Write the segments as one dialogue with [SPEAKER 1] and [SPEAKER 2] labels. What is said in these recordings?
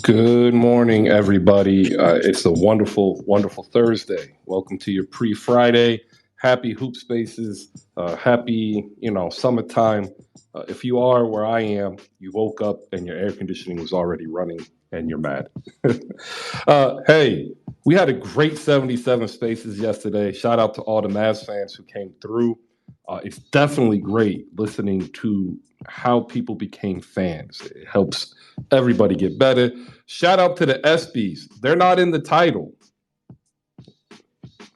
[SPEAKER 1] Good morning, everybody. It's a wonderful, wonderful Thursday. Welcome to your pre-Friday. Happy Hoop Spaces. Happy, summertime. If you are where I am, you woke up and your air conditioning was already running and you're mad. Hey, we had a great 77 Spaces yesterday. Shout out to all the Mavs fans who came through. It's definitely great listening to how people became fans. It helps everybody get better. Shout out to the ESPYs. They're not in the title.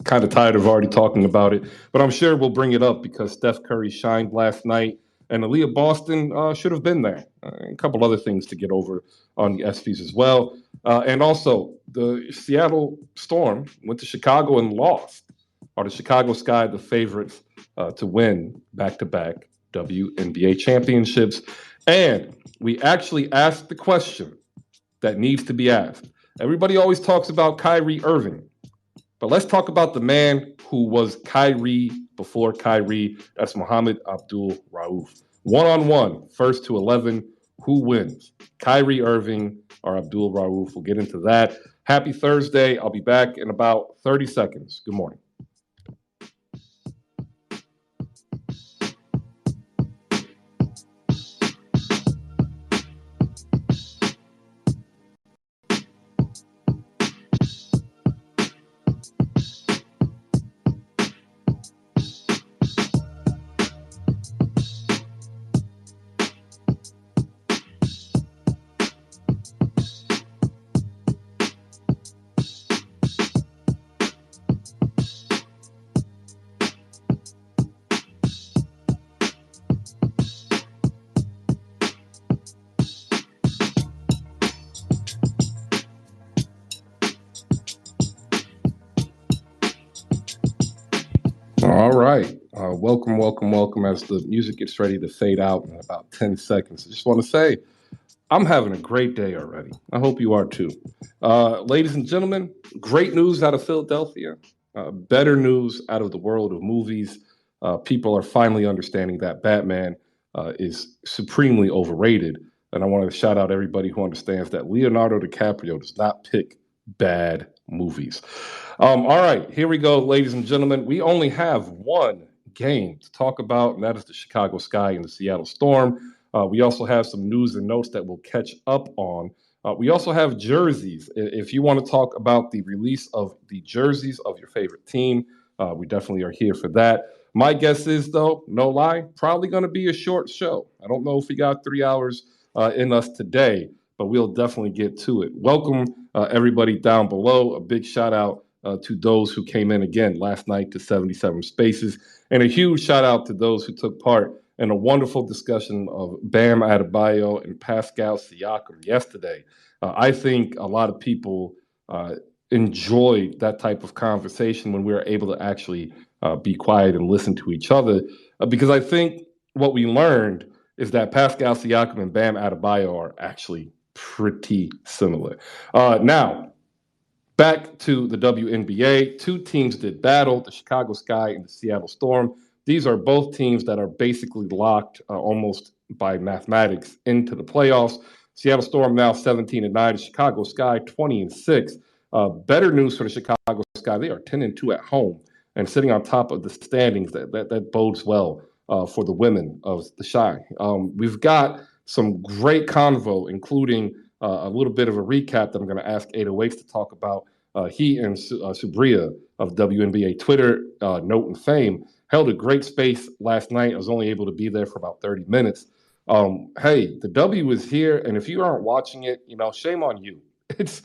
[SPEAKER 1] Kind of tired of already talking about it, but I'm sure we'll bring it up because Steph Curry shined last night, and Aaliyah Boston should have been there. A couple other things to get over on the ESPYs as well. And also, the Seattle Storm went to Chicago and lost. Are the Chicago Sky the favorites to win back-to-back WNBA championships? And we actually asked the question that needs to be asked. Everybody always talks about Kyrie Irving, but let's talk about the man who was Kyrie before Kyrie. That's Mohamed Abdul-Rauf. One-on-one, first to 11, who wins? Kyrie Irving or Abdul-Rauf? We'll get into that. Happy Thursday. I'll be back in about 30 seconds. Good morning. All right. Welcome. As the music gets ready to fade out in about 10 seconds, I just want to say I'm having a great day already. I hope you are too. Ladies and gentlemen, great news out of Philadelphia. Better news out of the world of movies. People are finally understanding that Batman is supremely overrated. And I want to shout out everybody who understands that Leonardo DiCaprio does not pick bad movies. All right, here we go, ladies and gentlemen. We only have one game to talk about, and that is the Chicago Sky and the Seattle Storm. We also have some news and notes that we'll catch up on. We also have jerseys. If you want to talk about the release of the jerseys of your favorite team, we definitely are here for that. My guess is, though, no lie, probably going to be a short show. I don't know if we got 3 hours in us today, but we'll definitely get to it. Welcome, everybody down below. A big shout out to those who came in again last night to 77 Spaces, and a huge shout out to those who took part in a wonderful discussion of Bam Adebayo and Pascal Siakam yesterday. I think a lot of people enjoyed that type of conversation when we were able to actually be quiet and listen to each other, because I think what we learned is that Pascal Siakam and Bam Adebayo are actually pretty similar. Now, back to the WNBA. Two teams did battle, the Chicago Sky and the Seattle Storm. These are both teams that are basically locked almost by mathematics into the playoffs. Seattle Storm now 17-9, Chicago Sky 20-6. Better news for the Chicago Sky: they are 10-2 at home and sitting on top of the standings. That bodes well for the women of the Shy. We've got some great convo, including a little bit of a recap that I'm going to ask 808s to talk about. He and Subria of WNBA Twitter, Note and Fame, held a great space last night. I was only able to be there for about 30 minutes. Hey, the W is here, and if you aren't watching it, shame on you. It's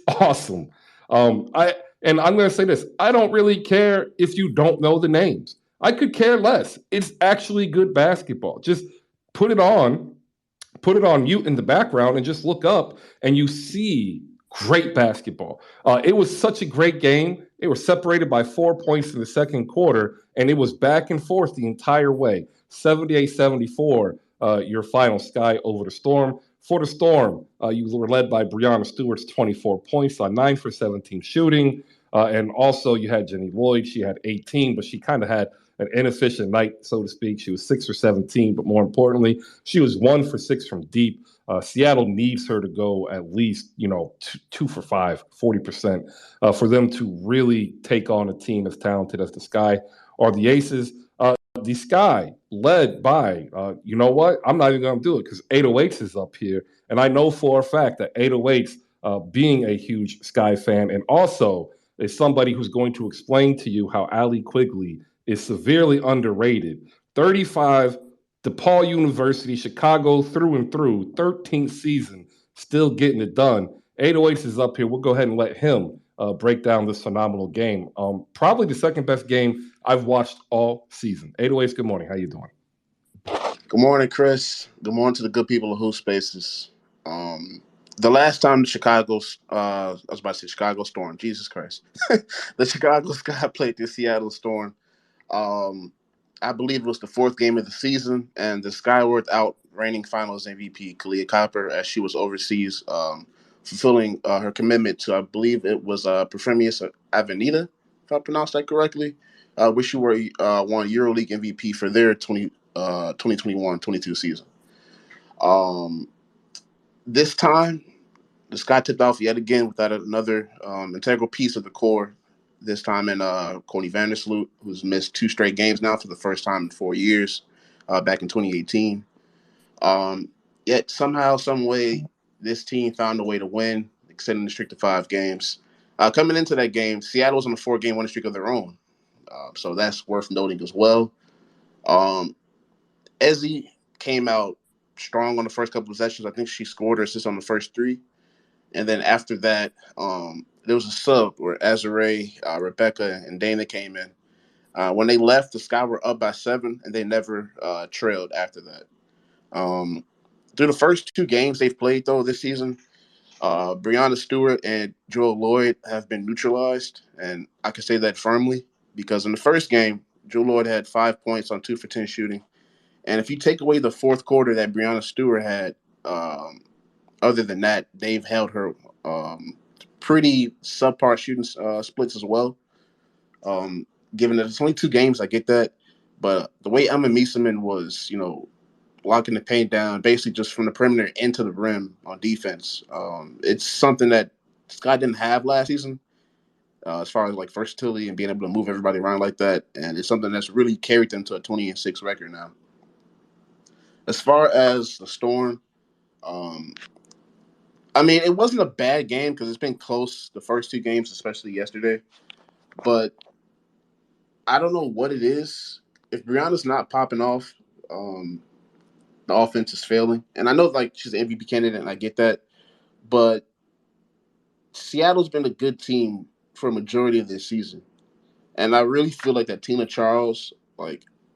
[SPEAKER 1] awesome. I'm going to say this: I don't really care if you don't know the names. I could care less. It's actually good basketball. Just put it on mute in the background and just look up, and you see great basketball. It was such a great game. They were separated by 4 points in the second quarter, and it was back and forth the entire way. 78-74, your final, Sky over the Storm. For the Storm, you were led by Breanna Stewart's 24 points on 9 for 17 shooting. And also you had Jenny Lloyd. She had 18, but she kind of had an inefficient night, so to speak. She was 6 for 17, but more importantly, she was 1 for 6 from deep. Seattle needs her to go at least, 2 for 5, 40%, for them to really take on a team as talented as the Sky or the Aces. The Sky, led by, you know what? I'm not even going to do it because 808s is up here. And I know for a fact that 808s, being a huge Sky fan, and also is somebody who's going to explain to you how Allie Quigley is severely underrated. 35, DePaul University, Chicago through and through, 13th season, still getting it done. 808s is up here. We'll go ahead and let him break down this phenomenal game. Probably the second best game I've watched all season. 808s, good morning. How you doing?
[SPEAKER 2] Good morning, Chris. Good morning to the good people of Who Spaces. The last time the I was about to say Chicago Storm, Jesus Christ. The Chicago Sky played the Seattle Storm. I believe it was the fourth game of the season, and the Sky were without reigning finals MVP, Kalia Copper, as she was overseas fulfilling her commitment to, I believe it was Performius Avenida, if I pronounced that correctly, which she won EuroLeague MVP for their 2021-22 season. This time, the Sky tipped off yet again without another integral piece of the core. This time in Courtney Vandersloot, who's missed 2 straight games now for the first time in 4 years, back in 2018. Yet somehow, some way, this team found a way to win, extending the streak to 5 games. Coming into that game, Seattle was on a 4-game winning streak of their own, so that's worth noting as well. Ezzy came out strong on the first couple of possessions. I think she scored her assist on the first 3. And then after that, there was a sub where Azare, Rebecca, and Dana came in. When they left, the Sky were up by 7, and they never trailed after that. Through the first 2 games they've played, though, this season, Breanna Stewart and Joel Lloyd have been neutralized, and I can say that firmly because in the first game, Joel Lloyd had 5 points on 2 for 10 shooting. And if you take away the fourth quarter that Breanna Stewart had, other than that, they've held her pretty subpar shooting splits as well. Given that it's only 2 games, I get that. But the way Emma Mieseman was, locking the paint down, basically just from the perimeter into the rim on defense, it's something that Scott didn't have last season as far as like versatility and being able to move everybody around like that. And it's something that's really carried them to a 20-6 record now. As far as the Storm, it wasn't a bad game because it's been close the first 2 games, especially yesterday. But I don't know what it is. If Brianna's not popping off, the offense is failing. And I know she's an MVP candidate, and I get that. But Seattle's been a good team for a majority of this season. And I really feel like that Tina Charles,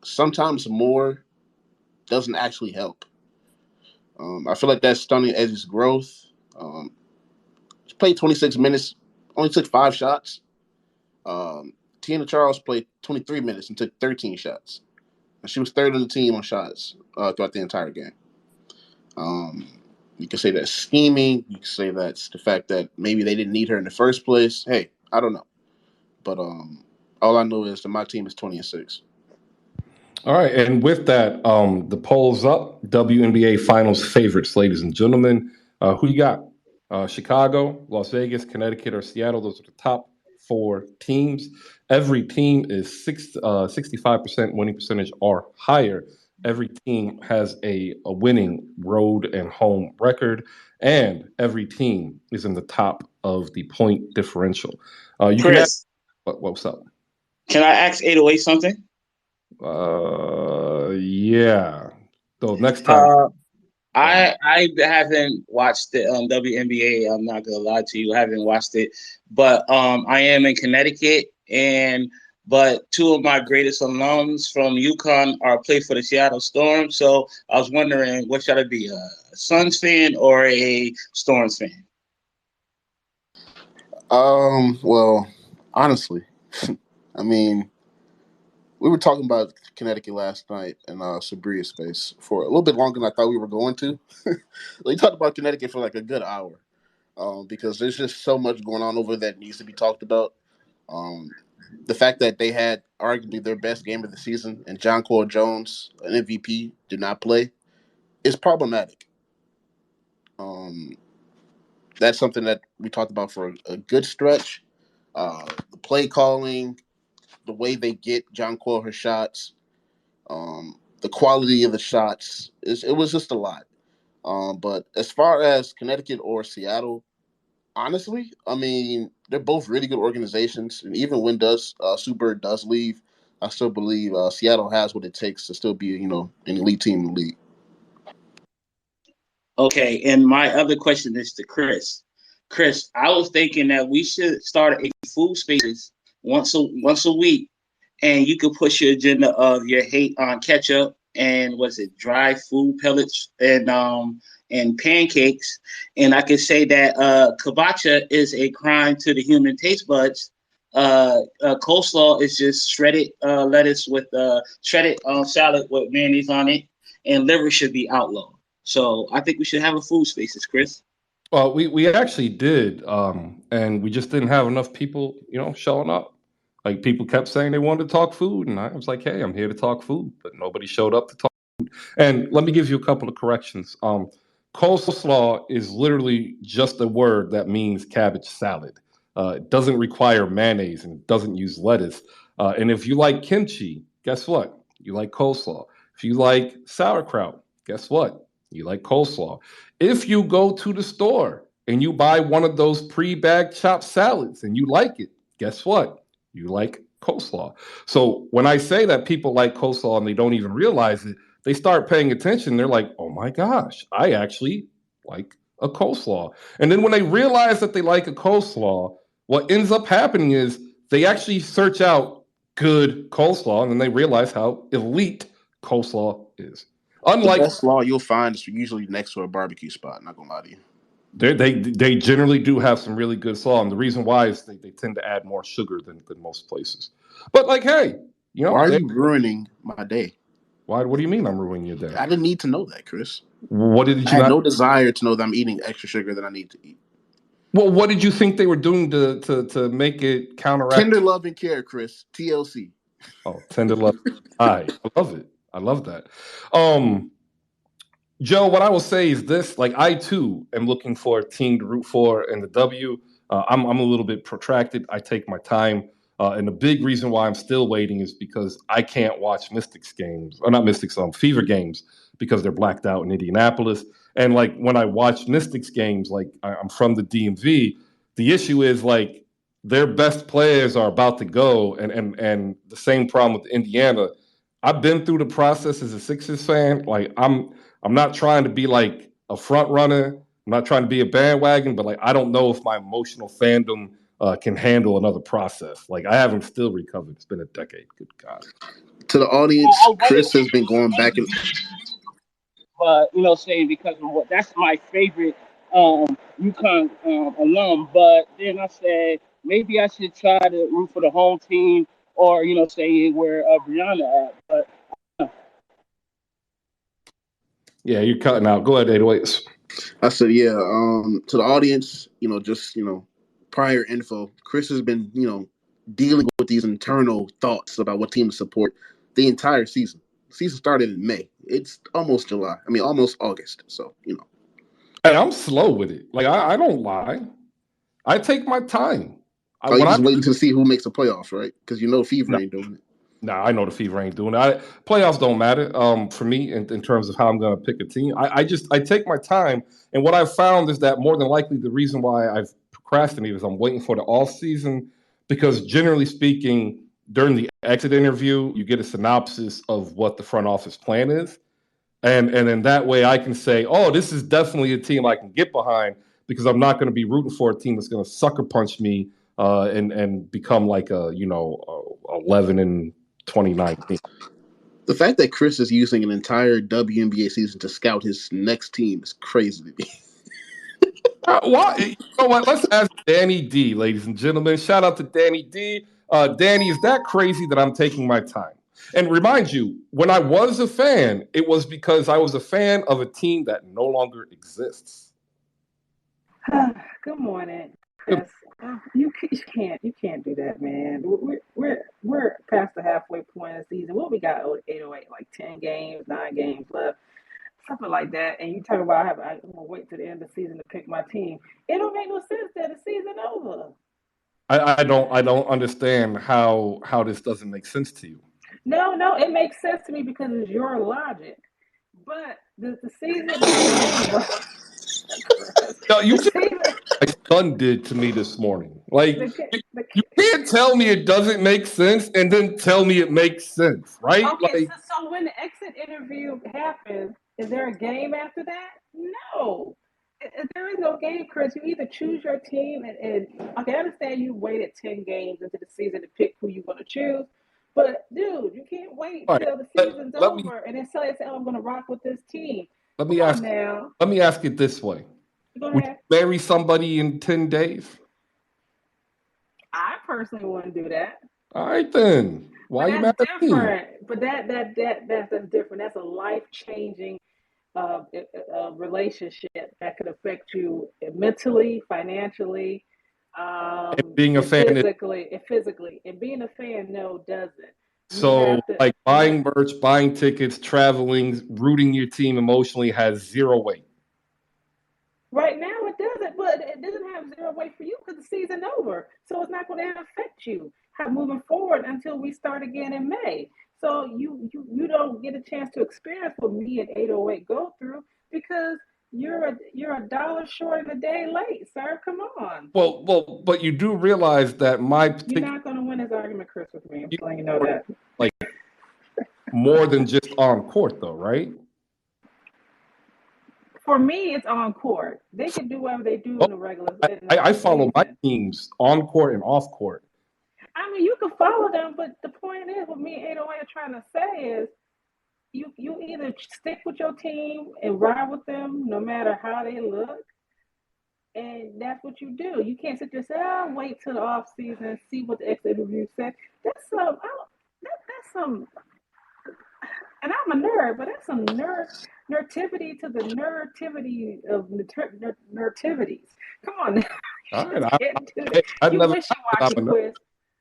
[SPEAKER 2] sometimes more doesn't actually help. I feel like that's stunning Edge's growth. She played 26 minutes, only took 5 shots. Tina Charles played 23 minutes and took 13 shots. And she was third on the team on shots throughout the entire game. You can say that's scheming. You can say that's the fact that maybe they didn't need her in the first place. Hey, I don't know. But all I know is that my team is 20-6.
[SPEAKER 1] All right, and with that, the poll's up. WNBA Finals favorites, ladies and gentlemen. Who you got? Chicago, Las Vegas, Connecticut, or Seattle? Those are the top 4 teams. Every team is 65% winning percentage or higher. Every team has a winning road and home record, and every team is in the top of the point differential. You can ask,
[SPEAKER 3] Chris,
[SPEAKER 1] what's up?
[SPEAKER 3] can I ask 808 something?
[SPEAKER 1] Yeah. So next time.
[SPEAKER 3] I haven't watched the WNBA. I'm not gonna lie to you, I haven't watched it, but I am in Connecticut, but 2 of my greatest alums from UConn play for the Seattle Storm. So I was wondering, what should I be, a Suns fan or a Storms fan?
[SPEAKER 2] Well, honestly, we were talking about Connecticut last night in Sabria's space for a little bit longer than I thought we were going to. We talked about Connecticut for a good hour because there's just so much going on over that needs to be talked about. The fact that they had arguably their best game of the season and John Cole Jones, an MVP, did not play is problematic. That's something that we talked about for a good stretch. The play calling, the way they get John Coyle her shots, the quality of the shots, it was just a lot. But as far as Connecticut or Seattle, honestly, I mean, they're both really good organizations. And even when Super does leave, I still believe Seattle has what it takes to still be, an elite team in the league.
[SPEAKER 3] Okay, and my other question is to Chris. Chris, I was thinking that we should start a food spaces once a week, and you could push your agenda of your hate on ketchup and was it dry food pellets and pancakes, and I could say that kielbasa is a crime to the human taste buds. Coleslaw is just shredded lettuce with shredded salad with mayonnaise on it, and liver should be outlawed. So I think we should have a food spaces, Chris.
[SPEAKER 1] Well, we actually did, and we just didn't have enough people, showing up. Like people kept saying they wanted to talk food, and I was like, "Hey, I'm here to talk food," but nobody showed up to talk. And let me give you a couple of corrections. Coleslaw is literally just a word that means cabbage salad. It doesn't require mayonnaise and it doesn't use lettuce. And if you like kimchi, guess what? You like coleslaw. If you like sauerkraut, guess what? You like coleslaw. If you go to the store and you buy one of those pre-bagged chopped salads and you like it, guess what? You like coleslaw. So when I say that people like coleslaw and they don't even realize it, they start paying attention. They're like, oh my gosh, I actually like a coleslaw. And then when they realize that they like a coleslaw, what ends up happening is they actually search out good coleslaw and then they realize how elite coleslaw is.
[SPEAKER 2] The best slaw you'll find is usually next to a barbecue spot, not gonna lie to you.
[SPEAKER 1] They generally do have some really good slaw, and the reason why is they tend to add more sugar than most places. But like, hey,
[SPEAKER 2] why are you ruining my day?
[SPEAKER 1] Why? What do you mean I'm ruining your day?
[SPEAKER 2] I didn't need to know that, Chris.
[SPEAKER 1] What did you?
[SPEAKER 2] I had no desire to know that I'm eating extra sugar than I need to eat.
[SPEAKER 1] Well, what did you think they were doing to make it counteract?
[SPEAKER 2] Tender love and care, Chris. TLC.
[SPEAKER 1] Oh, tender love. I love it. I love that. Joe, what I will say is this: like, I too am looking for a team to root for in the W. I'm a little bit protracted. I take my time. And the big reason why I'm still waiting is because I can't watch Mystics games, or not Mystics, Fever games, because they're blacked out in Indianapolis. And like when I watch Mystics games, like I'm from the DMV, the issue is like their best players are about to go, and the same problem with Indiana. I've been through the process as a Sixers fan. Like I'm not trying to be like a front runner. I'm not trying to be a bandwagon, but like I don't know if my emotional fandom can handle another process. Like I haven't still recovered. It's been a decade. Good God.
[SPEAKER 2] To the audience, Chris has been going back and.
[SPEAKER 3] But saying because of what that's my favorite UConn alum. But then I said maybe I should try to root for the home team or saying where Brianna at. But
[SPEAKER 1] yeah, you're cutting out. Go ahead, 808s.
[SPEAKER 2] I said, yeah. To the audience, just prior info. Chris has been, dealing with these internal thoughts about what team to support the entire season. The season started in May. It's almost July. I mean, almost August. So,
[SPEAKER 1] Hey, I'm slow with it. Like I don't lie. I take my time.
[SPEAKER 2] I'm just waiting to see who makes the playoffs, right? Because Fever ain't doing it.
[SPEAKER 1] Nah, I know the Fever ain't doing it. Playoffs don't matter for me in terms of how I'm going to pick a team. I take my time, and what I've found is that more than likely the reason why I've procrastinated is I'm waiting for the off season, because generally speaking, during the exit interview, you get a synopsis of what the front office plan is, and in that way I can say, oh, this is definitely a team I can get behind, because I'm not going to be rooting for a team that's going to sucker punch me and become like a 11 and 2019.
[SPEAKER 2] The fact that Chris is using an entire WNBA season to scout his next team is crazy to me.
[SPEAKER 1] Why? You know what? Let's ask Dany D, ladies and gentlemen. Shout out to Dany D. Dany, is that crazy that I'm taking my time? And remind you, when I was a fan, it was because I was a fan of a team that no longer exists.
[SPEAKER 4] Good morning, Chris. You can't do that, man. We're past the halfway point of the season. What we got? 808, like 10 games, 9 games left. something like that, and you talk about I'm gonna wait to the end of the season to pick my team. It don't make no sense that the season over.
[SPEAKER 1] I don't understand how this doesn't make sense to you.
[SPEAKER 4] No, it makes sense to me because it's your logic. But the season is over.
[SPEAKER 1] No, you just my son did to me this morning. Like you can't tell me it doesn't make sense and then tell me it makes sense, right?
[SPEAKER 4] Okay, so when the exit interview happens, is there a game after that? No. There is no game, Chris. You either choose your team and okay, I understand you waited 10 games into the season to pick who you're going to choose. But, dude, you can't wait till the season's over and then say, oh, I'm going to rock with this team.
[SPEAKER 1] Let me ask it this way.
[SPEAKER 4] Go ahead.
[SPEAKER 1] Would you marry somebody in 10 days?
[SPEAKER 4] I personally wouldn't do that.
[SPEAKER 1] All right, then. Why you mad at me?
[SPEAKER 4] But that's different. That's a life-changing relationship that could affect you mentally, financially,
[SPEAKER 1] being a fan,
[SPEAKER 4] physically. And being a fan, no, doesn't.
[SPEAKER 1] So, like buying merch, buying tickets, traveling, rooting your team emotionally has zero weight.
[SPEAKER 4] Right now, it doesn't, but it doesn't have zero weight for you because the season's over. So it's not going to affect you moving forward until we start again in May. So you don't get a chance to experience what me and 808 go through because you're a dollar short and a day late, sir. Come on.
[SPEAKER 1] Well, but you do realize that
[SPEAKER 4] you're not going to win this argument, Chris, with me. I'm letting you know that.
[SPEAKER 1] Like more than just on court, though, right?
[SPEAKER 4] For me, it's on court. They can do whatever they do in the regular.
[SPEAKER 1] I follow my teams on court and off court.
[SPEAKER 4] I mean, you can follow them, but the point is, what me and 808 are trying to say is, you either stick with your team and ride with them no matter how they look, and that's what you do. You can't sit there and say, "Oh, wait till the off season and see what the exit interview said." That's some. And I'm a nerd, but that's some nerdtivity to the nerdtivity of nerdtivities. Come on now.
[SPEAKER 1] You
[SPEAKER 4] wishy-washy quiz.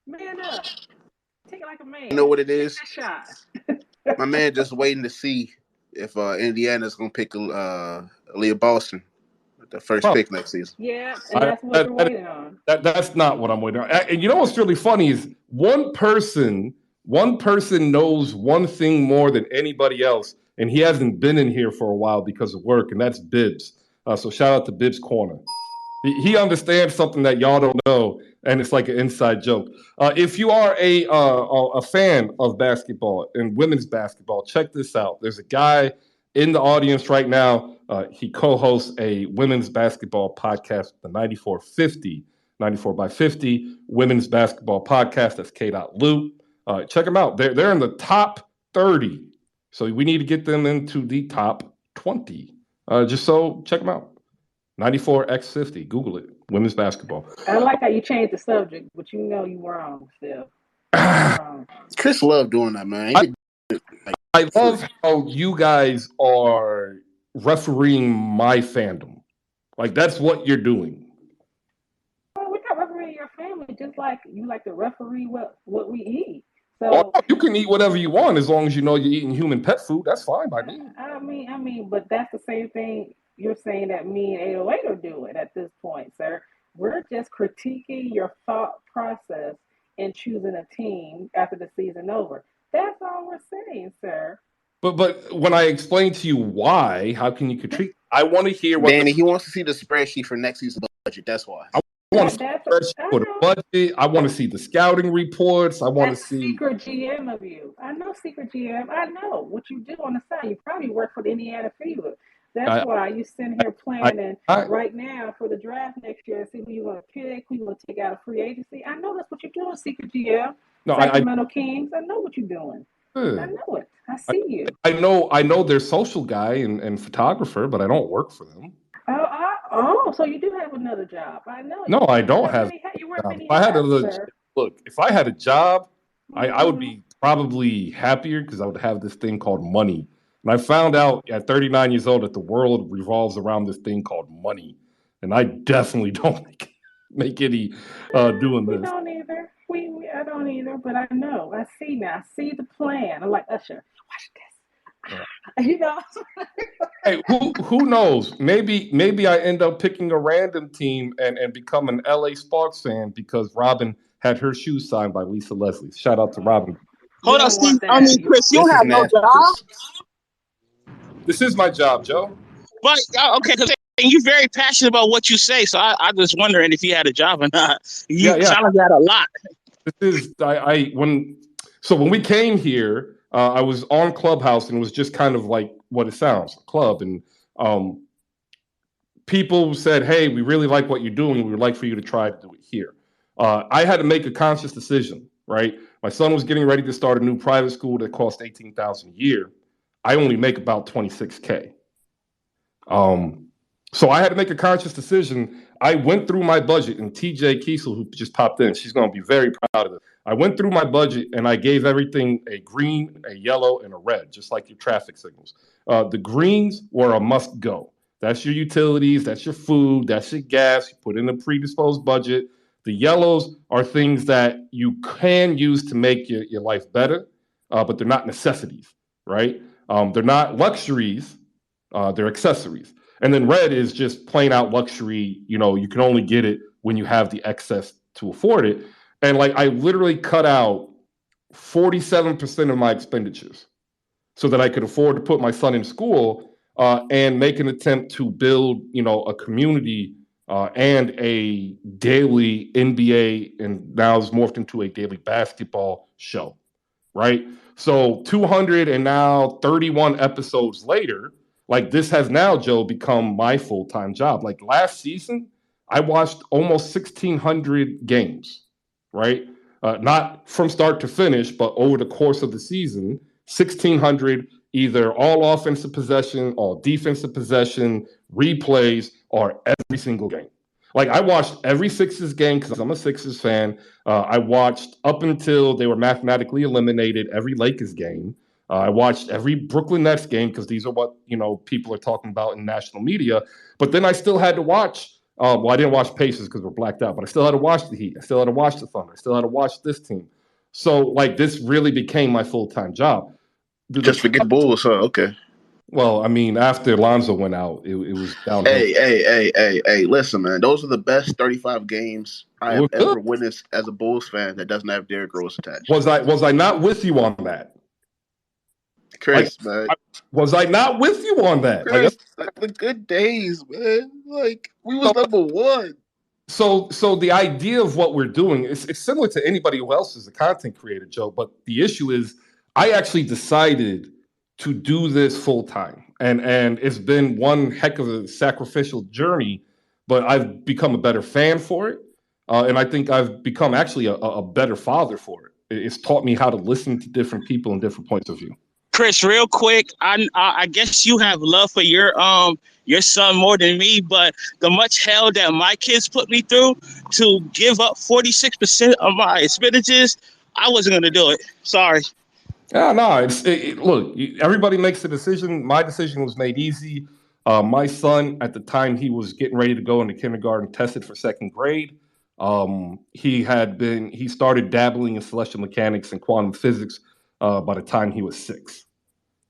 [SPEAKER 4] Man up. Take it like a man.
[SPEAKER 2] You know what it is?
[SPEAKER 4] Shot.
[SPEAKER 2] My man just waiting to see if Indiana's going to pick Leah Boston, the first pick next season.
[SPEAKER 4] Yeah, and that's what you're waiting on.
[SPEAKER 1] That's not what I'm waiting on. And you know what's really funny is one person knows one thing more than anybody else, and he hasn't been in here for a while because of work, and that's Bibbs. So shout out to Bibbs Corner. He understands something that y'all don't know, and it's like an inside joke. If you are a fan of basketball and women's basketball, check this out. There's a guy in the audience right now. He co-hosts a women's basketball podcast, the 9450, 94 by 50 women's basketball podcast. That's KdotLew. Check them out. They're in the top 30. So we need to get them into the top 20. Just so check them out. 94x50. Google it. Women's basketball.
[SPEAKER 4] I like how you changed the subject, but you know you wrong still.
[SPEAKER 2] Chris love doing that, man.
[SPEAKER 1] I love how you guys are refereeing my fandom. Like that's what you're doing.
[SPEAKER 4] Well, we're not refereeing your family, just like you like to referee what we eat. So
[SPEAKER 1] you can eat whatever you want as long as you know you're eating human pet food. That's fine by me.
[SPEAKER 4] I mean, but that's the same thing you're saying that me and 808 are doing at this point, sir. We're just critiquing your thought process in choosing a team after the season over. That's all we're saying, sir.
[SPEAKER 1] But when I explain to you why, how can you critique? I want to hear what
[SPEAKER 2] Danny, he wants to see the spreadsheet for next season's budget. That's why.
[SPEAKER 1] I want to see the spreadsheet for the budget. I want to see the scouting reports. I want to see
[SPEAKER 4] secret GM of you. I know secret GM. I know what you do on the side. You probably work for the Indiana Fever. That's why you sitting here planning right now for the draft next year and see who you're going to pick, who you're going to take out of free agency. I know that's what you're doing, secret GM. No, Sacramento Kings. I know what you're doing. I know it. I see you.
[SPEAKER 1] I know their social guy and photographer, but I don't work for them.
[SPEAKER 4] So you do have another job. I know.
[SPEAKER 1] No, I don't have. If I had a job, I would be probably happier because I would have this thing called money. And I found out at 39 years old that the world revolves around this thing called money. And I definitely don't make any doing this.
[SPEAKER 4] We don't either. I don't either, but I know. I see now. I see the plan. I'm like, Usher, watch this. You know.
[SPEAKER 1] Hey, who knows? Maybe I end up picking a random team and become an LA Sparks fan because Robyn had her shoes signed by Lisa Leslie. Shout out to Robyn.
[SPEAKER 3] Hold on, Steve. I mean, Chris, you don't have no job.
[SPEAKER 1] This is my job, Joe.
[SPEAKER 3] But okay, because you're very passionate about what you say, so I was wondering if you had a job or not. You sound like you had a lot.
[SPEAKER 1] This is when we came here, I was on Clubhouse and it was just kind of like what it sounds, a club, and people said, "Hey, we really like what you're doing. We would like for you to try to do it here." I had to make a conscious decision, right? My son was getting ready to start a new private school that cost $18,000 a year. I only make about $26K. So I had to make a conscious decision. I went through my budget, and TJ Kiesel, who just popped in, she's going to be very proud of it. I went through my budget, and I gave everything a green, a yellow, and a red, just like your traffic signals. The greens were a must go. That's your utilities, that's your food, that's your gas. You put in a predisposed budget. The yellows are things that you can use to make your life better, but they're not necessities, right? They're not luxuries, they're accessories. And then red is just plain out luxury. You know, you can only get it when you have the excess to afford it. And like, I literally cut out 47% of my expenditures so that I could afford to put my son in school and make an attempt to build, you know, a community and a daily NBA, and now it's morphed into a daily basketball show, right? So 231 episodes later, like, this has now, Joe, become my full-time job. Like, last season, I watched almost 1,600 games, right? Not from start to finish, but over the course of the season, 1,600, either all offensive possession, all defensive possession, replays, or every single game. Like, I watched every Sixers game because I'm a Sixers fan. I watched up until they were mathematically eliminated every Lakers game. I watched every Brooklyn Nets game because these are what, you know, people are talking about in national media. But then I still had to watch. Well, I didn't watch Pacers because we're blacked out, but I still had to watch the Heat. I still had to watch the Thunder. I still had to watch this team. So, like, this really became my full-time job.
[SPEAKER 2] Just forget Bulls, huh? Okay.
[SPEAKER 1] Well, I mean, after Lonzo went out, it was downhill.
[SPEAKER 2] Hey, listen, man. Those are the best 35 games I have ever witnessed as a Bulls fan that doesn't have Derrick Rose attached.
[SPEAKER 1] Was I not with you on that?
[SPEAKER 2] Chris, man.
[SPEAKER 1] Was I not with you on that?
[SPEAKER 2] Chris, like, the good days, man. Like, we was number one.
[SPEAKER 1] So the idea of what we're doing is it's similar to anybody who else is a content creator, Joe. But the issue is I actually decided to do this full time. And it's been one heck of a sacrificial journey, but I've become a better fan for it. And I think I've become actually a better father for it. It's taught me how to listen to different people and different points of view.
[SPEAKER 3] Chris, real quick, I guess you have love for your son more than me, but the much hell that my kids put me through to give up 46% of my expenditures, I wasn't going to do it. Sorry.
[SPEAKER 1] Yeah, no, look, everybody makes a decision. My decision was made easy. My son, at the time he was getting ready to go into kindergarten, tested for second grade. He started dabbling in celestial mechanics and quantum physics by the time he was 6.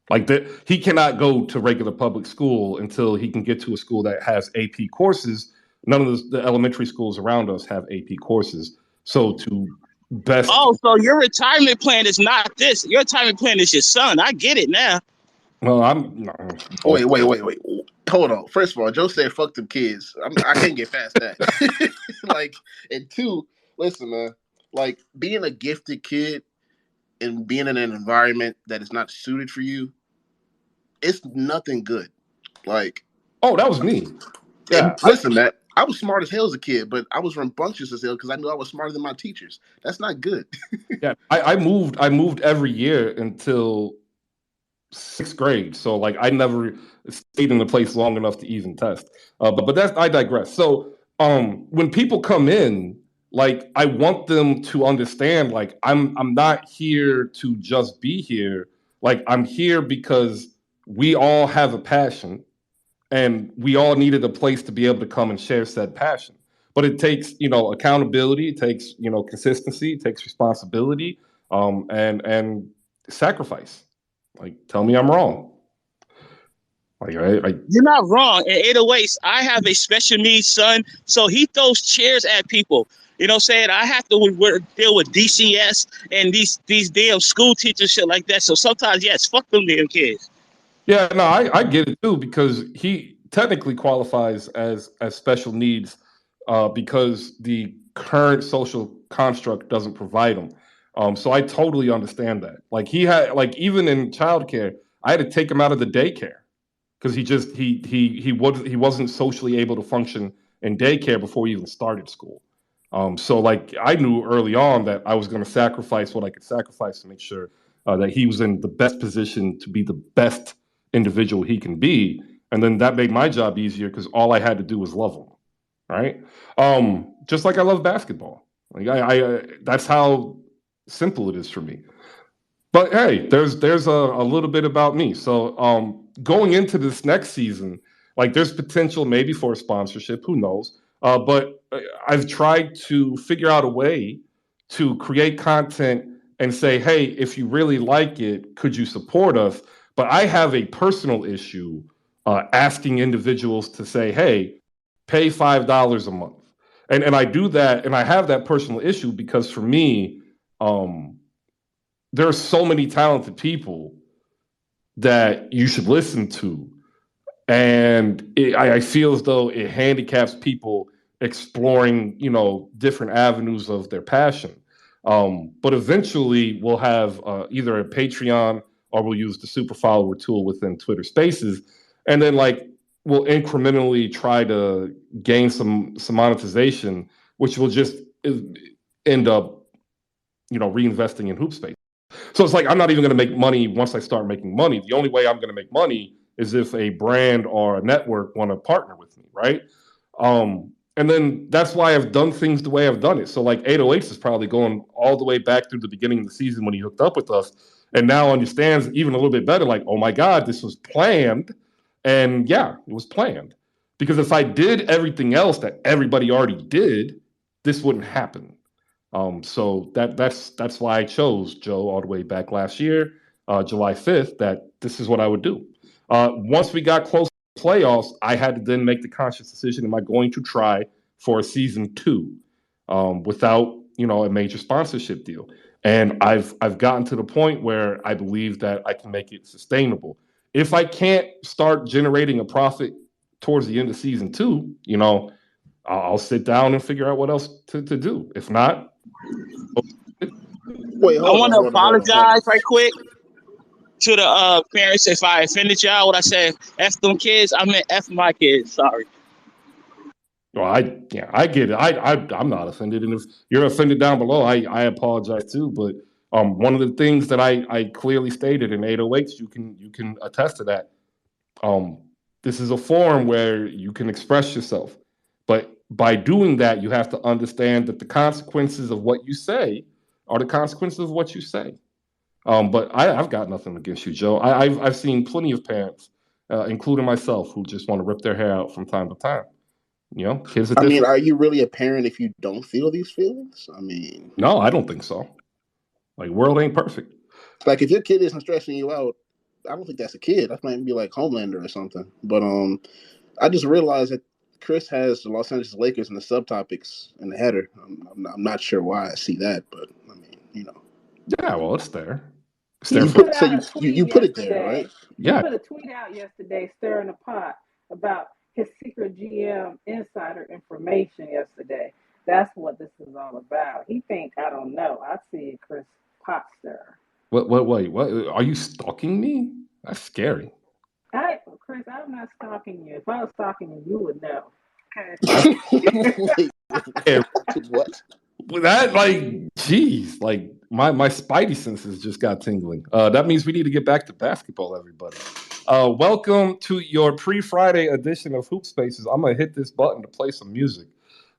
[SPEAKER 1] Like, he cannot go to regular public school until he can get to a school that has AP courses. None of the elementary schools around us have AP courses. So
[SPEAKER 3] Oh, so your retirement plan is not this. Your retirement plan is your son. I get it now.
[SPEAKER 1] Well,
[SPEAKER 2] Wait. Hold on. First of all, Joe said fuck them kids. I can't get past that. Like, and two, listen, man. Like, being a gifted kid and being in an environment that is not suited for you, it's nothing good. Like,
[SPEAKER 1] oh, that was me. Yeah,
[SPEAKER 2] listen, man. I was smart as hell as a kid, but I was rambunctious as hell because I knew I was smarter than my teachers. That's not good.
[SPEAKER 1] Yeah, I moved every year until 6th grade. So, like, I never stayed in a place long enough to even test. But I digress. So, when people come in, like, I want them to understand, like, I'm not here to just be here. Like, I'm here because we all have a passion. And we all needed a place to be able to come and share said passion. But it takes, accountability. It takes, consistency. It takes responsibility and sacrifice. Like, tell me I'm wrong. Like,
[SPEAKER 3] You're not wrong. In 808s, I have a special needs son, so he throws chairs at people. You know what I'm saying? I have to deal with DCS and these damn school teachers, shit like that. So sometimes, yes, fuck them damn kids.
[SPEAKER 1] Yeah, no, I get it too, because he technically qualifies as special needs because the current social construct doesn't provide him. So I totally understand that. Like, he had, like, even in childcare, I had to take him out of the daycare because he wasn't socially able to function in daycare before he even started school. So like, I knew early on that I was going to sacrifice what I could sacrifice to make sure that he was in the best position to be the best individual he can be, and then that made my job easier because all I had to do was love him, right? Just like I love basketball. Like, I that's how simple it is for me. But hey, there's a little bit about me. So going into this next season, like, there's potential maybe for a sponsorship. Who knows? But I've tried to figure out a way to create content and say, hey, if you really like it, could you support us? But I have a personal issue asking individuals to say, hey, pay $5 a month. And I do that, and I have that personal issue because for me, there are so many talented people that you should listen to. And I feel as though it handicaps people exploring, different avenues of their passion. But eventually we'll have either a Patreon or we'll use the super follower tool within Twitter Spaces. And then, like, we'll incrementally try to gain some monetization, which will just end up, reinvesting in Hoop Space. So it's like, I'm not even going to make money once I start making money. The only way I'm going to make money is if a brand or a network want to partner with me, right? And then that's why I've done things the way I've done it. So like 808s is probably going all the way back through the beginning of the season when he hooked up with us, and now understands even a little bit better, like, oh my God, this was planned. And yeah, it was planned. Because if I did everything else that everybody already did, this wouldn't happen. So that's why I chose Joe all the way back last year, July 5th, that this is what I would do. Once we got close to playoffs, I had to then make the conscious decision: am I going to try for a season 2 without a major sponsorship deal? And I've gotten to the point where I believe that I can make it sustainable. If I can't start generating a profit towards the end of season 2, I'll sit down and figure out what else to do. If not,
[SPEAKER 2] Wait,
[SPEAKER 3] I want to apologize right quick to the parents if I offended y'all. What I said, F them kids, I meant F my kids. Sorry.
[SPEAKER 1] Well, I get it. I'm not offended, and if you're offended down below, I apologize too. But one of the things that I clearly stated in 808s, you can attest to that. This is a forum where you can express yourself, but by doing that, you have to understand that the consequences of what you say are the consequences of what you say. But I've got nothing against you, Joe. I've seen plenty of parents, including myself, who just want to rip their hair out from time to time. Kids.
[SPEAKER 2] I mean, are you really a parent if you don't feel these feelings? I mean,
[SPEAKER 1] no, I don't think so. Like, world ain't perfect.
[SPEAKER 2] Like, if your kid isn't stressing you out, I don't think that's a kid. That might be like Homelander or something. But I just realized that Chris has the Los Angeles Lakers in the subtopics in the header. I'm not sure why I see that, but I mean,
[SPEAKER 1] Yeah, well, it's there.
[SPEAKER 2] You put it there, right?
[SPEAKER 4] Yeah. You put a tweet out yesterday stirring the pot about his secret GM insider information yesterday. That's what this is all about. He think I don't know. I see Chris pot stir.
[SPEAKER 1] What? Are you stalking me? That's scary.
[SPEAKER 4] Chris, I'm not stalking you. If I was stalking you, you would know. Okay.
[SPEAKER 2] Wait, what?
[SPEAKER 1] That, like, geez, like my spidey senses just got tingling. That means we need to get back to basketball, everybody. Welcome to your pre-Friday edition of Hoop Spaces. I'm gonna hit this button to play some music.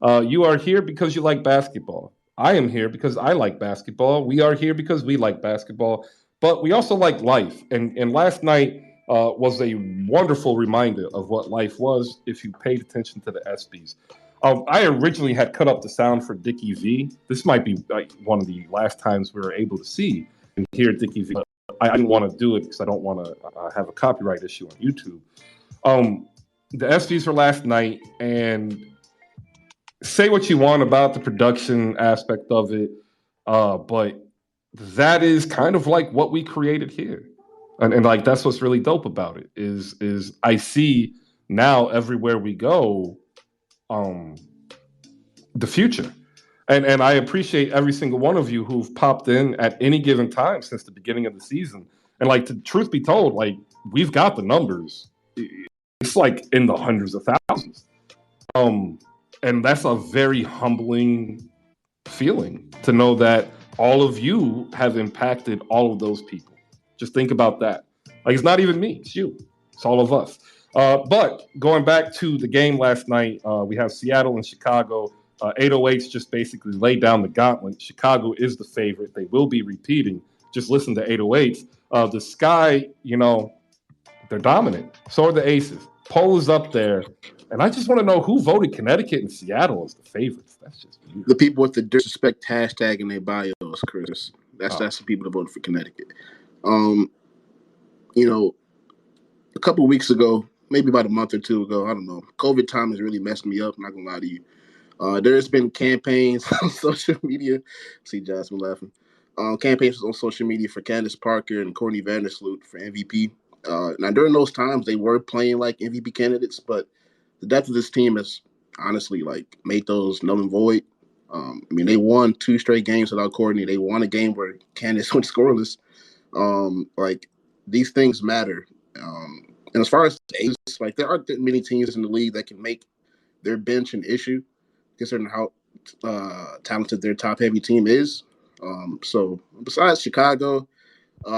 [SPEAKER 1] You are here because you like basketball. I am here because I like basketball. We are here because we like basketball, but we also like life. And last night was a wonderful reminder of what life was if you paid attention to the ESPYs. I originally had cut up the sound for Dickie V. This might be like one of the last times we were able to see and hear Dickie V. I didn't want to do it because I don't want to have a copyright issue on YouTube. The ESPYs were last night, and say what you want about the production aspect of it, but that is kind of like what we created here. And like that's what's really dope about it is I see now everywhere we go the future. And I appreciate every single one of you who've popped in at any given time since the beginning of the season. And like, to truth be told, like we've got the numbers. It's like in the hundreds of thousands. And that's a very humbling feeling to know that all of you have impacted all of those people. Just think about that. Like, it's not even me, it's you. It's all of us. But going back to the game last night, we have Seattle and Chicago. 808s just basically laid down the gauntlet. Chicago is the favorite. They will be repeating. Just listen to 808s. The Sky, you know, they're dominant. So are the Aces. Poll is up there. And I just want to know who voted Connecticut and Seattle as the favorites. That's just weird.
[SPEAKER 2] The people with the disrespect hashtag in their bios, Chris. That's the people that voted for Connecticut. You know, a couple of weeks ago, maybe about a month or two ago, I don't know. COVID time has really messed me up. I'm not gonna lie to you. There's been campaigns on social media. See Jasmine laughing. Campaigns on social media for Candace Parker and Courtney Vandersloot for MVP. Now during those times, they were playing like MVP candidates, but the depth of this team has honestly like made those null and void. I mean, they won 2 straight games without Courtney. They won a game where Candace went scoreless. Like these things matter. And as far as the Aces, like there aren't that many teams in the league that can make their bench an issue, considering how talented their top-heavy team is. So besides Chicago,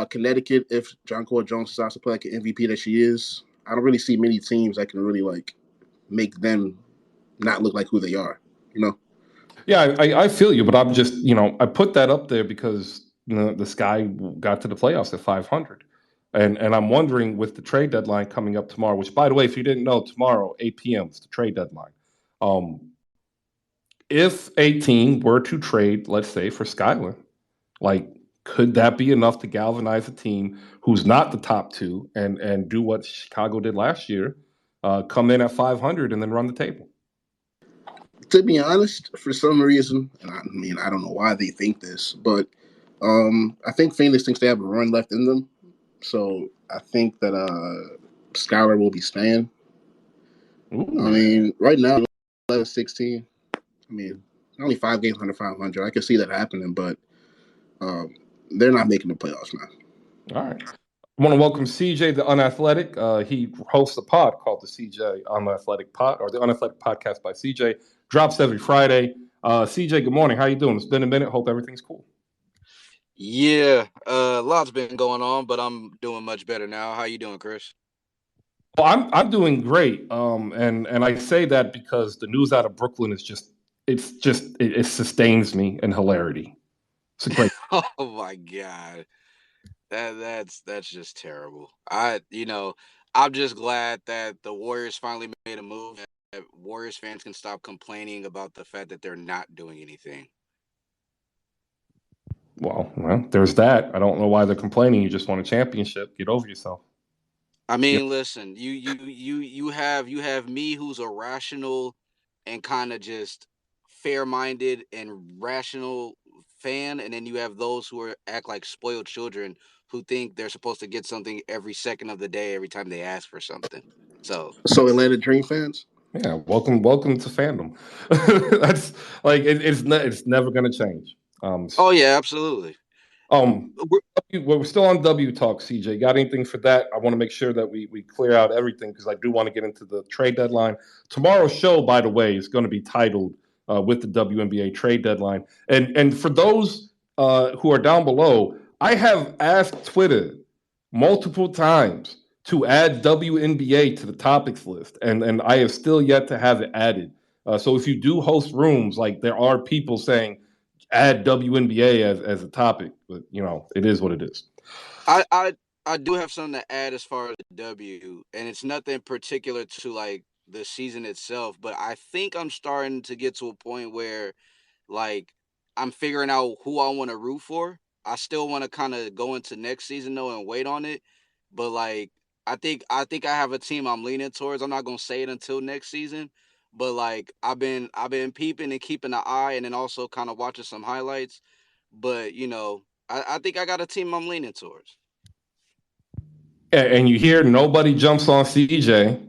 [SPEAKER 2] Connecticut, if Jonquel Jones decides to play like an MVP that she is, I don't really see many teams that can really like make them not look like who they are, you know?
[SPEAKER 1] Yeah, I feel you, but I'm just, you know, I put that up there because the Sky got to the playoffs at 500. And I'm wondering with the trade deadline coming up tomorrow, which, by the way, if you didn't know, tomorrow, 8 p.m. is the trade deadline. If a team were to trade, let's say, for Skylar, like, could that be enough to galvanize a team who's not the top 2 and do what Chicago did last year, come in at 500 and then run the table?
[SPEAKER 2] To be honest, for some reason, and I mean, I don't know why they think this, but I think Phoenix thinks they have a run left in them. So I think that Skylar will be staying. Ooh. I mean, right now, 11-16. I mean, only 5 games under 500. I can see that happening, but they're not making the playoffs now.
[SPEAKER 1] All right. I want to welcome CJ, the Unathletic. He hosts a pod called the CJ Unathletic Pod, or the Unathletic Podcast by CJ. Drops every Friday. CJ, good morning. How you doing? It's been a minute. Hope everything's cool.
[SPEAKER 5] Yeah, a lot's been going on, but I'm doing much better now. How you doing, Chris?
[SPEAKER 1] Well, I'm doing great. And I say that because the news out of Brooklyn is it sustains me in hilarity. It's a great.
[SPEAKER 5] Oh my God. That's just terrible. I'm just glad that the Warriors finally made a move. That Warriors fans can stop complaining about the fact that they're not doing anything.
[SPEAKER 1] Well, there's that. I don't know why they're complaining. You just won a championship. Get over yourself.
[SPEAKER 5] I mean, listen, you have me who's a rational and kind of just fair-minded and rational fan, and then you have those who act like spoiled children who think they're supposed to get something every second of the day every time they ask for something. So
[SPEAKER 2] Atlanta Dream fans?
[SPEAKER 1] Yeah, welcome to fandom. That's like it's never gonna change.
[SPEAKER 5] Oh yeah, absolutely.
[SPEAKER 1] We're still on W Talk, CJ. Got anything for that? I want to make sure that we clear out everything because I do want to get into the trade deadline. Tomorrow's show, by the way, is going to be titled with the WNBA trade deadline. And for those who are down below, I have asked Twitter multiple times to add WNBA to the topics list, and I have still yet to have it added. So if you do host rooms, like there are people saying add WNBA as a topic, but you know, it is what it is.
[SPEAKER 5] I do have something to add as far as the W, and it's nothing particular to like the season itself, but I think I'm starting to get to a point where like I'm figuring out who I want to root for. I still want to kind of go into next season though and wait on it. But like, I think I have a team I'm leaning towards. I'm not gonna say it until next season, but like I've been peeping and keeping an eye, and then also kind of watching some highlights. But you know, I think I got a team I'm leaning towards.
[SPEAKER 1] And you hear nobody jumps on CJ,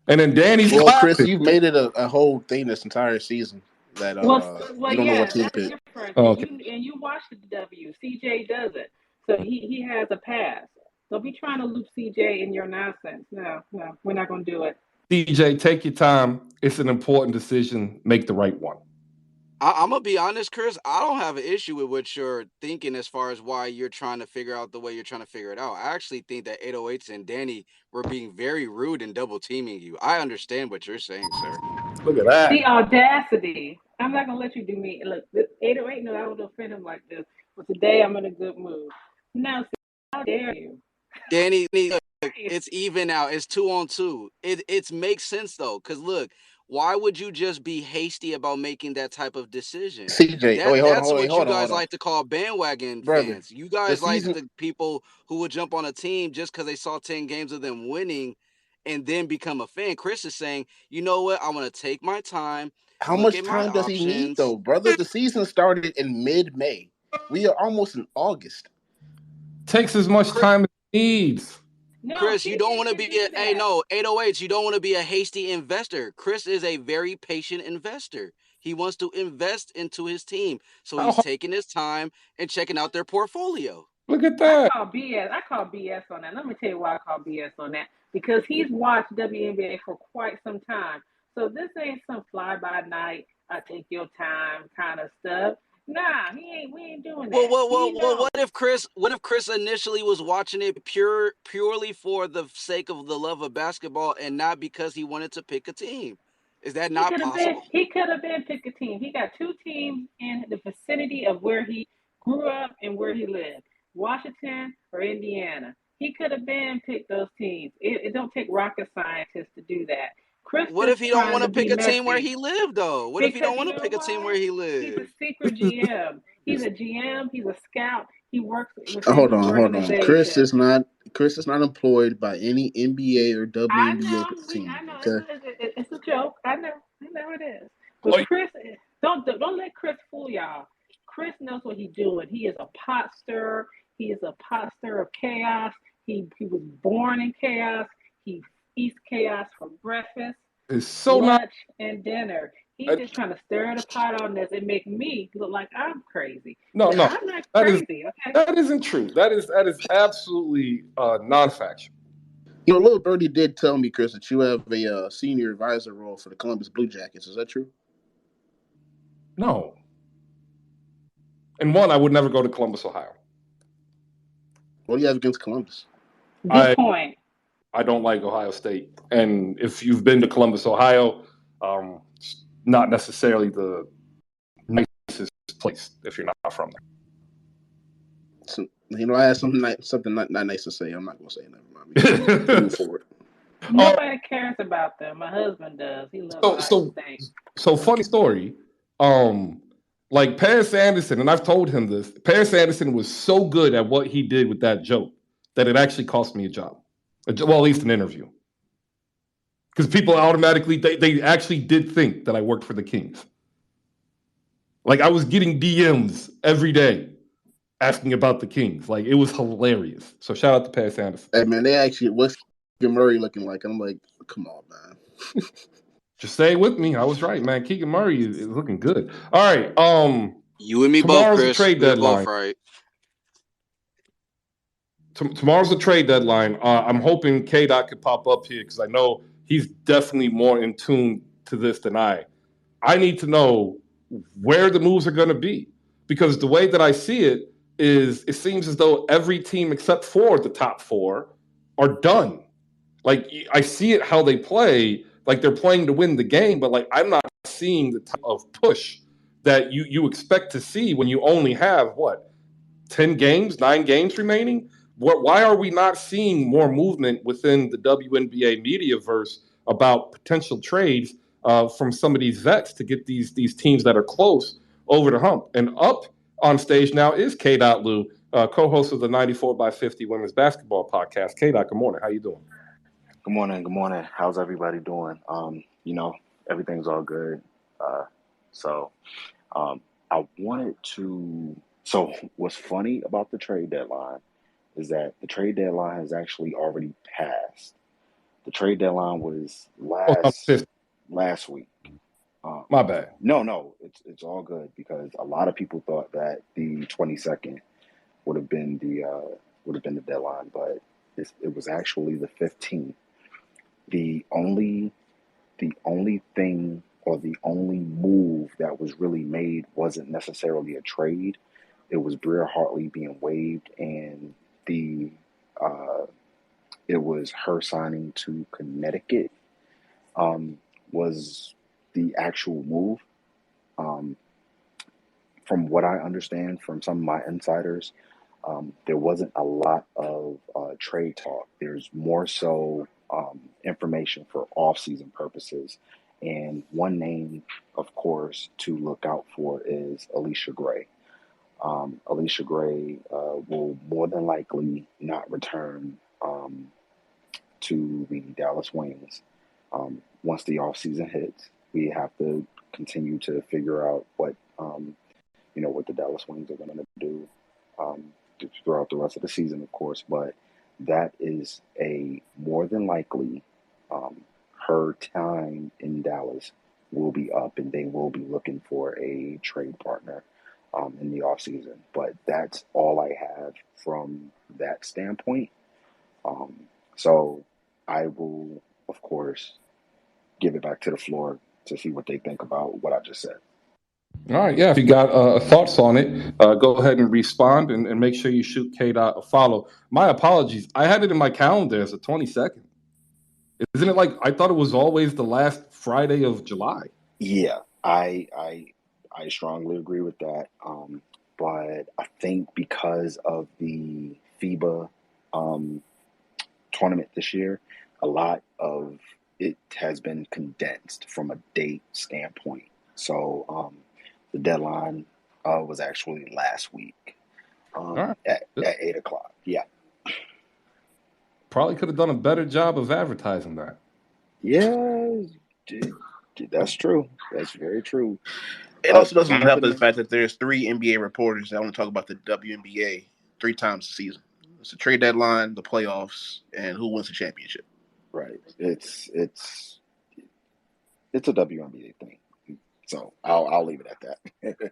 [SPEAKER 1] and then Danny's
[SPEAKER 2] Well,
[SPEAKER 1] clapping.
[SPEAKER 2] Chris, you've made it a whole thing this entire season that you don't know what team to pick.
[SPEAKER 4] Different. Oh, okay. And you watch the W. CJ doesn't, so he has a pass. Don't be trying to loop CJ in your nonsense. No, we're not going to do it.
[SPEAKER 1] CJ, take your time. It's an important decision. Make the right one.
[SPEAKER 5] I'm going to be honest, Chris. I don't have an issue with what you're thinking as far as why you're trying to figure out the way you're trying to figure it out. I actually think that 808s and Danny were being very rude and double teaming you. I understand what you're saying, sir.
[SPEAKER 1] Look at that.
[SPEAKER 4] The audacity. I'm not going to let you do me. Look, 808 knows I would offend him like this. But today I'm in a good mood. Now, how dare you?
[SPEAKER 5] Danny, look, it's even out. It's 2-on-2. It makes sense, though, because look, why would you just be hasty about making that type of decision?
[SPEAKER 2] CJ,
[SPEAKER 5] that's what you guys like to call bandwagon fans. You guys like the people who would jump on a team just because they saw 10 games of them winning and then become a fan. Chris is saying, you know what? I want to take my time.
[SPEAKER 2] How much time does he need, though, brother? The season started in mid-May. We are almost in August.
[SPEAKER 1] Takes as much time as he needs.
[SPEAKER 5] No, Chris, you don't want to be 808s. You don't want to be a hasty investor. Chris is a very patient investor. He wants to invest into his team. So he's taking his time and checking out their portfolio.
[SPEAKER 1] Look at that.
[SPEAKER 4] I call BS on that. Let me tell you why I call BS on that. Because he's watched WNBA for quite some time. So this ain't some fly-by-night, take your time kind of stuff. Nah, we ain't doing that.
[SPEAKER 5] Well, what if Chris initially was watching it purely for the sake of the love of basketball and not because he wanted to pick a team? Is that not possible?
[SPEAKER 4] He could have been pick a team. He got two teams in the vicinity of where he grew up and where he lived, Washington or Indiana. He could have been picked those teams. It don't take rocket scientists to do that. Chris,
[SPEAKER 5] what if he don't want to pick a team where he lived, though? What if he don't want to pick a team where he lived?
[SPEAKER 4] He's a secret GM. He's a GM. He's a scout. He works with
[SPEAKER 2] hold on. Chris is not employed by any NBA or WNBA team.
[SPEAKER 4] I know. Okay? It's a joke. I know it is. But Chris, don't let Chris fool y'all. Chris knows what he's doing. He is a pot stirrer. He is a pot stirrer of chaos. He was born in chaos. He eats chaos for breakfast, lunch, and dinner. He's just trying to stir the pot on this and make me look like I'm crazy.
[SPEAKER 1] No,
[SPEAKER 4] I'm not crazy. Okay,
[SPEAKER 1] that isn't true. That is absolutely non-factual.
[SPEAKER 2] You know, Little Birdie did tell me, Chris, that you have a senior advisor role for the Columbus Blue Jackets. Is that true?
[SPEAKER 1] No. And one, I would never go to Columbus, Ohio.
[SPEAKER 2] What do you have against Columbus?
[SPEAKER 4] Good point.
[SPEAKER 1] I don't like Ohio State. And if you've been to Columbus, Ohio, it's not necessarily the nicest place if you're not from there.
[SPEAKER 2] So, I have something not nice to say. I'm not going to say it. Never mind. Move forward.
[SPEAKER 4] Nobody cares about them. My husband does. He loves Ohio State.
[SPEAKER 1] So funny story. Like Paris Anderson, and I've told him this, Paris Anderson was so good at what he did with that joke that it actually cost me a job. Well, at least an interview. Because people automatically, they actually did think that I worked for the Kings. Like, I was getting DMs every day asking about the Kings. Like, it was hilarious. So shout out to Paris Anderson.
[SPEAKER 2] Hey, man, they actually, what's Keegan Murray looking like? I'm like, come on, man.
[SPEAKER 1] Just stay with me. I was right, man. Keegan Murray is looking good. All right.
[SPEAKER 5] You and me both, Chris.
[SPEAKER 1] Trade deadline.
[SPEAKER 5] Both right.
[SPEAKER 1] Tomorrow's the trade deadline. I'm hoping KDOT could pop up here because I know he's definitely more in tune to this than I. I need to know where the moves are going to be because the way that I see it is it seems as though every team except for the top four are done. Like, I see it how they play, like they're playing to win the game, but like I'm not seeing the type of push that you expect to see when you only have, 9 games remaining? Why are we not seeing more movement within the WNBA mediaverse about potential trades from some of these vets to get these teams that are close over the hump? And up, On stage now is KdotLew, co-host of the 94x50 Women's Basketball Podcast. K-Dot, good morning. How you doing?
[SPEAKER 6] Good morning. Good morning. How's everybody doing? Everything's all good. I wanted to. So, what's funny about the trade deadline is that the trade deadline has actually already passed. The trade deadline was last week.
[SPEAKER 1] My bad.
[SPEAKER 6] No, it's all good because a lot of people thought that the 22nd would have been the deadline, but it was actually the 15th. The only thing or the only move that was really made wasn't necessarily a trade. It was Bria Hartley being waived, and it was her signing to Connecticut was the actual move. From what I understand from some of my insiders, there wasn't a lot of trade talk. There's more so information for off-season purposes. And one name, of course, to look out for is Allisha Gray. Allisha Gray will more than likely not return to the Dallas Wings. Once the offseason hits, we have to continue to figure out what the Dallas Wings are going to do throughout the rest of the season, of course. But that is a more than likely her time in Dallas will be up, and they will be looking for a trade partner in the offseason. But that's all I have from that standpoint. So I will, of course, give it back to the floor to see what they think about what I just said.
[SPEAKER 1] All right, yeah. If you got thoughts on it, go ahead and respond and make sure you shoot K-Dot a follow. My apologies. I had it in my calendar as the 22nd. Isn't it like I thought it was always the last Friday of July?
[SPEAKER 6] Yeah, I strongly agree with that. But I think because of the FIBA tournament this year, a lot of it has been condensed from a date standpoint. So the deadline was actually last week
[SPEAKER 1] right.
[SPEAKER 6] at 8 o'clock. Yeah.
[SPEAKER 1] Probably could have done a better job of advertising that.
[SPEAKER 6] Yeah, that's true. That's very true.
[SPEAKER 2] It also doesn't help the fact that there's 3 NBA reporters that only talk about the WNBA 3 times a season. It's the trade deadline, the playoffs, and who wins the championship.
[SPEAKER 6] Right. It's a WNBA thing. So I'll leave it at that.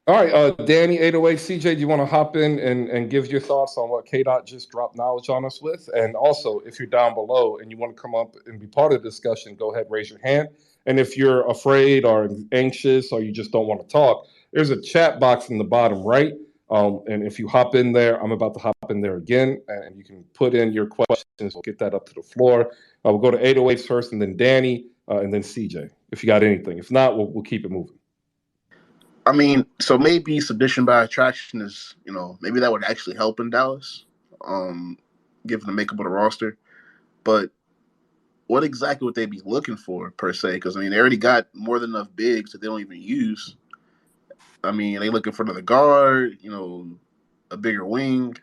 [SPEAKER 1] All right, Danny 808 CJ, do you want to hop in and give your thoughts on what KDOT just dropped knowledge on us with? And also, if you're down below and you want to come up and be part of the discussion, go ahead, raise your hand. And if you're afraid or anxious or you just don't want to talk, there's a chat box in the bottom right. And if you hop in there, I'm about to hop in there again, and you can put in your questions. We'll get that up to the floor. We'll go to 808 first, and then Danny, and then CJ, if you got anything. If not, we'll keep it moving.
[SPEAKER 2] I mean, so maybe submission by attraction is, maybe that would actually help in Dallas, given the makeup of the roster. But what exactly would they be looking for, per se? Because, they already got more than enough bigs that they don't even use. Are they looking for another guard, a bigger wing?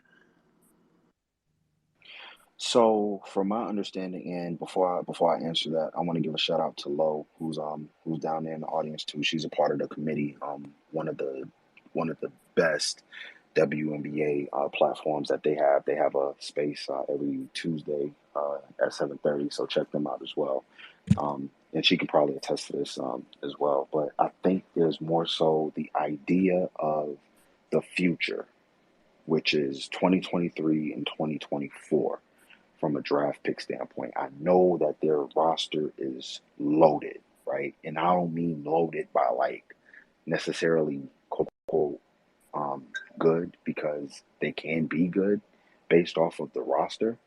[SPEAKER 6] So, from my understanding, and before I answer that, I want to give a shout out to Lo, who's down there in the audience too. She's a part of the committee. One of the best WNBA platforms that they have. They have a space every Tuesday at 7:30. So check them out as well. And she can probably attest to this as well. But I think there's more so the idea of the future, which is 2023 and 2024. From a draft pick standpoint, I know that their roster is loaded, right? And I don't mean loaded by necessarily quote good, because they can be good based off of the roster.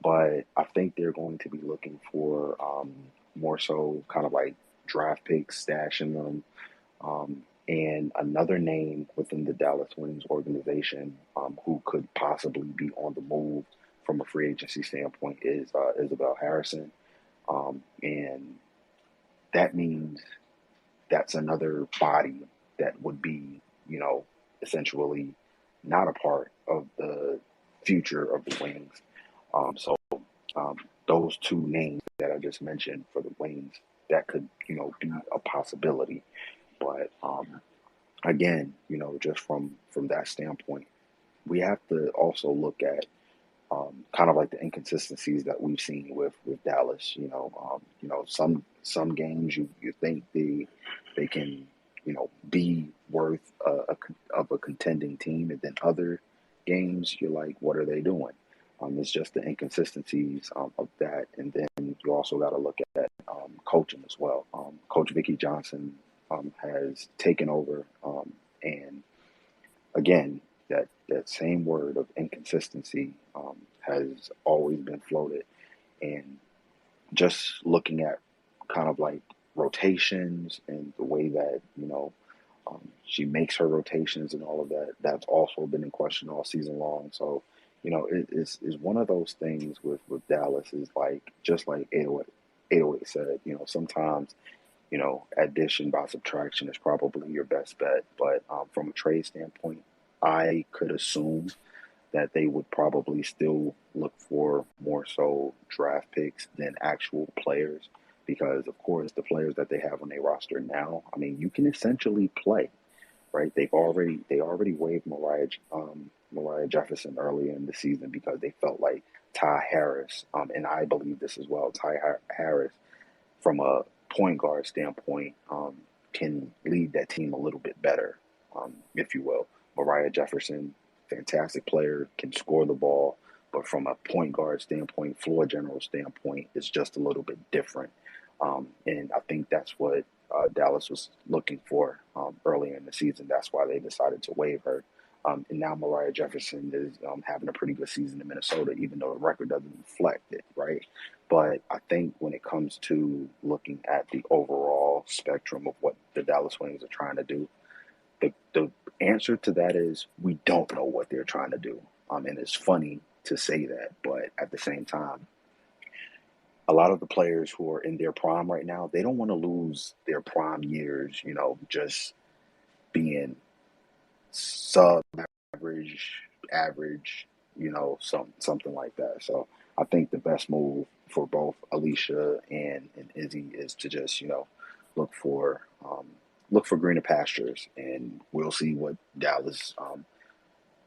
[SPEAKER 6] But I think they're going to be looking for more so kind of draft picks, stashing them. And another name within the Dallas Wings organization who could possibly be on the move from a free agency standpoint is Isabel Harrison. And that means that's another body that would be, essentially not a part of the future of the Wings. So those two names that I just mentioned for the Wings, that could, you know, be a possibility. But again, you know, just from that standpoint, we have to also look at kind of like the inconsistencies that we've seen with Dallas. You know, some games you think they can, you know, be worth of a contending team, and then other games you're like, what are they doing? It's just the inconsistencies of that, and then you also got to look at coaching as well. Coach Vicky Johnson has taken over, and again, that same word of inconsistency has always been floated. And just looking at kind of like rotations and the way that, you know, she makes her rotations and all of that, that's also been in question all season long. So, you know, it's one of those things with Dallas, is like, just like 808 said, you know, sometimes, you know, addition by subtraction is probably your best bet. But from a trade standpoint, I could assume that they would probably still look for more so draft picks than actual players, because of course the players that they have on their roster now, I mean, you can essentially play, right? They already waived Mariah Jefferson earlier in the season because they felt like Ty Harris, and I believe this as well, Ty Harris, from a point guard standpoint, can lead that team a little bit better, if you will. Mariah Jefferson, fantastic player, can score the ball, but from a point guard standpoint, floor general standpoint, it's just a little bit different. And I think that's what Dallas was looking for earlier in the season. That's why they decided to waive her. And now Mariah Jefferson is having a pretty good season in Minnesota, even though the record doesn't reflect it, right? But I think when it comes to looking at the overall spectrum of what the Dallas Wings are trying to do, the answer to that is we don't know what they're trying to do. And it's funny to say that, but at the same time, a lot of the players who are in their prime right now, they don't want to lose their prime years, you know, just being average, you know, something like that. So I think the best move for both Alicia and Izzy is to just, you know, look for greener pastures, and we'll see what Dallas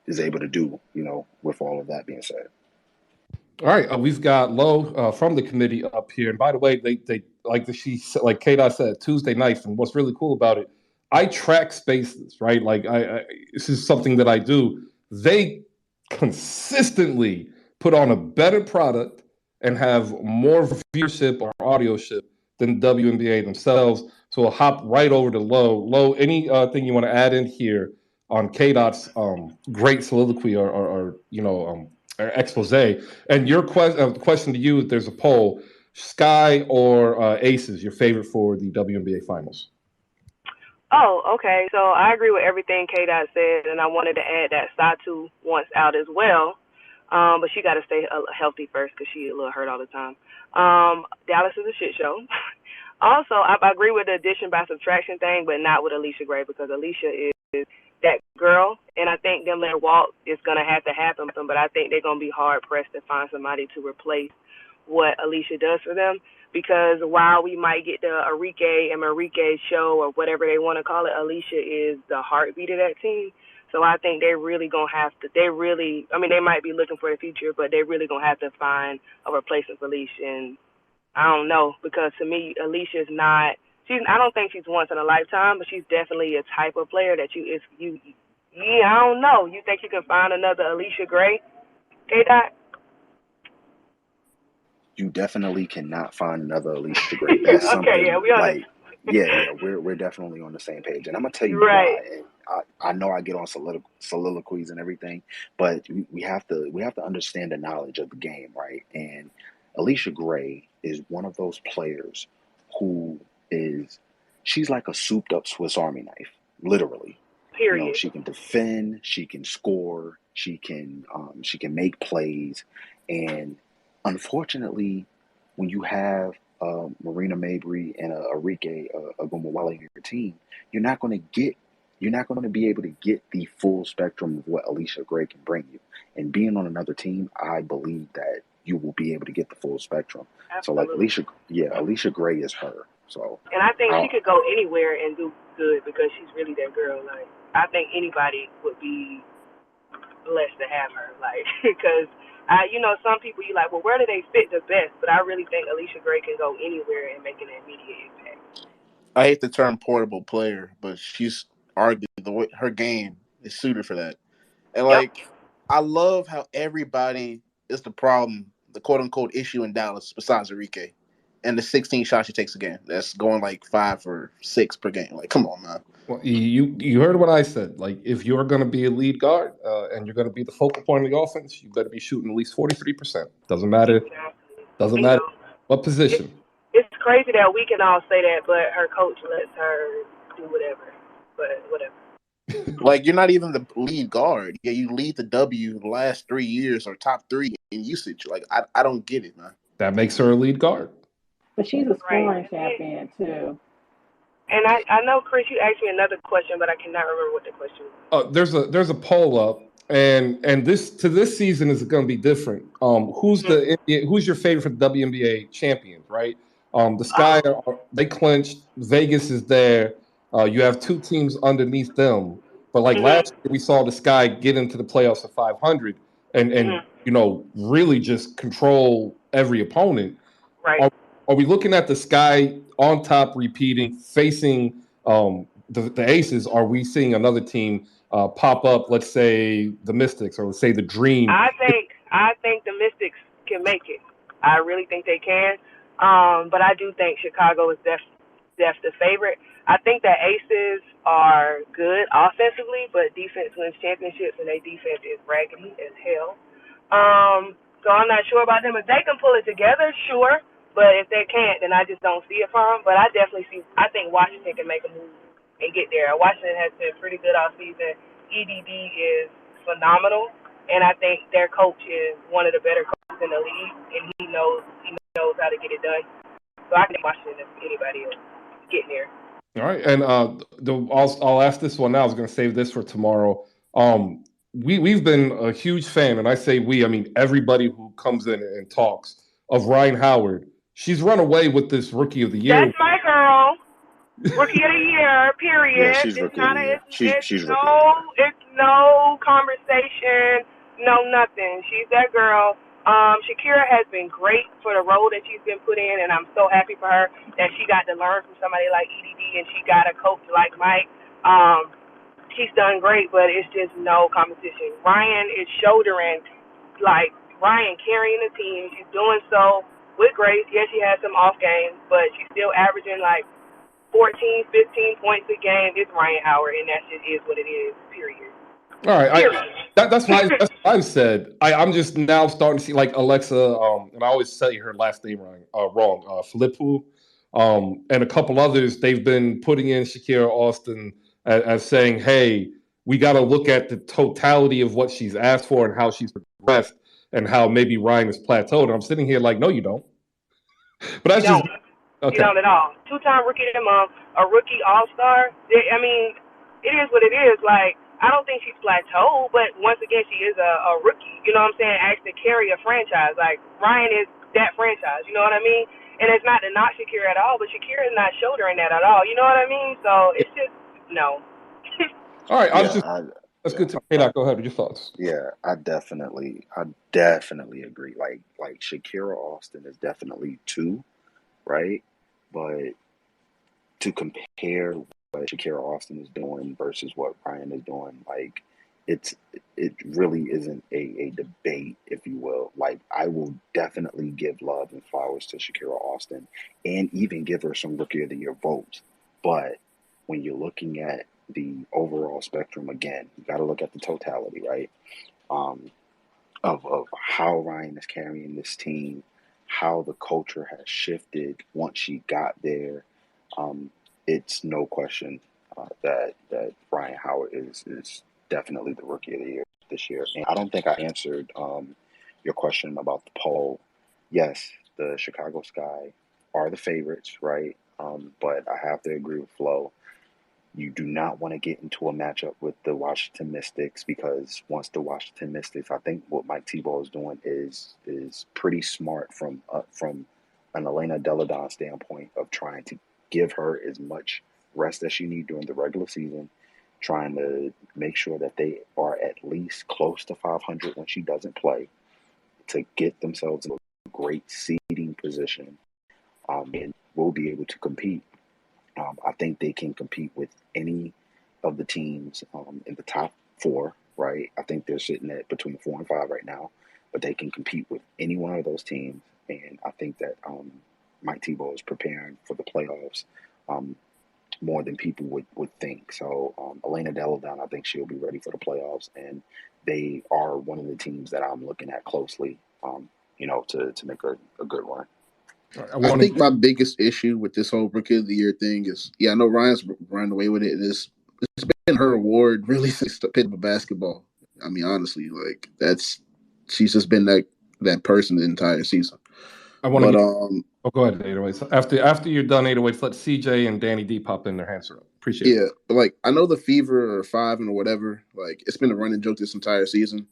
[SPEAKER 6] is able to do, you know, with all of that being said.
[SPEAKER 1] All right, we've got Lo from the committee up here, and by the way, they like KDOT said, Tuesday nights, and what's really cool about it, I track spaces, right? Like I this is something that I do. They consistently put on a better product and have more viewership or audioship than WNBA themselves. So we'll hop right over to Lo. Lo, any thing you want to add in here on KDOT's great soliloquy or you know or expose? And your question to you, there's a poll: Sky or Aces, your favorite for the WNBA Finals?
[SPEAKER 7] Oh, okay. So I agree with everything K-Dot said, and I wanted to add that Satu wants out as well. But she got to stay healthy first because she's a little hurt all the time. Dallas is a shit show. Also, I agree with the addition by subtraction thing, but not with Alicia Gray, because Alicia is that girl, and I think them letting walk is going to have to happen, but I think they're going to be hard-pressed to find somebody to replace what Alicia does for them, because while we might get the Enrique and Marique show or whatever they want to call it, Alicia is the heartbeat of that team. So I think they're really going to have to, they might be looking for the future, but they're really going to have to find a replacement for Alicia. And I don't know, because to me, Alicia is not, I don't think she's once in a lifetime, but she's definitely a type of player that I don't know. You think you can find another Alicia Gray, K-Dot?
[SPEAKER 6] You definitely cannot find another Alicia Gray. That's something
[SPEAKER 7] okay, yeah,
[SPEAKER 6] we're definitely on the same page. And I'm gonna tell you
[SPEAKER 7] right.
[SPEAKER 6] why. I know I get on soliloquies and everything, but we have to understand the knowledge of the game, right? And Alicia Gray is one of those players who she's like a souped up Swiss Army knife, literally.
[SPEAKER 7] Period.
[SPEAKER 6] You know, she can defend, she can score, she can make plays, and unfortunately, when you have Marina Mabrey and Enrique Agumawale in your team, you're not going to get you're not going to be able to get the full spectrum of what Allisha Gray can bring you. And being on another team, I believe that you will be able to get the full spectrum.
[SPEAKER 7] Absolutely.
[SPEAKER 6] So like Allisha Gray is her. So
[SPEAKER 7] And I think she could go anywhere and do good because she's really that girl. Like, I think anybody would be blessed to have her. Like, because some people you like, well, where do they fit the best? But I really think Allisha Gray can go anywhere and make an immediate impact.
[SPEAKER 2] I hate the term portable player, but she's arguably her game is suited for that. And like, I love how everybody is the problem, the quote unquote issue in Dallas, besides Enrique, and the 16 shots she takes a game. That's going like 5 or 6 per game. Like, come on, man.
[SPEAKER 1] Well, you heard what I said. Like, if you're going to be a lead guard and you're going to be the focal point of the offense, you better be shooting at least 43%. Doesn't matter. Doesn't matter what position.
[SPEAKER 7] It's crazy that we can all say that, but her coach lets her do whatever. But whatever.
[SPEAKER 2] Like, you're not even the lead guard. Yeah, you lead the W the last 3 years or top 3 in usage. Like, I don't get it, man.
[SPEAKER 1] That makes her a lead guard.
[SPEAKER 4] But she's a scoring champion too.
[SPEAKER 7] And I know, Chris, you asked me another question, but I cannot remember what the question was.
[SPEAKER 1] There's a poll up, and this season is going to be different. Who's your favorite for the WNBA champions? Right. The Sky they clinched. Vegas is there. You have 2 teams underneath them. But like last year, we saw the Sky get into the playoffs at 500, and really just control every opponent.
[SPEAKER 7] Right.
[SPEAKER 1] Are we looking at the Sky on top, repeating, facing the Aces? Are we seeing another team pop up? Let's say the Mystics, or let's say the Dream.
[SPEAKER 7] I think the Mystics can make it. I really think they can. But I do think Chicago is def the favorite. I think that Aces are good offensively, but defense wins championships, and their defense is raggedy as hell. So I'm not sure about them. If they can pull it together, sure. But if they can't, then I just don't see it for them. But I think Washington can make a move and get there. Washington has been pretty good all season. EDD is phenomenal, and I think their coach is one of the better coaches in the league, and he knows how to get it done. So I think Washington is anybody else getting there.
[SPEAKER 1] All right, and I'll ask this one now. I was going to save this for tomorrow. We've been a huge fan, and I say we, I mean everybody who comes in and talks of Rhyne Howard. She's run away with this Rookie of the Year.
[SPEAKER 7] That's my girl. Rookie of the Year, period.
[SPEAKER 6] Yeah, she's Rookie of the Year. She's
[SPEAKER 7] It's no conversation, no nothing. She's that girl. Shakira has been great for the role that she's been put in, and I'm so happy for her that she got to learn from somebody like EDD, and she got a coach like Mike. She's done great, but it's just no competition. Ryan is shouldering, like, Ryan carrying the team. She's doing so with grace. Yes, she has some off games, but she's still averaging like 14, 15 points a game. It's Rhyne Howard, and that just is what it is, period.
[SPEAKER 1] All right. That's what I've said. I'm just now starting to see, like, Alexa, and I always say her last name wrong, Philippou, and a couple others, they've been putting in Shakira Austin as saying, hey, we got to look at the totality of what she's asked for and how she's progressed, and how maybe Ryan is plateaued. And I'm sitting here like, no, you don't. But that's just okay.
[SPEAKER 7] You don't at all. 2-time Rookie of the Month, a rookie all-star. I mean, it is what it is. Like, I don't think she's plateaued, but once again, she is a rookie. You know what I'm saying? Asked to carry a franchise. Like, Ryan is that franchise. You know what I mean? And it's not to knock Shakira at all, but Shakira is not shouldering that at all. You know what I mean? So it's just no.
[SPEAKER 1] All right. That's good. Go ahead with your thoughts.
[SPEAKER 6] Yeah, I definitely agree. Like Shakira Austin is definitely 2, right? But to compare what Shakira Austin is doing versus what Ryan is doing, like, it really isn't a debate, if you will. Like, I will definitely give love and flowers to Shakira Austin and even give her some Rookie of the Year votes. But when you're looking at the overall spectrum, again, you got to look at the totality, right? Of how Ryan is carrying this team, how the culture has shifted once she got there. It's no question that Rhyne Howard is definitely the Rookie of the Year this year. And I don't think I answered your question about the poll. Yes, the Chicago Sky are the favorites, right? But I have to agree with Flo. You do not want to get into a matchup with the Washington Mystics, because once the Washington Mystics, I think what Mike Tebow is doing is pretty smart from an Elena Delle Donne standpoint of trying to give her as much rest as she needs during the regular season, trying to make sure that they are at least close to 500 when she doesn't play, to get themselves in a great seeding position, and will be able to compete. I think they can compete with any of the teams in the top four, right? I think they're sitting at between 4 and 5 right now, but they can compete with any one of those teams. And I think that Mike Tebow is preparing for the playoffs more than people would think. So Elena Delle Donne, I think she'll be ready for the playoffs, and they are one of the teams that I'm looking at closely, to make a good run.
[SPEAKER 2] I think my biggest issue with this whole Rookie of the Year thing is, I know Ryan's run away with it, and it's been her award really since the pit of basketball. I mean, honestly, like she's just been that person the entire season.
[SPEAKER 1] Go ahead, 808. So after you're done, 808, let CJ and Dany D pop in their hands up. Appreciate it.
[SPEAKER 2] Yeah, but like I know the Fever or 5 and whatever, like it's been a running joke this entire season.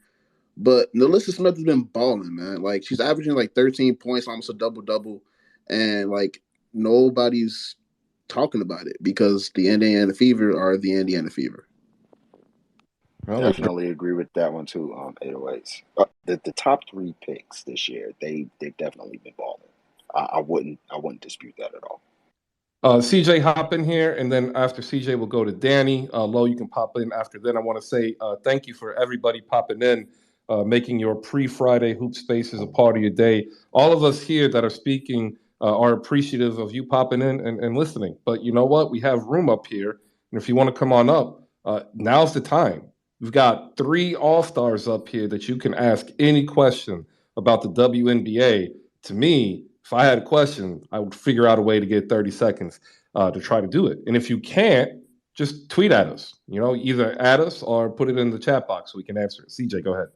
[SPEAKER 2] But Nalissa Smith has been balling, man. Like she's averaging like 13 points, almost a double-double, and like nobody's talking about it because the Indiana Fever are the Indiana Fever.
[SPEAKER 6] Definitely agree with that one too. 808s. The top 3 picks this year, they've definitely been balling. I wouldn't dispute that at all.
[SPEAKER 1] CJ, hop in here, and then after CJ, we'll go to Dany. Lo, you can pop in after then. I want to say thank you for everybody popping in, making your pre-Friday Hoop Spaces a part of your day. All of us here that are speaking are appreciative of you popping in and listening. But you know what? We have room up here, and if you want to come on up, now's the time. We've got 3 All-Stars up here that you can ask any question about the WNBA. To me, if I had a question, I would figure out a way to get 30 seconds to try to do it. And if you can't, just tweet at us. Either at us or put it in the chat box so we can answer it. CJ, go ahead.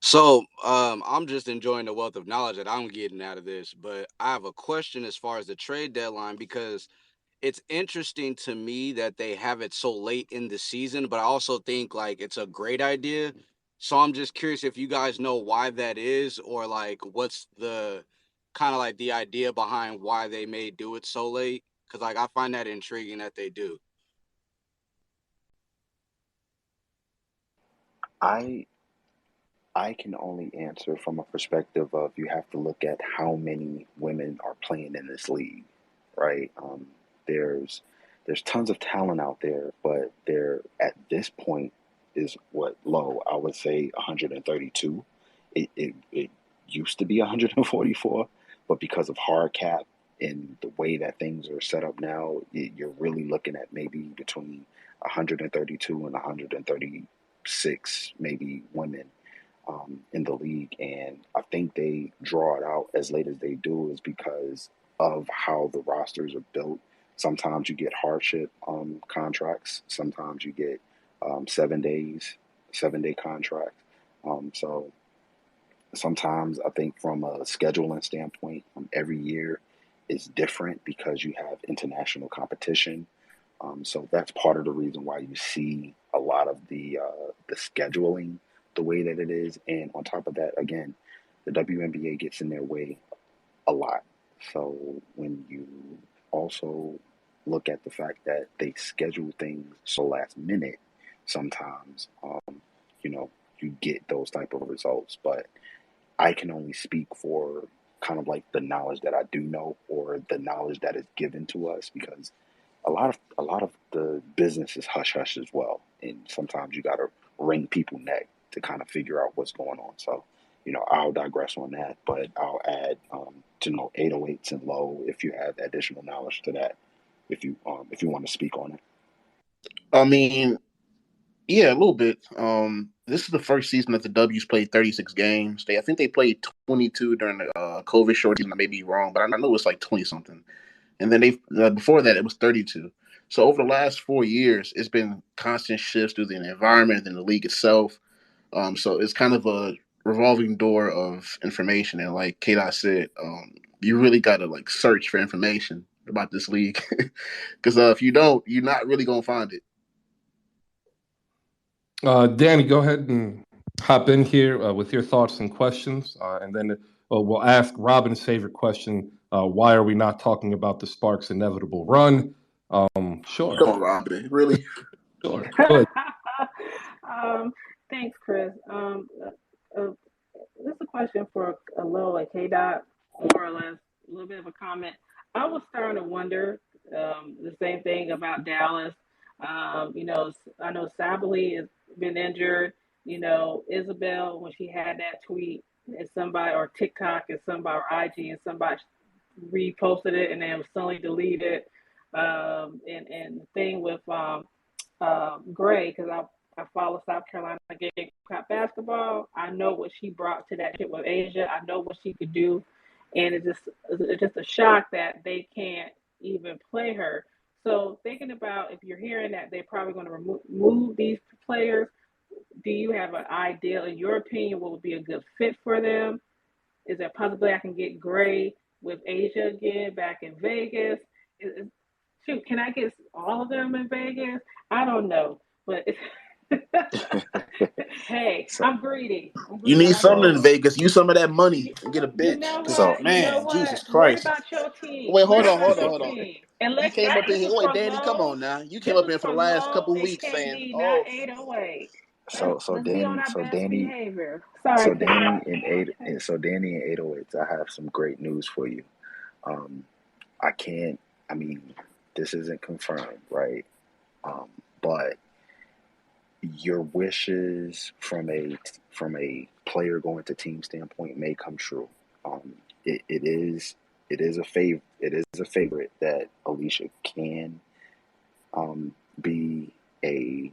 [SPEAKER 5] So I'm just enjoying the wealth of knowledge that I'm getting out of this. But I have a question as far as the trade deadline, because it's interesting to me that they have it so late in the season, but I also think like it's a great idea. So I'm just curious if you guys know why that is, or like what's the kind of like the idea behind why they may do it so late. Because like I find that intriguing that they do.
[SPEAKER 6] I can only answer from a perspective of you have to look at how many women are playing in this league, right? There's tons of talent out there, but there at this point is what low. I would say 132. It used to be 144, but because of hard cap and the way that things are set up now, you're really looking at maybe between 132 and 136, maybe women in the league. And I think they draw it out as late as they do is because of how the rosters are built. Sometimes you get hardship contracts. Sometimes you get 7-day contract. So sometimes I think from a scheduling standpoint, every year is different because you have international competition. So that's part of the reason why you see a lot of the scheduling the way that it is. And on top of that, again, the WNBA gets in their way a lot. So when you also look at the fact that they schedule things so last minute, sometimes, you get those type of results. But I can only speak for kind of like the knowledge that I do know, or the knowledge that is given to us, because a lot of the business is hush hush as well, and sometimes you got to wring people neck to kind of figure out what's going on. So, I'll digress on that, but I'll add to 808s and low if you have additional knowledge to that, if you want to speak on it.
[SPEAKER 2] I mean, yeah, a little bit. This is the first season that the W's played 36 games. I think they played 22 during the COVID short season. I may be wrong, but I know it's like 20 something. And then before that it was 32. So over the last 4 years, it's been constant shifts through the environment and the league itself. So it's kind of a revolving door of information. And like KDOT said, you really got to like search for information about this league. Because if you don't, you're not really gonna find it.
[SPEAKER 1] Danny, go ahead and hop in here with your thoughts and questions, and then we'll ask Robin's favorite question: why are we not talking about the Sparks' inevitable run? Sure.
[SPEAKER 2] Come on, Robin. Really?
[SPEAKER 1] Sure. Go ahead.
[SPEAKER 4] Thanks, Chris. This is a question for a little like KDOT, more or less, a little bit of a comment. I was starting to wonder the same thing about Dallas. You know, I know Sabali has been injured. You know, Isabel, when she had that tweet, and somebody, or TikTok, and somebody, or IG, and somebody reposted it and then was suddenly deleted. And the thing with Gray, because I follow South Carolina Gamecock basketball. I know what she brought to that shit with Asia. I know what she could do, and it's just a shock that they can't even play her. So thinking about, if you're hearing that they're probably going to remove these players, do you have an idea, in your opinion, what would be a good fit for them? Is there possibly I can get Gray with Asia again back in Vegas? Shoot, can I get all of them in Vegas? I don't know, but hey, I'm greedy.
[SPEAKER 2] You need something in Vegas. Use some of that money and get a bitch.
[SPEAKER 4] You know what?
[SPEAKER 2] So, man,
[SPEAKER 4] you know what?
[SPEAKER 2] Jesus
[SPEAKER 4] What
[SPEAKER 2] Christ.
[SPEAKER 4] about your team?
[SPEAKER 2] Wait, hold
[SPEAKER 4] What
[SPEAKER 2] on.
[SPEAKER 4] about your team? And
[SPEAKER 2] You came up in here. Wait, Danny, come on now. You came up in for the last couple of weeks saying,
[SPEAKER 4] KD,
[SPEAKER 2] "Oh."
[SPEAKER 4] not 808.
[SPEAKER 6] So
[SPEAKER 4] Let's be on our best
[SPEAKER 6] Danny,
[SPEAKER 4] behavior. Sorry,
[SPEAKER 6] so Danny and 808s, I have some great news for you. I mean, this isn't confirmed, right? But your wishes from a player going to team standpoint may come true. It is a favorite that Alicia can be a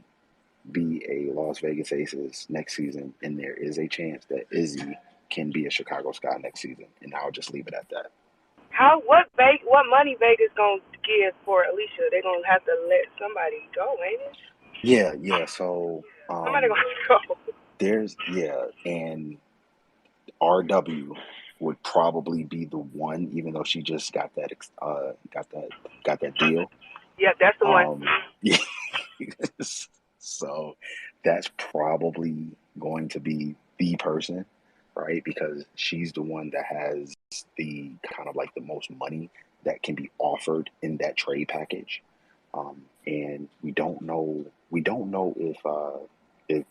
[SPEAKER 6] Las Vegas Aces next season, and there is a chance that Izzy can be a Chicago Sky next season, and I'll just leave it at that.
[SPEAKER 7] What money Vegas gonna give for Alicia? They're gonna have to let somebody go, ain't it?
[SPEAKER 6] Yeah. So
[SPEAKER 7] somebody gonna have to go.
[SPEAKER 6] And RW would probably be the one, even though she just got that deal.
[SPEAKER 7] Yeah, that's the one.
[SPEAKER 6] Yeah. So that's probably going to be the person, right? Because she's the one that has the kind of like the most money that can be offered in that trade package. And we don't know if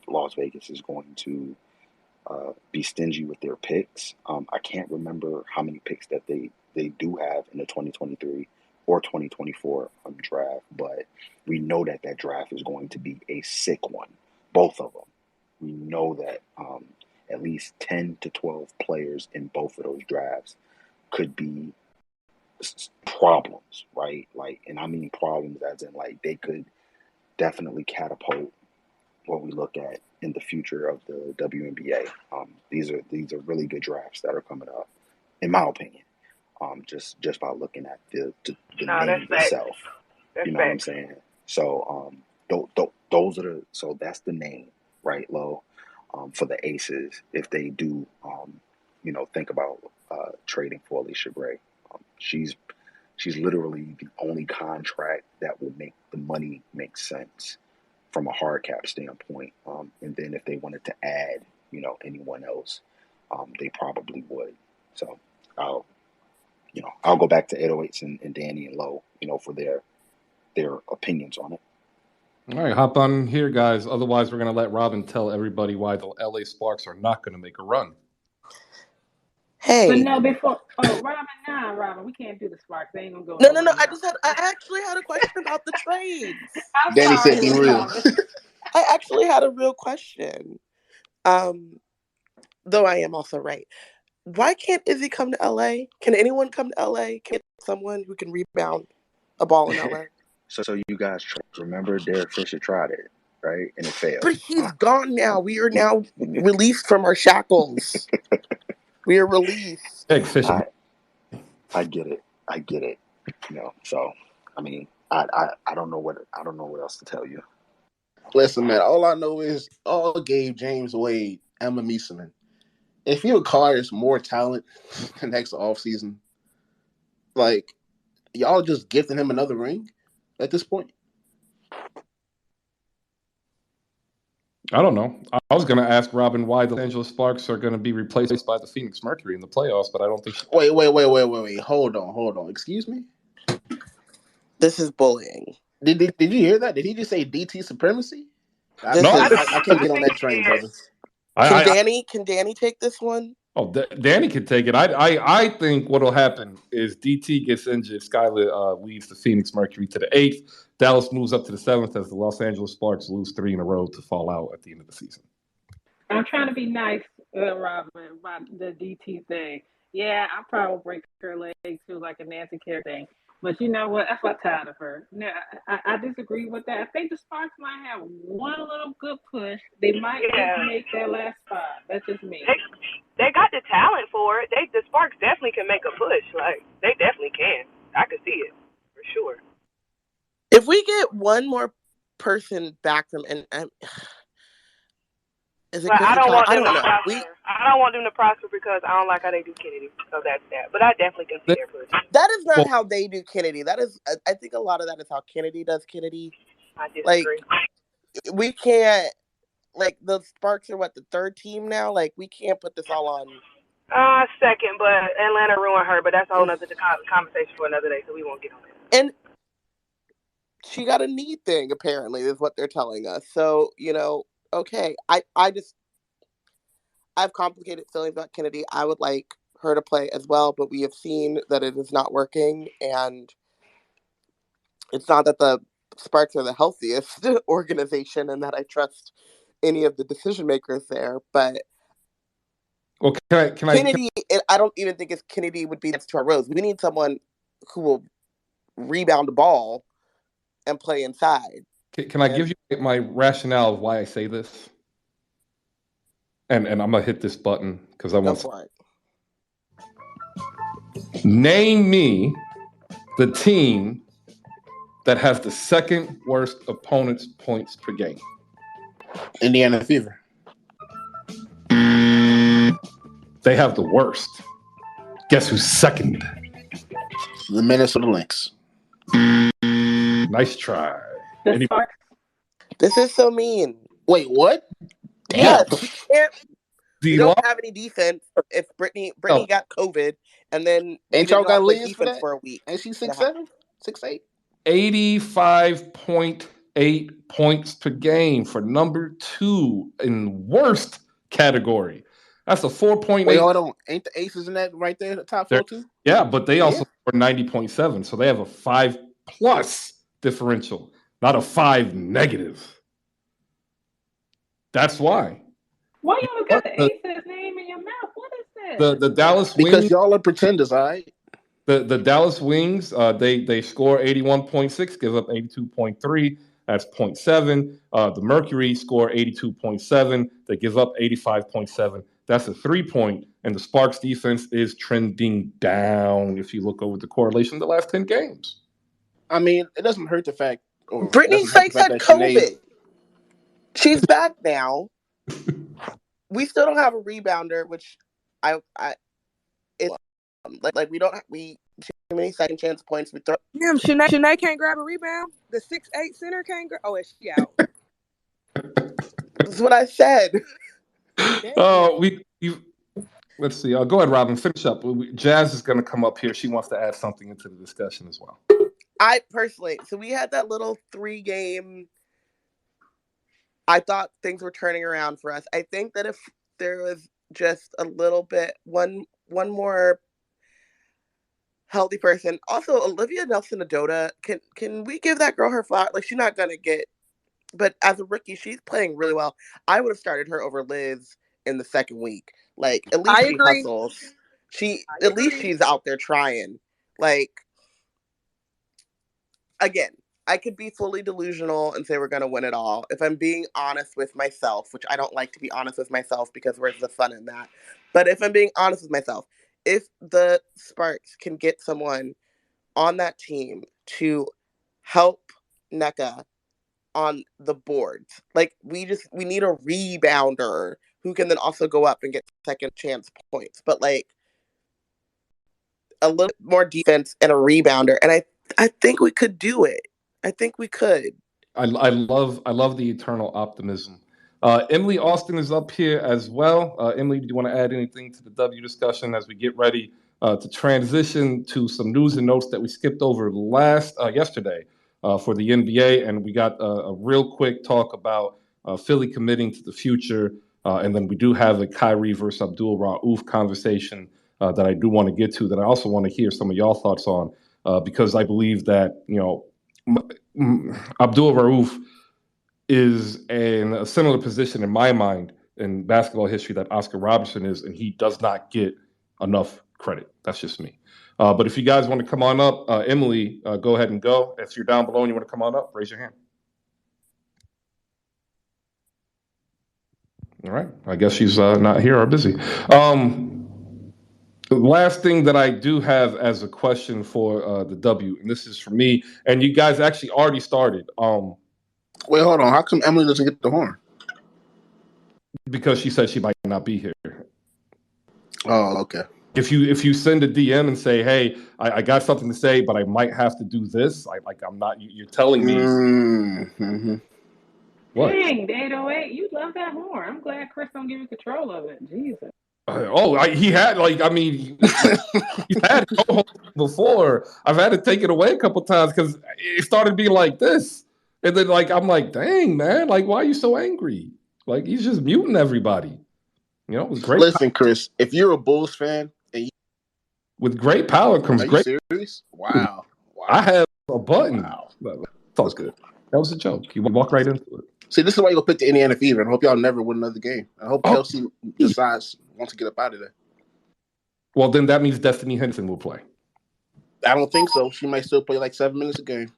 [SPEAKER 6] Las Vegas is going to be stingy with their picks. I can't remember how many picks that they do have in the 2023 or 2024 draft, but we know that draft is going to be a sick one, both of them. We know that at least 10 to 12 players in both of those drafts could be problems, right? Like, and I mean problems as in like they could definitely catapult what we look at in the future of the WNBA. These are really good drafts that are coming up, in my opinion. Just by looking at the name itself, you know what I'm saying. So those are that's the name, right, Lo, for the Aces if they do think about trading for Alicia Gray. She's literally the only contract that will make the money make sense from a hard cap standpoint. And then if they wanted to add, anyone else, they probably would. So I'll go back to 808s and Danny and Lo, for their opinions on it.
[SPEAKER 1] All right, hop on here, guys. Otherwise, we're going to let Robin tell everybody why the LA Sparks are not going to make a run.
[SPEAKER 8] Hey.
[SPEAKER 4] But no, before Robin, we can't do the Sparks. They ain't gonna go.
[SPEAKER 8] No. I actually had a question about the trades.
[SPEAKER 2] Danny said, "Be real."
[SPEAKER 8] I actually had a real question. Though I am also right. Why can't Izzy come to LA? Can anyone come to LA? Can someone who can rebound a ball in LA?
[SPEAKER 6] So you guys remember Derek Fisher tried it, right? And it failed.
[SPEAKER 8] But he's gone now. We are now released from our shackles. We are released.
[SPEAKER 6] I get it. So I mean, I don't know what else to tell you.
[SPEAKER 2] Listen, man, all I know is all gave James Wade Emma Meeseman. If he acquires more talent the next offseason, like, y'all just gifting him another ring at this point?
[SPEAKER 1] I don't know. I was going to ask Robin why the Los Angeles Sparks are going to be replaced by the Phoenix Mercury in the playoffs, but I don't think.
[SPEAKER 2] Wait. Hold on. Excuse me.
[SPEAKER 8] This is bullying.
[SPEAKER 2] Did you hear that? Did he just say DT supremacy? I can't get on that train, brother.
[SPEAKER 8] Can Dany take this one?
[SPEAKER 1] Oh, Dany can take it. I think what'll happen is DT gets injured. Skylar leads the Phoenix Mercury to the 8th. Dallas moves up to the 7th as the Los Angeles Sparks lose 3 in a row to fall out at the end of the season.
[SPEAKER 4] I'm trying to be nice, Robin, about the DT thing. Yeah, I'll probably break her leg too, like a Nancy Care thing. But you know what? That's what I'm tired of her. No, I disagree with that. I think the Sparks might have one little good push. They might make that last spot. That's just me.
[SPEAKER 7] They got the talent for it. The Sparks definitely can make a push. Like, they definitely can. I can see it for sure.
[SPEAKER 8] If we get one more person back from
[SPEAKER 7] I don't want them to prosper. I don't want them to prosper because I don't like how they do Kennedy. So that's that. But I definitely can see their push.
[SPEAKER 8] That is not how they do Kennedy. That is, I think a lot of that is how Kennedy does Kennedy.
[SPEAKER 7] I disagree.
[SPEAKER 8] Like, we can't. Like, the Sparks are the 3rd team now? Like, we can't put this all on.
[SPEAKER 7] Second, but Atlanta ruined her. But that's a whole other conversation for another day, so we won't get on that.
[SPEAKER 8] And she got a knee thing, apparently, is what they're telling us. So, okay. I have complicated feelings about Kennedy. I would like her to play as well, but we have seen that it is not working. And it's not that the Sparks are the healthiest organization and that I trust any of the decision makers there, but Kennedy, I don't even think Kennedy would be next to our Rose. We need someone who will rebound the ball and play inside.
[SPEAKER 1] Can I give you my rationale of why I say this? And I'm gonna hit this button because I want to name me the team that has the 2nd worst opponent's points per game.
[SPEAKER 2] Indiana Fever.
[SPEAKER 1] They have the worst. Guess who's 2nd?
[SPEAKER 2] The Minnesota Lynx.
[SPEAKER 1] Nice try.
[SPEAKER 8] This is so mean.
[SPEAKER 2] Wait, what?
[SPEAKER 8] Damn. Yeah, we don't have any defense. If Brittney got COVID, and then
[SPEAKER 2] ain't y'all got Liz
[SPEAKER 8] defense for a week,
[SPEAKER 2] and she's 6'7", 6'8",
[SPEAKER 1] 85.8 points per game for number 2 in worst category. That's a 4.8.
[SPEAKER 2] Wait, hold on. Ain't the Aces in that right there, the top 4 too?
[SPEAKER 1] Yeah, but they also score 90.7, so they have a 5+ differential, not a 5 negative. That's why.
[SPEAKER 4] Why you got the Aces name in your mouth? What is that?
[SPEAKER 1] The Dallas Wings.
[SPEAKER 2] Because y'all are pretenders, all right?
[SPEAKER 1] The Dallas Wings, they score 81.6, give up 82.3. That's 0.7. The Mercury score 82.7. They give up 85.7. That's a 3-point. And the Sparks defense is trending down if you look over the correlation of the last 10 games.
[SPEAKER 2] I mean, it doesn't hurt the fact.
[SPEAKER 8] Brittney Sykes had COVID. She's back now. We still don't have a rebounder, which we don't have too many second chance points. We throw.
[SPEAKER 9] Damn, Shanae can't grab a rebound. The 6'8" center can't grab. Oh, is she out?
[SPEAKER 8] That's what I said.
[SPEAKER 1] Let's see. Go ahead, Robin. Finish up. Jazz is going to come up here. She wants to add something into the discussion as well.
[SPEAKER 8] So we had that little 3-game. I thought things were turning around for us. I think that if there was just a little bit, one more healthy person. Also, Olivia Nelson-Adota, can we give that girl her flowers? Like, she's not gonna get, but as a rookie, she's playing really well. I would have started her over Liz in the 2nd week. Like, at least she hustles. At least she's out there trying. Like, again, I could be fully delusional and say we're going to win it all. If I'm being honest with myself, which I don't like to be honest with myself because where's the fun in that? But if I'm being honest with myself, if the Sparks can get someone on that team to help NECA on the boards, like we need a rebounder who can then also go up and get second chance points. But like, a little more defense and a rebounder, and I think we could do it. I think we could.
[SPEAKER 1] I love the eternal optimism. Emily Austin is up here as well. Emily, do you want to add anything to the W discussion as we get ready to transition to some news and notes that we skipped over yesterday for the NBA? And we got a real quick talk about Philly committing to the future. And then we do have a Kyrie versus Abdul-Rauf conversation that I do want to get to, that I also want to hear some of y'all thoughts on, because I believe that, Abdul-Rauf is in a similar position in my mind in basketball history that Oscar Robertson is, and he does not get enough credit. That's just me. But if you guys want to come on up, Emily, go ahead and go. If you're down below and you want to come on up, raise your hand. All right. I guess she's not here or busy. The last thing that I do have as a question for the W, and this is for me, and you guys actually already started.
[SPEAKER 2] Wait, hold on. How come Emily doesn't get the horn?
[SPEAKER 1] Because she said she might not be here.
[SPEAKER 2] Oh, okay.
[SPEAKER 1] If you send a DM and say, "Hey, I got something to say, but I might have to do this," I'm not. You're telling me.
[SPEAKER 2] Mm-hmm.
[SPEAKER 1] What?
[SPEAKER 4] Dang, the 808, you love that horn. I'm glad Chris don't give you control of it. Jesus.
[SPEAKER 1] He had he's had it before. I've had to take it away a couple times because it started being like this, and then I'm like, dang man, why are you so angry? He's just muting everybody. It was great.
[SPEAKER 2] Listen, Chris, if you're a Bulls fan and
[SPEAKER 1] with great power comes great.
[SPEAKER 2] Are you serious? Wow.
[SPEAKER 1] I have a button.
[SPEAKER 2] Wow.
[SPEAKER 1] That's good. That was a joke. You walk right into it.
[SPEAKER 2] See, this is why you go pick the Indiana Fever, and I hope y'all never win another game. I hope Chelsea decides wants to get up out of there.
[SPEAKER 1] Well, then that means Destiny Henson will play.
[SPEAKER 2] I don't think so. She might still play 7 minutes a game.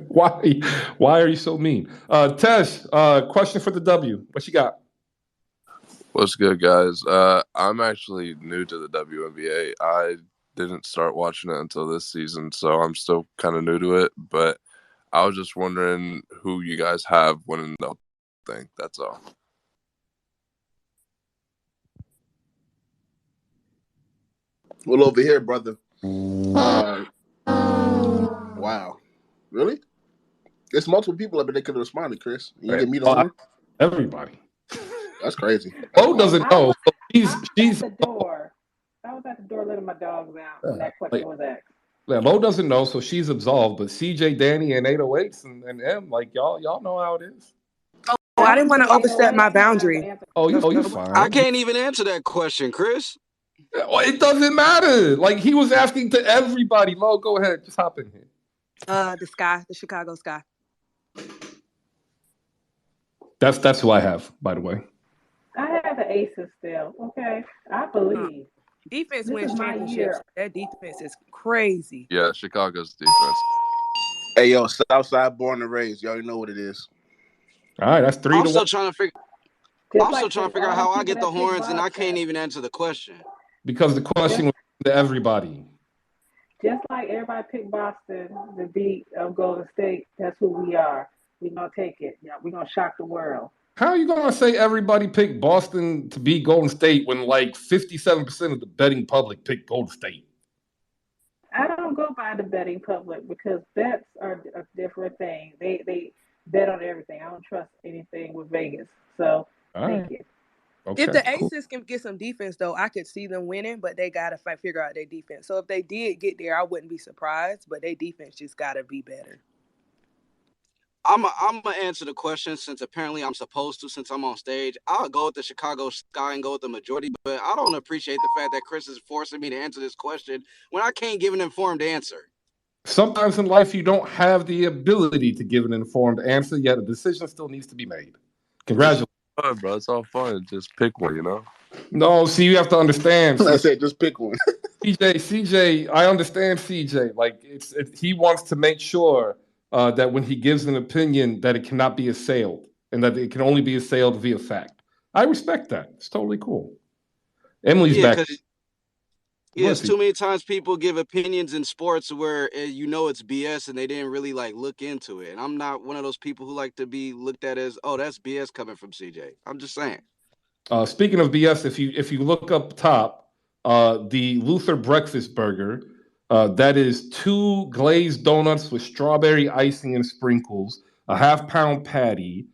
[SPEAKER 1] Why are you so mean? Tejsh, question for the W. What you got?
[SPEAKER 10] What's good, guys? I'm actually new to the WNBA. I didn't start watching it until this season, so I'm still kind of new to it. But I was just wondering who you guys have winning the thing. That's all.
[SPEAKER 2] Well, over here, brother. Wow. Really? There's multiple people up there that could have responded, Chris. You get me the horn?
[SPEAKER 1] Everybody.
[SPEAKER 2] That's crazy.
[SPEAKER 1] Doesn't know. She's
[SPEAKER 4] at the door. I was at the door letting my dogs out when that question was asked.
[SPEAKER 1] Lo doesn't know, so she's absolved. But CJ, Danny, and 808s and M, y'all know how it is.
[SPEAKER 9] Oh, I didn't want to overstep my boundary.
[SPEAKER 1] You're fine.
[SPEAKER 5] I can't even answer that question, Chris.
[SPEAKER 1] It doesn't matter. He was asking to everybody. Lo, go ahead, just hop in here.
[SPEAKER 9] The Chicago Sky.
[SPEAKER 1] That's who I have, by the way.
[SPEAKER 4] I have the Aces still. Okay, I believe.
[SPEAKER 9] Defense wins championships. That defense is crazy.
[SPEAKER 10] Yeah, Chicago's defense.
[SPEAKER 2] Hey, yo, Southside born and raised. You already know what it is.
[SPEAKER 1] All right, that's 3
[SPEAKER 5] I'm
[SPEAKER 1] to
[SPEAKER 5] still
[SPEAKER 1] 1.
[SPEAKER 5] trying to figure out how I get the horns, and I can't even answer the question.
[SPEAKER 1] Because the question was to everybody.
[SPEAKER 4] Just like everybody picked Boston to beat Golden State, that's who we are. We're going to take it. Yeah, we're going to shock the world.
[SPEAKER 1] How are you going to say everybody picked Boston to beat Golden State when 57% of the betting public picked Golden State?
[SPEAKER 4] I don't go by the betting public because bets are a different thing. They bet on everything. I don't trust anything with Vegas. So, thank you.
[SPEAKER 9] Okay, if the Aces can get some defense, though, I could see them winning, but they got to figure out their defense. So if they did get there, I wouldn't be surprised, but their defense just got to be better.
[SPEAKER 5] I'm going to answer the question since apparently I'm supposed to, since I'm on stage. I'll go with the Chicago Sky and go with the majority, but I don't appreciate the fact that Chris is forcing me to answer this question when I can't give an informed answer.
[SPEAKER 1] Sometimes in life, you don't have the ability to give an informed answer, yet a decision still needs to be made. Congratulations.
[SPEAKER 10] Fun, bro. It's all fun. Just pick one,
[SPEAKER 1] No, see, you have to understand.
[SPEAKER 2] I said just pick one.
[SPEAKER 1] CJ, I understand CJ. He wants to make sure that when he gives an opinion that it cannot be assailed and that it can only be assailed via fact. I respect that. It's totally cool. Emily's back.
[SPEAKER 5] Yes, too many times people give opinions in sports where it's BS and they didn't really look into it. And I'm not one of those people who like to be looked at as, oh, that's BS coming from CJ. I'm just saying.
[SPEAKER 1] Speaking of BS, if you look up top, The Luther Breakfast Burger. That is 2 glazed donuts with strawberry icing and sprinkles, a half-pound patty,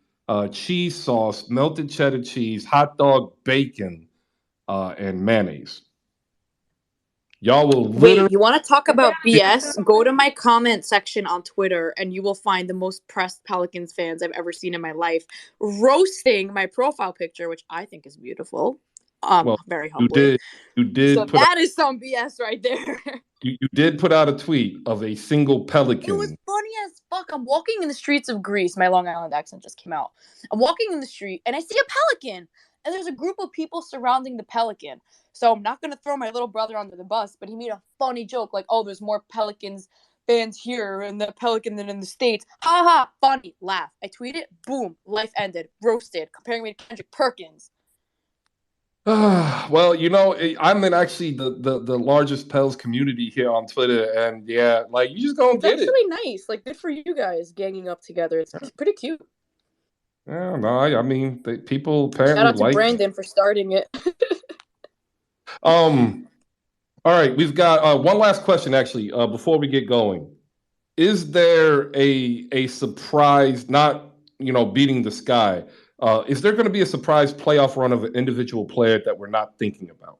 [SPEAKER 1] cheese sauce, melted cheddar cheese, hot dog, bacon, and mayonnaise. Y'all will literally.
[SPEAKER 11] Wait, you want to talk about BS? Go to my comment section on Twitter and you will find the most pressed Pelicans fans I've ever seen in my life roasting my profile picture, which I think is beautiful.
[SPEAKER 1] Well,
[SPEAKER 11] very humbly.
[SPEAKER 1] You did.
[SPEAKER 11] So that is some BS right there.
[SPEAKER 1] You did put out a tweet of a single pelican.
[SPEAKER 11] It was funny as fuck. I'm walking in the streets of Greece. My Long Island accent just came out. I'm walking in the street and I see a pelican. And there's a group of people surrounding the pelican. So I'm not going to throw my little brother under the bus, but he made a funny joke like, oh, there's more Pelicans fans here in the Pelican than in the States. Ha ha, funny, laugh. I tweeted, boom, life ended, roasted, comparing me to Kendrick Perkins.
[SPEAKER 1] Well, I'm in actually the largest Pels community here on Twitter, and yeah, like, you just gonna get it.
[SPEAKER 11] It's actually nice. Like, good for you guys ganging up together. It's pretty cute.
[SPEAKER 1] Yeah, no, I mean, people apparently
[SPEAKER 11] Shout out to Brandon for starting it.
[SPEAKER 1] All right, we've got one last question actually before we get going. Is there a surprise, not beating the sky? Is there going to be a surprise playoff run of an individual player that we're not thinking about?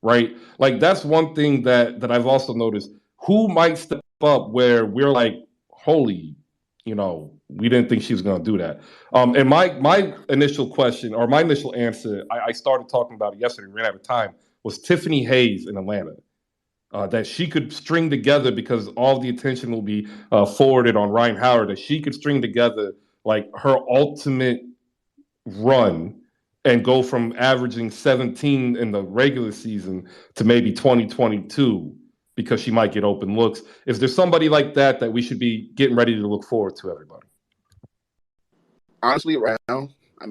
[SPEAKER 1] Right, like that's one thing that I've also noticed. Who might step up where we're like, holy, we didn't think she was going to do that. And my initial question, or my initial answer, I started talking about it yesterday, ran out of time, was Tiffany Hayes in Atlanta. That she could string together, because all the attention will be forwarded on Ryan Howard, that she could string together like her ultimate run and go from averaging 17 in the regular season to maybe 2022, because she might get open looks. Is there somebody like that we should be getting ready to look forward to, everybody?
[SPEAKER 2] Honestly, right now,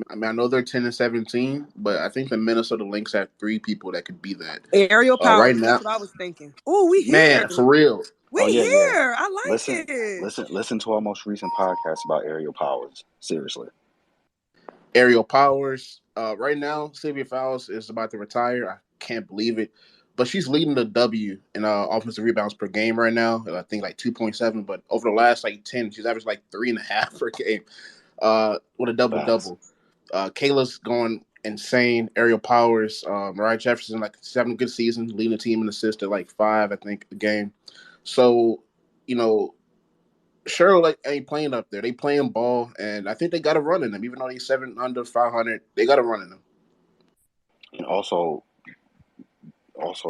[SPEAKER 2] I know they're 10-17, but I think the Minnesota Lynx have 3 people that could be that.
[SPEAKER 9] Aerial power.
[SPEAKER 2] Right now,
[SPEAKER 9] that's what I was thinking. Oh, we here.
[SPEAKER 2] Man, for real.
[SPEAKER 9] We here. I like
[SPEAKER 6] it. Listen to our most recent podcast about aerial powers. Seriously.
[SPEAKER 2] Aerial powers. Right now, Sylvia Fowles is about to retire. I can't believe it. But she's leading the W in offensive rebounds per game right now. I think like 2.7. But over the last 10, she's averaged like 3.5 per game with a double-double. Kayla's going insane. Aerial powers. Mariah Jefferson, she's having a good season, leading the team in assists at 5, I think, a game. So, Cheryl ain't playing up there. They playing ball, and I think they got a run in them. Even though they're 7 under 500, they got a run in them.
[SPEAKER 6] And also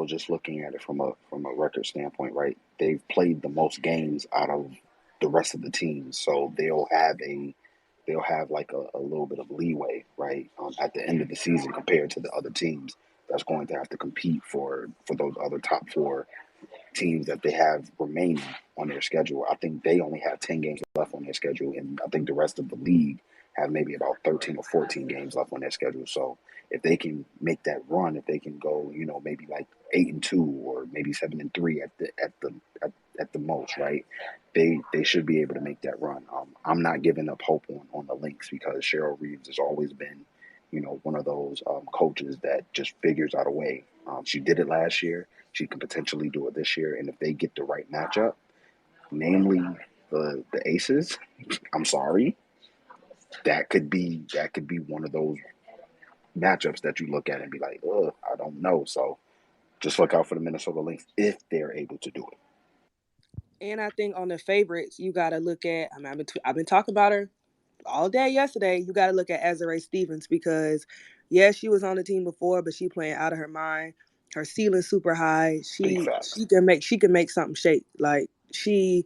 [SPEAKER 6] just looking at it from a record standpoint, right? They've played the most games out of the rest of the teams, so they'll have like a little bit of leeway, right, at the end of the season compared to the other teams that's going to have to compete for those other top 4 teams that they have remaining on their schedule. I think they only have 10 games left on their schedule, and I think the rest of the league have maybe about 13 or 14 games left on their schedule. So if they can make that run, if they can go, maybe like 8-2 or maybe 7-3 at the most, right? They should be able to make that run. I'm not giving up hope on the Lynx, because Cheryl Reeves has always been, one of those coaches that just figures out a way. She did it last year. She can potentially do it this year, and if they get the right matchup, namely the Aces, I'm sorry, that could be one of those matchups that you look at and be like, I don't know. So just look out for the Minnesota Lynx if they're able to do it.
[SPEAKER 9] And I think on the favorites, you got to look at, I've been talking about her all day yesterday. You got to look at Azurá Stevens, because yes, she was on the team before, but she playing out of her mind. Her ceiling's super high. She can make something shake. Like, you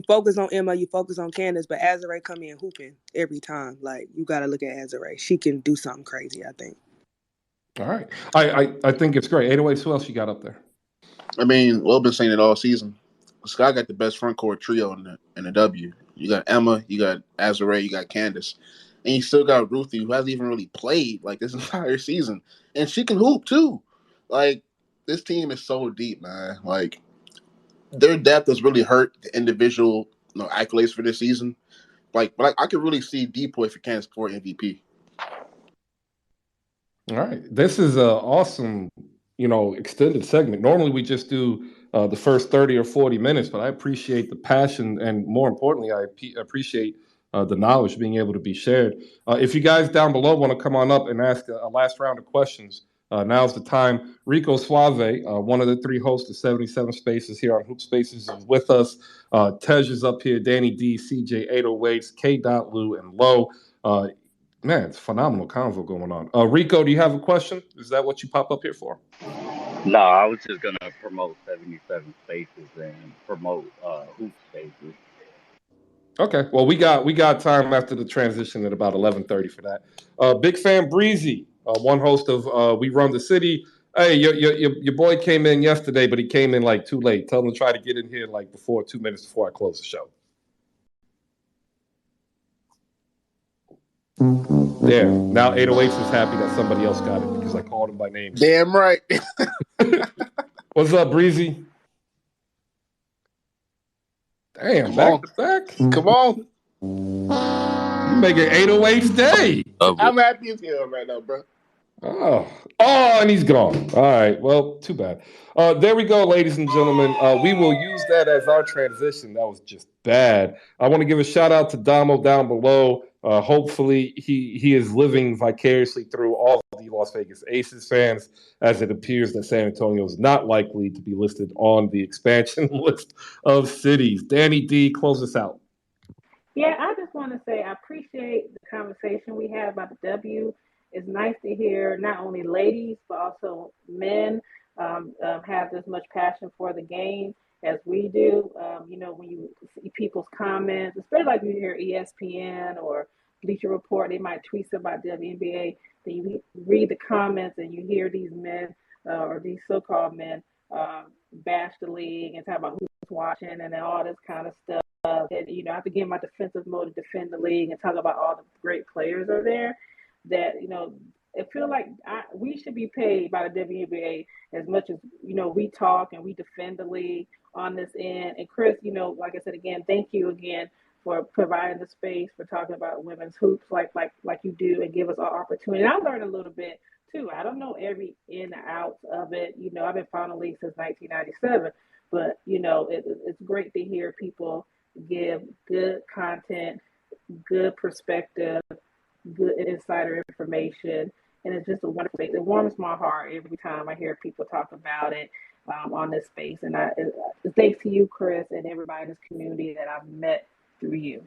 [SPEAKER 9] focus on Emma, you focus on Candace, but Azurá come in hooping every time. Like, you got to look at Azurá. She can do something crazy, I think.
[SPEAKER 1] All right. I think it's great. 808s, who else you got up there?
[SPEAKER 2] I mean, we've been saying it all season. Sky got the best front court trio in the W. You got Emma, you got Azurá, you got Candace. And you still got Ruthie, who hasn't even really played this entire season. And she can hoop too. This team is so deep, man. Their depth has really hurt the individual accolades for this season. But I could really see Depoy for Kansas for MVP.
[SPEAKER 1] All right. This is an awesome, extended segment. Normally we just do the first 30 or 40 minutes, but I appreciate the passion, and more importantly, I appreciate the knowledge being able to be shared. If you guys down below want to come on up and ask a last round of questions, now's the time. Rico Suave, one of the three hosts of 77 Spaces here on Hoop Spaces, is with us. Tejsh is up here, Dany D, CJ 808s, KdotLew, and Low. Man, it's phenomenal convo going on. Rico, do you have a question? Is that what you pop up here for?
[SPEAKER 12] No, I was just gonna promote 77 Spaces and promote Hoop Spaces.
[SPEAKER 1] Okay, well we got time after the transition at about 11:30 for that. Big Fan Breezy, one host of We Run the City. Hey, your boy came in yesterday, but he came in like too late. Tell him to try to get in here like 2 minutes before I close the show. There. Now 808s is happy that somebody else got it because I called him by name.
[SPEAKER 2] Damn right.
[SPEAKER 1] What's up, Breezy? Damn, back to back.
[SPEAKER 2] Come on.
[SPEAKER 1] You making 808's day.
[SPEAKER 2] I'm happy as hell right now, bro.
[SPEAKER 1] Oh, and he's gone. All right. Well, too bad. There we go, ladies and gentlemen. We will use that as our transition. That was just bad. I want to give a shout out to Damo down below. Hopefully he is living vicariously through all of the Las Vegas Aces fans, as it appears that San Antonio is not likely to be listed on the expansion list of cities. Dany D, close us out.
[SPEAKER 4] Yeah, I just want to say I appreciate the conversation we had about the W. It's nice to hear not only ladies, but also men have this much passion for the game as we do. When you see people's comments, especially like when you hear ESPN or Bleacher Report, they might tweet something about WNBA. Then you read the comments and you hear these men or these so-called men bash the league and talk about who's watching and all this kind of stuff. And, I have to get in my defensive mode to defend the league and talk about all the great players are there. That I feel like we should be paid by the WNBA as much as we talk and we defend the league on this end. And Chris, like I said again, thank you again for providing the space for talking about women's hoops like you do and give us our opportunity. And I learned a little bit too. I don't know every in and out of it. I've been following the league since 1997, but it's great to hear people give good content, good perspective, good insider information, and it's just a wonderful thing. It warms my heart every time I hear people talk about it on this space. And thanks to you, Chris, and everybody in this community that I've met through you.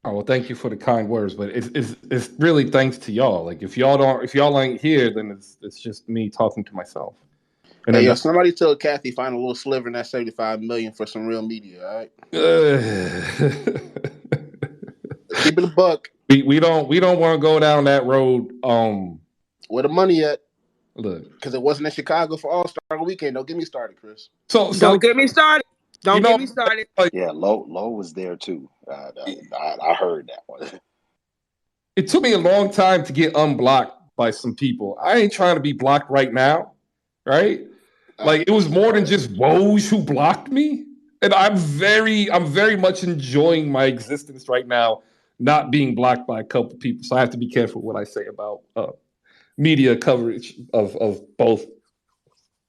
[SPEAKER 1] Oh, well, thank you for the kind words, but it's really thanks to y'all. Like if y'all ain't here, then it's just me talking to myself.
[SPEAKER 2] And hey, somebody tell Kathy find a little sliver in that $75 million for some real media, all right? Keep it a buck.
[SPEAKER 1] We don't want to go down that road.
[SPEAKER 2] Where the money at?
[SPEAKER 1] Look,
[SPEAKER 2] because it wasn't in Chicago for All-Star Weekend. Don't get me started, Chris.
[SPEAKER 9] So don't get me started. Don't get me started.
[SPEAKER 6] Yeah, Low was there too. I heard that one.
[SPEAKER 1] It took me a long time to get unblocked by some people. I ain't trying to be blocked right now, right? Like it was more than just Woj who blocked me, and I'm very much enjoying my existence right now, not being blocked by a couple people. So I have to be careful what I say about media coverage of both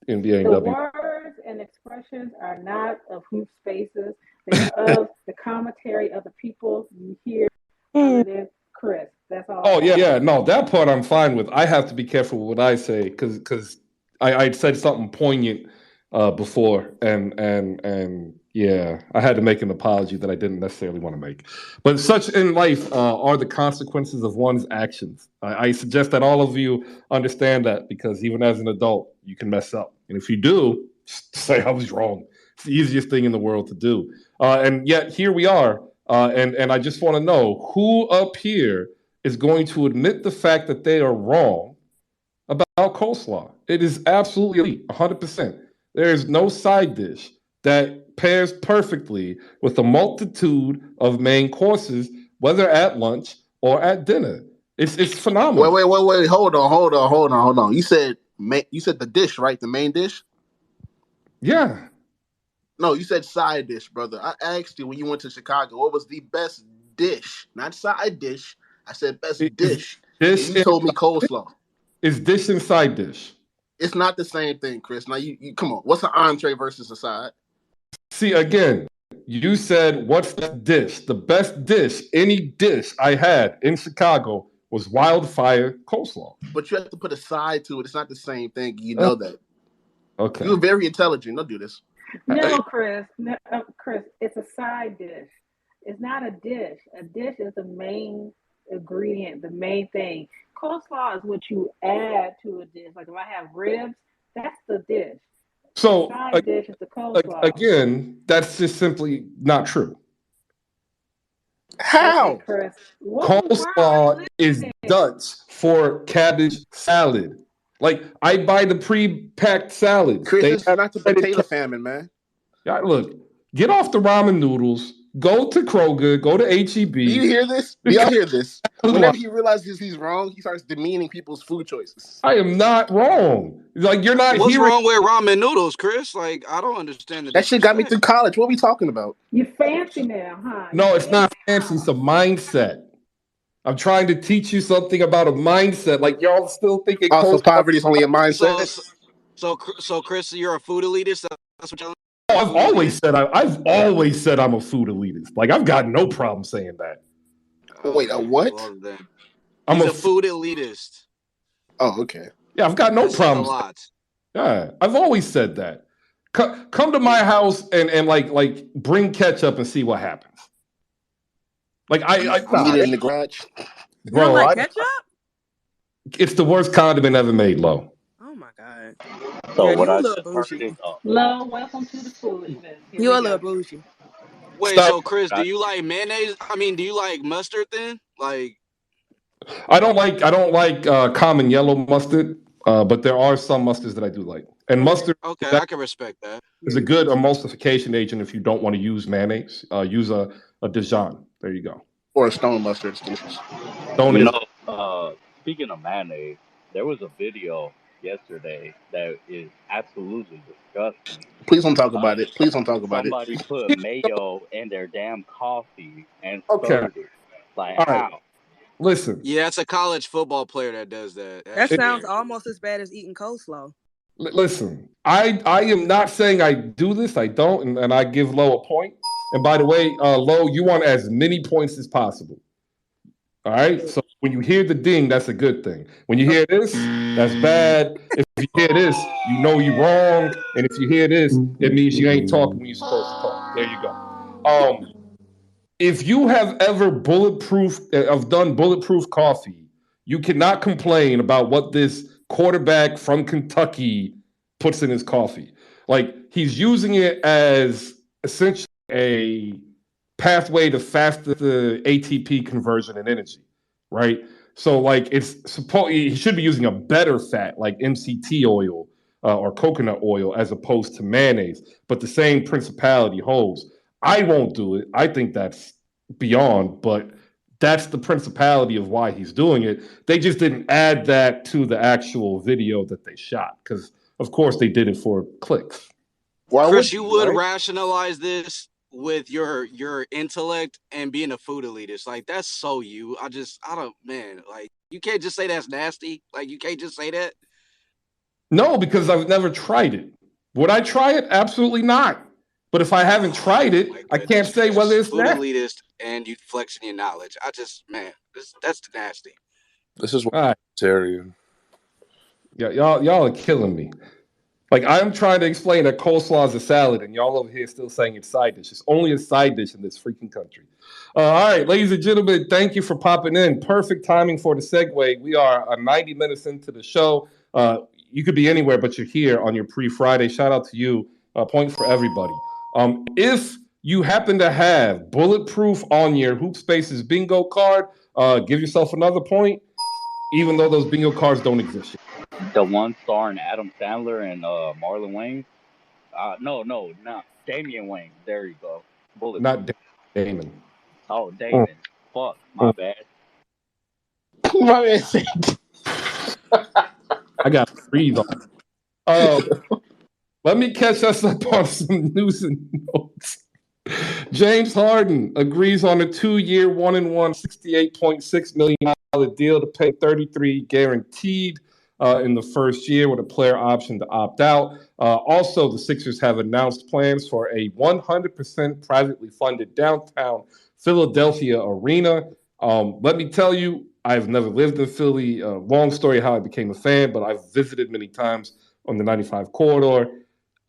[SPEAKER 1] NBA and
[SPEAKER 4] the
[SPEAKER 1] W.
[SPEAKER 4] Words and expressions are not of Hoop Spaces. They're of the commentary of the people you hear other than Chris. That's all.
[SPEAKER 1] Oh, yeah. No, that part I'm fine with. I have to be careful with what I say because I said something poignant before, and yeah, I had to make an apology that I didn't necessarily want to make. But such in life are the consequences of one's actions. I suggest that all of you understand that, because even as an adult, you can mess up. And if you do, say I was wrong. It's the easiest thing in the world to do. And yet here we are. And I just want to know who up here is going to admit the fact that they are wrong about coleslaw. It is absolutely elite, 100%. There is no side dish that pairs perfectly with a multitude of main courses, whether at lunch or at dinner. It's phenomenal.
[SPEAKER 2] Wait. Hold on. You said the dish, right? The main dish?
[SPEAKER 1] Yeah.
[SPEAKER 2] No, you said side dish, brother. I asked you when you went to Chicago, what was the best dish? Not side dish. I said best dish. You told me coleslaw.
[SPEAKER 1] Is dish and side dish?
[SPEAKER 2] It's not the same thing, Chris. Now you come on. What's an entree versus a side?
[SPEAKER 1] See, again, you said, what's the dish? The best dish, any dish I had in Chicago was wildfire coleslaw.
[SPEAKER 2] But you have to put a side to it. It's not the same thing. You know that.
[SPEAKER 1] Okay.
[SPEAKER 2] You're very intelligent. Don't do this.
[SPEAKER 4] No, Chris. No, Chris, it's a side dish. It's not a dish. A dish is the main ingredient, the main thing. Coleslaw is what you add to a dish. Like if I have ribs, that's the dish.
[SPEAKER 1] So,
[SPEAKER 4] side dish is the coleslaw.
[SPEAKER 1] Again, that's just simply not true.
[SPEAKER 2] How?
[SPEAKER 4] Okay, Chris.
[SPEAKER 1] Coleslaw is Dutch for cabbage salad. Like, I buy the pre-packed salads.
[SPEAKER 2] Chris, it's not the potato famine, man.
[SPEAKER 1] Yeah, look, get off the ramen noodles. Go to Kroger. Go to HEB.
[SPEAKER 2] Do you hear this? Do y'all hear this? Whenever he realizes he's wrong, he starts demeaning people's food choices.
[SPEAKER 1] I am not wrong. Like, you're not.
[SPEAKER 5] What's wrong with ramen noodles, Chris? Like, I don't understand
[SPEAKER 2] that shit got me through college. What are we talking about?
[SPEAKER 4] You fancy now, huh?
[SPEAKER 1] No, it's not fancy. It's a mindset. I'm trying to teach you something about a mindset. Like, y'all still thinking.
[SPEAKER 2] Also, poverty is only a mindset.
[SPEAKER 5] So, Chris, you're a food elitist. That's what y'all.
[SPEAKER 1] I've always said I'm a food elitist. Like, I've got no problem saying that.
[SPEAKER 2] Wait, a what?
[SPEAKER 5] I'm a food elitist.
[SPEAKER 2] Oh, okay.
[SPEAKER 1] Yeah, I've got no problem. A lot. Yeah, I've always said that. Come to my house and like bring ketchup and see what happens. Like I
[SPEAKER 2] eat it in the garage.
[SPEAKER 9] Bro, you don't like ketchup?
[SPEAKER 1] It's the worst condiment ever made, Lo.
[SPEAKER 9] Oh my god.
[SPEAKER 12] So
[SPEAKER 9] yeah,
[SPEAKER 12] what I
[SPEAKER 9] just
[SPEAKER 12] heard
[SPEAKER 4] Lo, welcome to the foolishness.
[SPEAKER 9] You a little bougie.
[SPEAKER 5] Wait, so Chris, do you like mayonnaise? I mean, do you like mustard then? Like,
[SPEAKER 1] I don't like common yellow mustard, but there are some mustards that I do like. And mustard,
[SPEAKER 5] okay, I can respect that.
[SPEAKER 1] Is a good emulsification agent if you don't want to use mayonnaise. Use a Dijon. There you go.
[SPEAKER 2] Or a stone mustard. Delicious.
[SPEAKER 12] Speaking of mayonnaise, there was a video yesterday that is absolutely disgusting.
[SPEAKER 2] Please don't talk about it. Please don't talk about
[SPEAKER 12] Somebody put mayo in their damn coffee and
[SPEAKER 1] stirred
[SPEAKER 12] it. Like,
[SPEAKER 1] all
[SPEAKER 12] how?
[SPEAKER 1] right. Listen.
[SPEAKER 5] Yeah, it's a college football player that does that.
[SPEAKER 9] That sounds almost as bad as eating coleslaw.
[SPEAKER 1] Listen, I am not saying I do this. I don't, and I give Lo a point. And by the way, Lo, you want as many points as possible. All right? So when you hear the ding, that's a good thing. When you hear this, that's bad. If you hear this, you know you're wrong. And if you hear this, it means you ain't talking when you're supposed to talk. There you go. If you have ever done bulletproof coffee, you cannot complain about what this quarterback from Kentucky puts in his coffee. Like, he's using it as essentially a pathway to faster the ATP conversion in energy, right? So, like, he should be using a better fat, like MCT oil or coconut oil, as opposed to mayonnaise. But the same principality holds. I won't do it. I think that's beyond, but that's the principality of why he's doing it. They just didn't add that to the actual video that they shot because, of course, they did it for clicks.
[SPEAKER 5] Chris, you would rationalize this with your intellect and being a food elitist. Like, that's so you. Like, you can't just say that's nasty. Like, you can't just say that.
[SPEAKER 1] No, because I've never tried it. Would I try it? Absolutely not. But if I haven't tried it, I can't say whether it's
[SPEAKER 5] food elitist and you flexing your knowledge. That's nasty.
[SPEAKER 10] This is what Terry.
[SPEAKER 1] Yeah, y'all are killing me. Like, I'm trying to explain that coleslaw is a salad, and y'all over here still saying it's side dish. It's only a side dish in this freaking country. All right, ladies and gentlemen, thank you for popping in. Perfect timing for the segue. We are 90 minutes into the show. You could be anywhere, but you're here on your pre-Friday. Shout out to you. Point for everybody. If you happen to have bulletproof on your Hoop Spaces bingo card, give yourself another point, even though those bingo cards don't exist yet.
[SPEAKER 12] The one starring Adam Sandler and Marlon Wayans. No, not Damian Wayans. There you go. Bulletproof.
[SPEAKER 1] Not Damon.
[SPEAKER 12] Oh, Damon. Fuck, my bad.
[SPEAKER 2] My bad.
[SPEAKER 1] I got to breathe on. Let me catch us up on some news and notes. James Harden agrees on a 2-year, $1-1, $68.6 million deal to pay 33 guaranteed. in the first year with a player option to opt out. Also, the Sixers have announced plans for a 100% privately funded downtown Philadelphia arena. Let me tell you, I've never lived in Philly. Long story how I became a fan, but I've visited many times on the 95 corridor.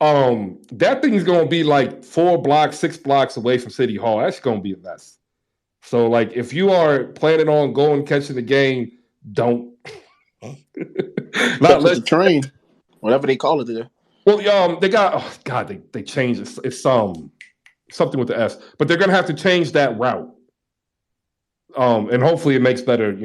[SPEAKER 1] That thing's going to be like 4 blocks, 6 blocks away from City Hall. That's going to be a mess. So, like, if you are planning on going catching the game, don't.
[SPEAKER 2] Not let the train, whatever they call it there.
[SPEAKER 1] Well, they got they changed it. It's something with the S, but they're gonna have to change that route. And hopefully it makes better,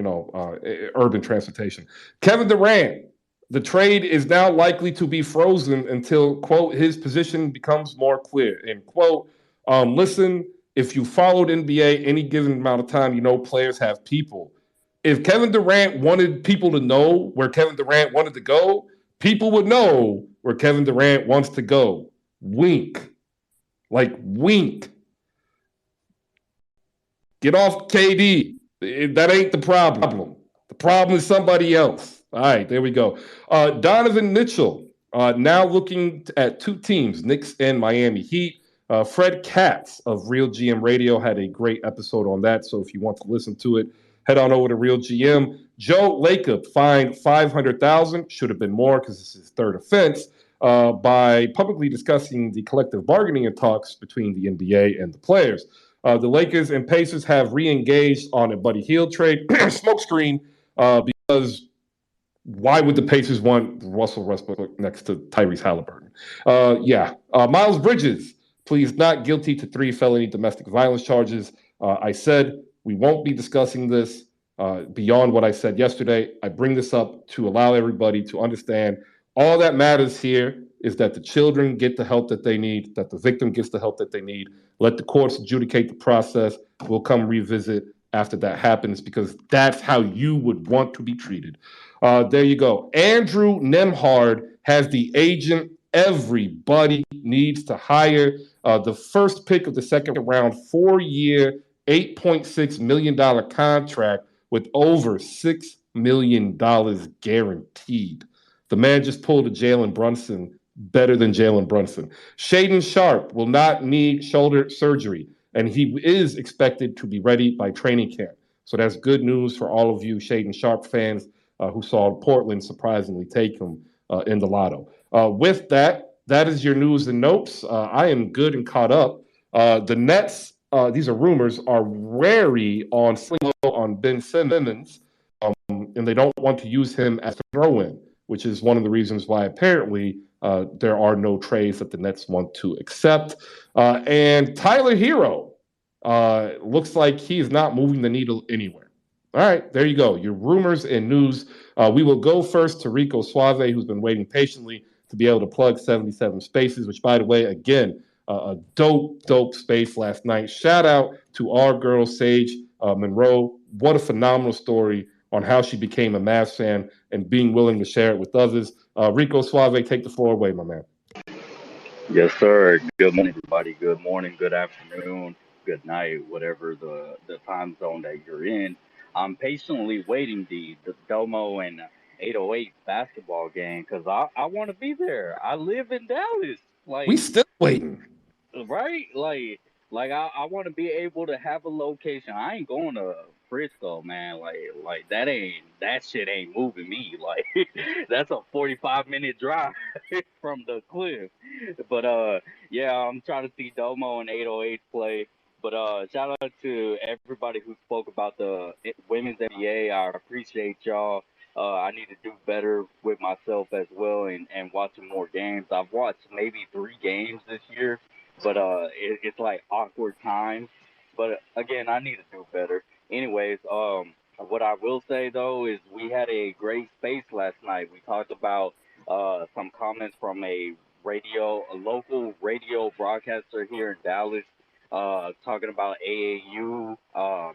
[SPEAKER 1] urban transportation. Kevin Durant, the trade is now likely to be frozen until, quote, his position becomes more clear, end quote. Listen, if you followed NBA any given amount of time, you know players have people. If Kevin Durant wanted people to know where Kevin Durant wanted to go, people would know where Kevin Durant wants to go. Wink. Like, wink. Get off KD. That ain't the problem. The problem is somebody else. All right, there we go. Donovan Mitchell, now looking at 2 teams, Knicks and Miami Heat. Fred Katz of Real GM Radio had a great episode on that, so if you want to listen to it, head on over to Real GM. Joe Lacob fined $500,000, should have been more because this is his 3rd offense, by publicly discussing the collective bargaining talks between the NBA and the players. The Lakers and Pacers have re-engaged on a Buddy Hield trade. Smokescreen, because why would the Pacers want Russell Westbrook next to Tyrese Halliburton? Miles Bridges, pleads not guilty to 3 felony domestic violence charges. I said we won't be discussing this beyond what I said yesterday. I bring this up to allow everybody to understand all that matters here is that the children get the help that they need, that the victim gets the help that they need. Let the courts adjudicate the process. We'll come revisit after that happens because that's how you would want to be treated. There you go. Andrew Nemhard has the agent everybody needs to hire. The first pick of the second round, 4-year, $8.6 million contract with over $6 million guaranteed. The man just pulled a Jalen Brunson better than Jalen Brunson. Shaedon Sharpe will not need shoulder surgery, and he is expected to be ready by training camp. So that's good news for all of you Shaedon Sharpe fans who saw Portland surprisingly take him in the lotto. With that is your news and notes. I am good and caught up. The Nets, these are rumors, are wary on Ben Simmons, and they don't want to use him as a throw-in, which is one of the reasons why apparently there are no trades that the Nets want to accept. And Tyler Hero looks like he is not moving the needle anywhere. All right, there you go. Your rumors and news. We will go first to Rico Suave, who's been waiting patiently to be able to plug 77 Spaces, which, by the way, again, a dope space last night. Shout out to our girl, Sage Monroe. What a phenomenal story on how she became a Mavs fan and being willing to share it with others. Rico Suave, take the floor away, my man.
[SPEAKER 12] Yes, sir. Good morning, everybody. Good morning, good afternoon, good night, whatever the time zone that you're in. I'm patiently waiting the Domo and 808 basketball game because I want to be there. I live in Dallas.
[SPEAKER 1] We still waiting.
[SPEAKER 12] Right? I want to be able to have a location. I ain't going to Frisco, man. That shit ain't moving me. Like that's a 45-minute drive from the cliff. But yeah, I'm trying to see Domo and 808 play. But shout out to everybody who spoke about the women's NBA. I appreciate y'all. I need to do better with myself as well and watching more games. I've watched maybe 3 games this year, but it's like awkward times. But again, I need to do better. Anyways, what I will say though is we had a great space last night. We talked about some comments from a local radio broadcaster here in Dallas, talking about AAU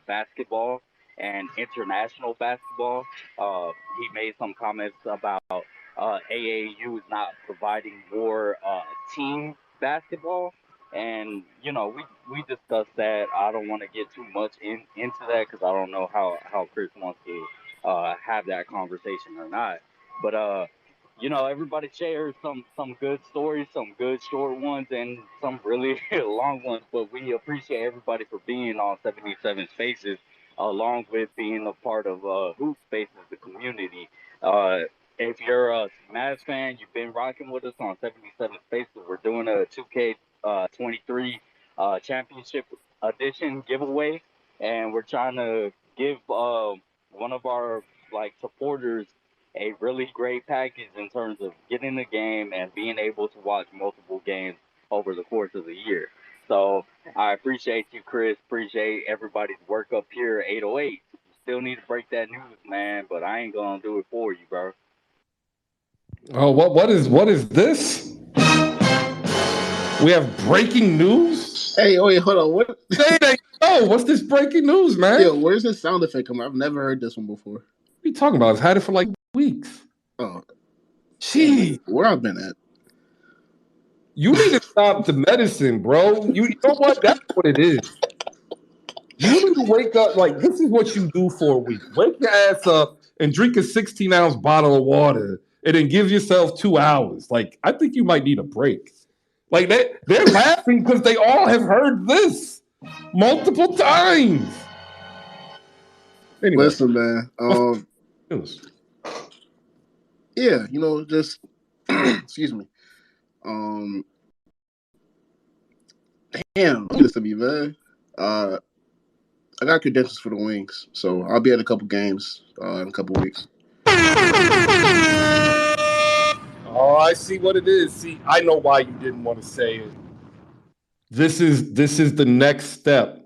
[SPEAKER 12] basketball and international basketball. He made some comments about AAU is not providing more team basketball. And we discussed that. I don't want to get too much into that because I don't know how Chris wants to have that conversation or not. But you know, everybody shares some good stories, some good short ones, and some really long ones. But we appreciate everybody for being on 77 Spaces, along with being a part of Hoop Spaces, the community. Uh, if you're a Mavs fan, you've been rocking with us on 77 Spaces. We're doing a 2K23 championship edition giveaway, and we're trying to give one of our like supporters a really great package in terms of getting the game and being able to watch multiple games over the course of the year. So I appreciate you, Chris. Appreciate everybody's work up here at 808. You still need to break that news, man, but I ain't gonna do it for you, bro.
[SPEAKER 1] Oh, what is this? We have breaking news.
[SPEAKER 2] Hey, wait, hold on. What?
[SPEAKER 1] Oh, what's this breaking news, man?
[SPEAKER 2] Yo, where's this sound effect coming? I've never heard this one before.
[SPEAKER 1] What are you talking about? I've had it for like weeks.
[SPEAKER 2] Oh,
[SPEAKER 1] gee,
[SPEAKER 2] where I've been at?
[SPEAKER 1] You need to stop the medicine, bro. You know what? That's what it is. You need to wake up. Like, this is what you do for a week. Wake your ass up and drink a 16-ounce bottle of water and then give yourself 2 hours. Like, I think you might need a break. Like, they're laughing because they all have heard this multiple times. Anyway.
[SPEAKER 2] Listen, man. Yeah, you know, just excuse me. Damn, do this to me, man. I got credentials for the Wings, so I'll be at a couple games in a couple weeks.
[SPEAKER 1] Oh, I see what it is. See, I know why you didn't want to say it. This is the next step.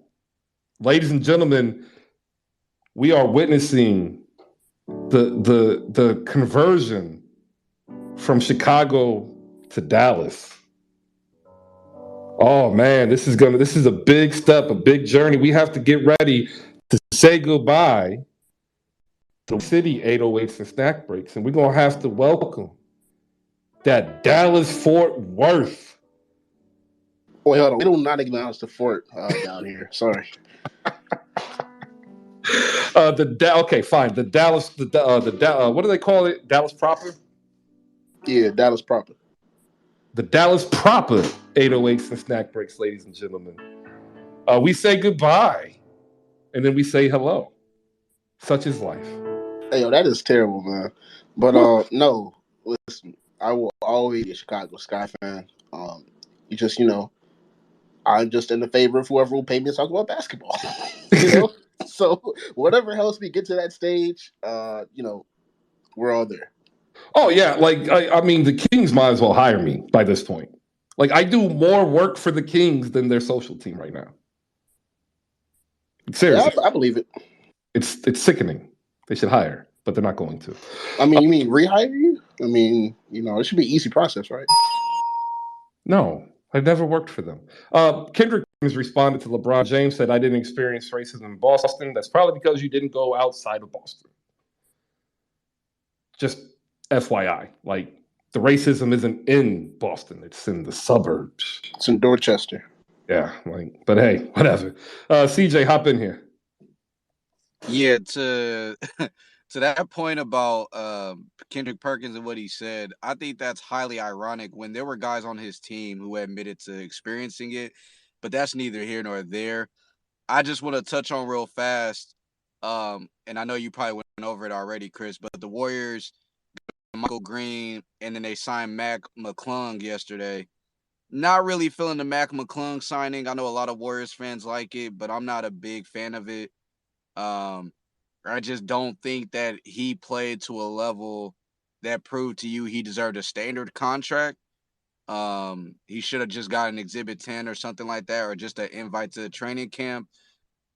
[SPEAKER 1] Ladies and gentlemen, we are witnessing the conversion from Chicago to Dallas. Oh man, this is a big step, a big journey. We have to get ready to say goodbye to City 808s and Snack Breaks, and we're gonna have to welcome that Dallas Fort Worth.
[SPEAKER 2] Wait, hold on. We do not acknowledge the fort down here. Sorry.
[SPEAKER 1] Okay, fine. The Dallas, what do they call it? Dallas proper?
[SPEAKER 2] Yeah, Dallas proper.
[SPEAKER 1] The Dallas proper 808s and Snack Breaks, ladies and gentlemen. We say goodbye, and then we say hello. Such is life.
[SPEAKER 2] Hey, yo, that is terrible, man. But no, listen, I will always be a Chicago Sky fan. You just, you know, I'm just in the favor of whoever will pay me to talk about basketball. You know, so whatever helps me get to that stage, you know, we're all there.
[SPEAKER 1] Oh yeah, like I mean, the Kings might as well hire me by this point. Like, I do more work for the Kings than their social team right now. Seriously,
[SPEAKER 2] Yeah, I believe it.
[SPEAKER 1] It's sickening. They should hire, but they're not going to.
[SPEAKER 2] I mean, you mean rehire you? I mean, you know, it should be an easy process, right?
[SPEAKER 1] No, I never worked for them. Kendrick has responded to LeBron James, said, I didn't experience racism in Boston. That's probably because you didn't go outside of Boston. Just FYI, like, the racism isn't in Boston. It's in the suburbs.
[SPEAKER 2] It's in Dorchester.
[SPEAKER 1] Yeah, like, but hey, whatever. CJ, hop in here.
[SPEAKER 5] Yeah, to that point about Kendrick Perkins and what he said, I think that's highly ironic when there were guys on his team who admitted to experiencing it, but that's neither here nor there. I just want to touch on real fast, and I know you probably went over it already, Chris, but the Warriors, Michael Green, and then they signed Mac McClung yesterday. Not really feeling the Mac McClung signing. I know a lot of Warriors fans like it, but I'm not a big fan of it. I just don't think that he played to a level that proved to you he deserved a standard contract. He should have just got an Exhibit 10 or something like that, or just an invite to the training camp.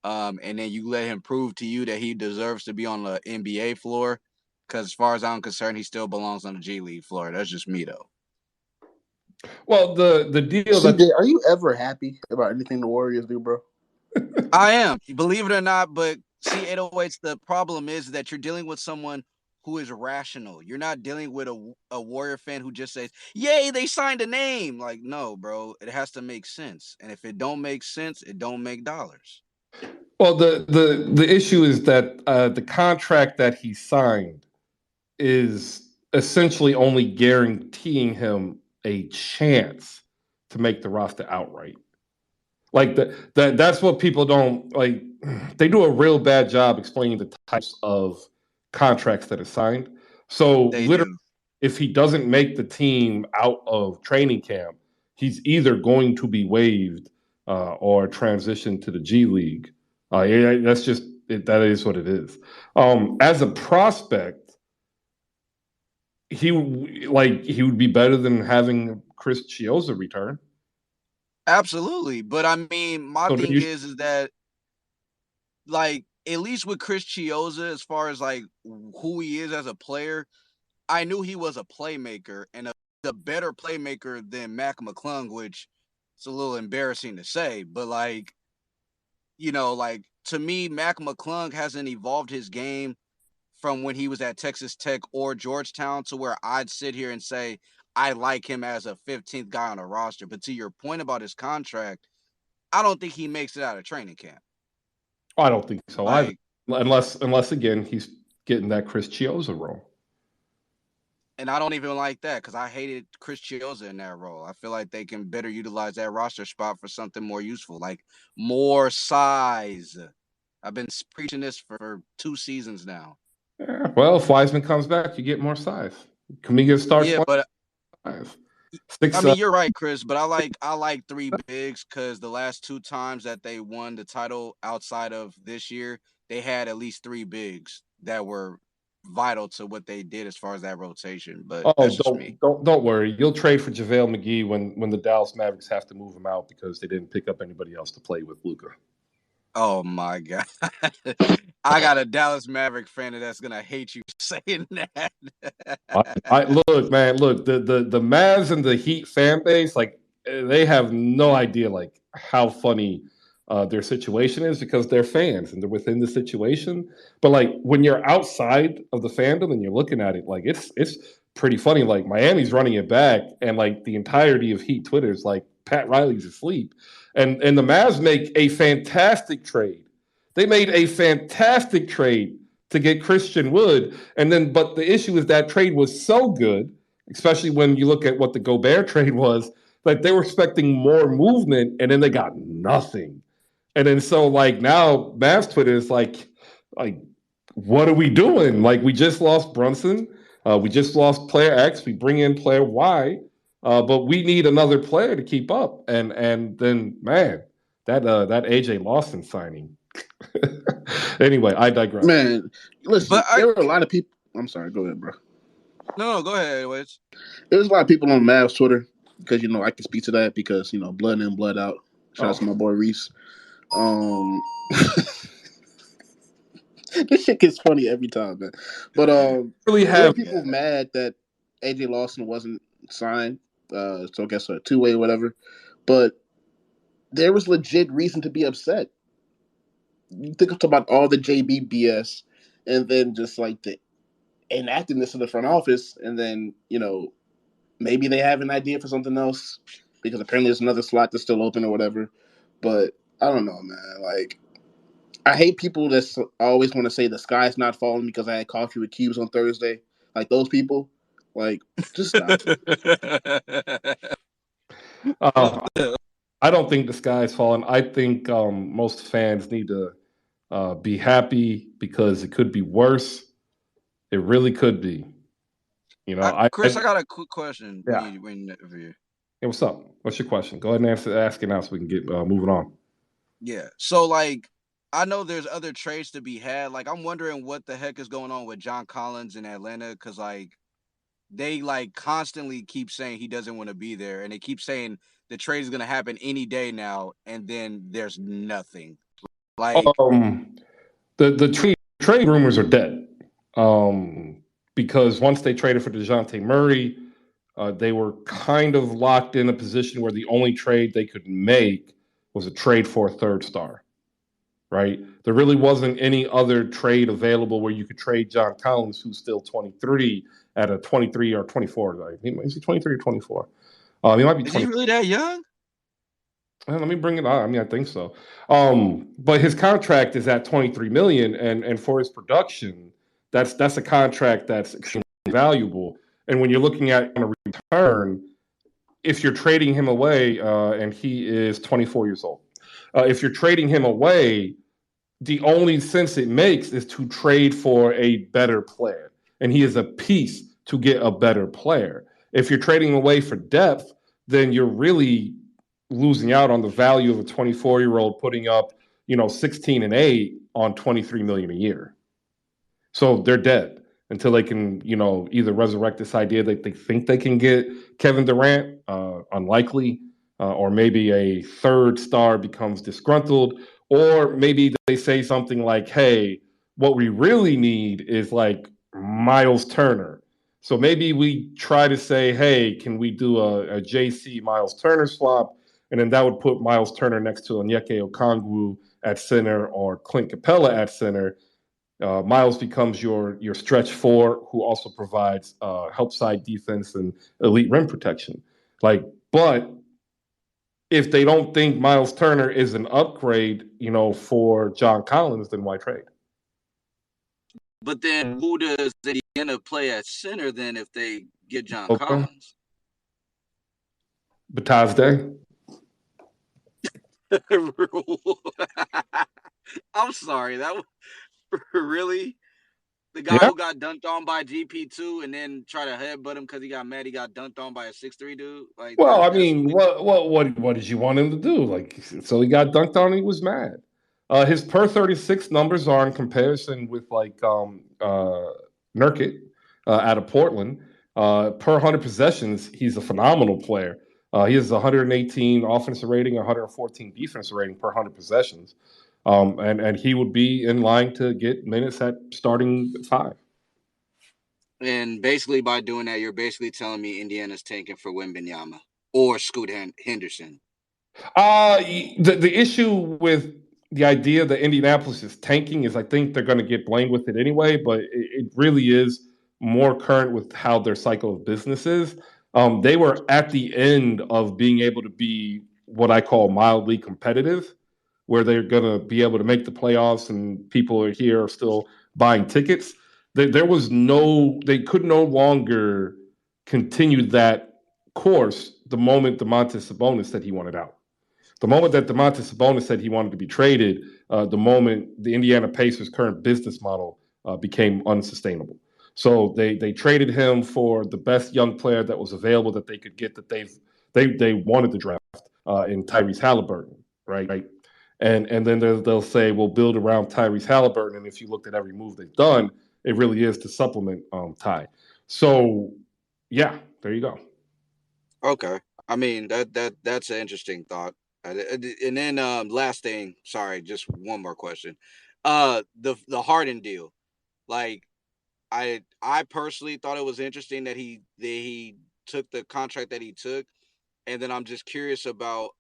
[SPEAKER 5] And then you let him prove to you that he deserves to be on the NBA floor. Because as far as I'm concerned, he still belongs on the G League floor. That's just me, though.
[SPEAKER 1] Well, the deal
[SPEAKER 2] CJ, are you ever happy about anything the Warriors do, bro?
[SPEAKER 5] I am, believe it or not, but see, 808s, the problem is that you're dealing with someone who is rational. You're not dealing with a Warrior fan who just says, yay, they signed a name. Like, no, bro, it has to make sense. And if it don't make sense, it don't make dollars.
[SPEAKER 1] Well, the issue is that the contract that he signed is essentially only guaranteeing him a chance to make the roster outright. Like that's what people don't like. They do a real bad job explaining the types of contracts that are signed. So
[SPEAKER 5] They
[SPEAKER 1] literally,
[SPEAKER 5] do.
[SPEAKER 1] if he doesn't make the team out of training camp, he's either going to be waived or transitioned to the G League. That's just that is what it is. As a prospect, he would be better than having Chris Chiozza return.
[SPEAKER 5] Absolutely. But I mean, my
[SPEAKER 1] So
[SPEAKER 5] thing is that, like, at least with Chris Chiozza, as far as like who he is as a player, I knew he was a playmaker and a better playmaker than Mac McClung, which it's a little embarrassing to say, but like, like to me, Mac McClung hasn't evolved his game from when he was at Texas Tech or Georgetown to where I'd sit here and say I like him as a 15th guy on a roster. But to your point about his contract, I don't think he makes it out of training camp.
[SPEAKER 1] I don't think so
[SPEAKER 5] Like,
[SPEAKER 1] either. Unless again he's getting that Chris Chiozza role.
[SPEAKER 5] And I don't even like that because I hated Chris Chiozza in that role. I feel like they can better utilize that roster spot for something more useful, like more size. I've been preaching this for 2 seasons now.
[SPEAKER 1] Yeah, well, if Wiseman comes back, you get more size. Kuminga starts.
[SPEAKER 5] Yeah, but
[SPEAKER 1] size.
[SPEAKER 5] I mean, you're right, Chris. But I like 3 bigs because the last 2 times that they won the title outside of this year, they had at least 3 bigs that were vital to what they did as far as that rotation. But that's just me.
[SPEAKER 1] Don't worry. You'll trade for JaVale McGee when the Dallas Mavericks have to move him out because they didn't pick up anybody else to play with Luka.
[SPEAKER 5] Oh my God. I got a Dallas Maverick fan that's gonna hate you saying that.
[SPEAKER 1] Look, man, the Mavs and the Heat fan base, like they have no idea like how funny their situation is because they're fans and they're within the situation. But like when you're outside of the fandom and you're looking at it, like it's pretty funny. Like Miami's running it back, and like the entirety of Heat Twitter is like Pat Riley's asleep. And the Mavs make a fantastic trade. They made a fantastic trade to get Christian Wood. But the issue is that trade was so good, especially when you look at what the Gobert trade was, like they were expecting more movement and then they got nothing. And then so like now Mavs Twitter is like, what are we doing? Like we just lost Brunson. We just lost player X. We bring in player Y. But we need another player to keep up. And then, man, that AJ Lawson signing. Anyway, I digress.
[SPEAKER 2] Man, listen, there were a lot of people. I'm sorry, go ahead, bro.
[SPEAKER 5] No, go ahead, anyways.
[SPEAKER 2] There's a lot of people on Mavs Twitter because, I can speak to that because, blood in, blood out. Shout out to my boy Reese. This shit gets funny every time, man. But
[SPEAKER 1] really
[SPEAKER 2] there are people mad that AJ Lawson wasn't signed. So I guess a 2-way or whatever. But there was legit reason to be upset. You think about all the JB BS and then just like the inactiveness of the front office, and then, maybe they have an idea for something else because apparently there's another slot that's still open or whatever. But I don't know, man. Like, I hate people that always want to say the sky's not falling because I had coffee with Cubes on Thursday. Like those people, like, just stop.
[SPEAKER 1] I don't think the sky's falling. I think most fans need to be happy because it could be worse. It really could be.
[SPEAKER 5] Chris, I got a quick question.
[SPEAKER 1] Yeah. Hey, what's up? What's your question? Go ahead and ask it now so we can get moving on.
[SPEAKER 5] Yeah. So, like, I know there's other trades to be had. Like, I'm wondering what the heck is going on with John Collins in Atlanta because, like, they, like, constantly keep saying he doesn't want to be there, and they keep saying the trade is going to happen any day now, and then there's nothing. Like,
[SPEAKER 1] the trade rumors are dead. Because once they traded for DeJounte Murray, they were kind of locked in a position where the only trade they could make was a trade for a third star, right? There really wasn't any other trade available where you could trade John Collins, who's still 23, at a 23 or 24. Is he 23 or 24? He might be 20.
[SPEAKER 5] Is he really that young?
[SPEAKER 1] Let me bring it on. I mean, I think so. But his contract is at $23 million, and for his production, that's a contract that's extremely valuable. And when you're looking at a return, if you're trading him away, and he is 24 years old, if you're trading him away, the only sense it makes is to trade for a better player. And he is a piece to get a better player. If you're trading away for depth, then you're really losing out on the value of a 24-year-old putting up, 16 and 8 on 23 million a year. So they're dead until they can, either resurrect this idea that they think they can get Kevin Durant, unlikely, or maybe a third star becomes disgruntled, or maybe they say something like, hey, what we really need is like Miles Turner. So maybe we try to say, hey, can we do a JC Miles Turner swap? And then that would put Miles Turner next to Onyeka Okongwu at center or Clint Capella at center. Miles becomes your stretch four, who also provides help side defense and elite rim protection. But if they don't think Miles Turner is an upgrade, for John Collins, then why trade?
[SPEAKER 5] But then who does Indiana play at center then if they get John Collins?
[SPEAKER 1] Bataz Day.
[SPEAKER 5] I'm sorry. That was really the guy who got dunked on by GP2 and then try to headbutt him because he got mad. He got dunked on by a 6'3" dude.
[SPEAKER 1] Well, I mean, what did you want him to do? So he got dunked on and he was mad. His per 36 numbers are in comparison with Nurkic out of Portland. Per 100 possessions, he's a phenomenal player. He has 118 offensive rating, 114 defensive rating per 100 possessions. And he would be in line to get minutes at starting 5.
[SPEAKER 5] And basically by doing that, you're basically telling me Indiana's tanking for Wembanyama or Scoot Henderson.
[SPEAKER 1] The issue with the idea that Indianapolis is tanking is I think they're going to get blamed with it anyway, but it really is more current with how their cycle of business is. They were at the end of being able to be what I call mildly competitive, where they're going to be able to make the playoffs and people are still buying tickets. They could no longer continue that course the moment Domantas Sabonis said he wanted out. The moment that Domantas Sabonis said he wanted to be traded, the moment the Indiana Pacers' current business model became unsustainable. So they traded him for the best young player that was available that they could get, that they wanted to draft in Tyrese Halliburton, right? And then they'll say, we'll build around Tyrese Halliburton. And if you looked at every move they've done, it really is to supplement Ty. So, yeah, there you go.
[SPEAKER 5] Okay. I mean, that's an interesting thought. And then last thing, sorry, just one more question. The Harden deal. I personally thought it was interesting that he took the contract that he took. And then I'm just curious about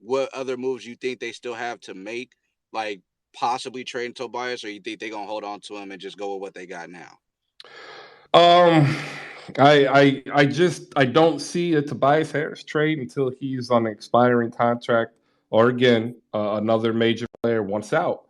[SPEAKER 5] what other moves you think they still have to make, like possibly trading Tobias, or you think they're gonna hold on to him and just go with what they got now?
[SPEAKER 1] I don't see a Tobias Harris trade until he's on an expiring contract, or again, another major player wants out.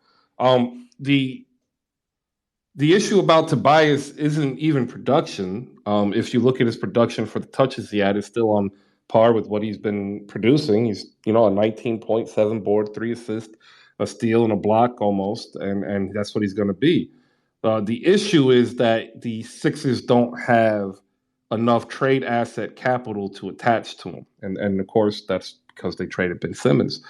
[SPEAKER 1] The issue about Tobias isn't even production. If you look at his production for the touches he had, it's still on par with what he's been producing. He's, a 19.7 board, 3 assists, a steal and a block almost, and that's what he's going to be. The issue is that the Sixers don't have enough trade asset capital to attach to him, and of course that's because they traded Ben Simmons.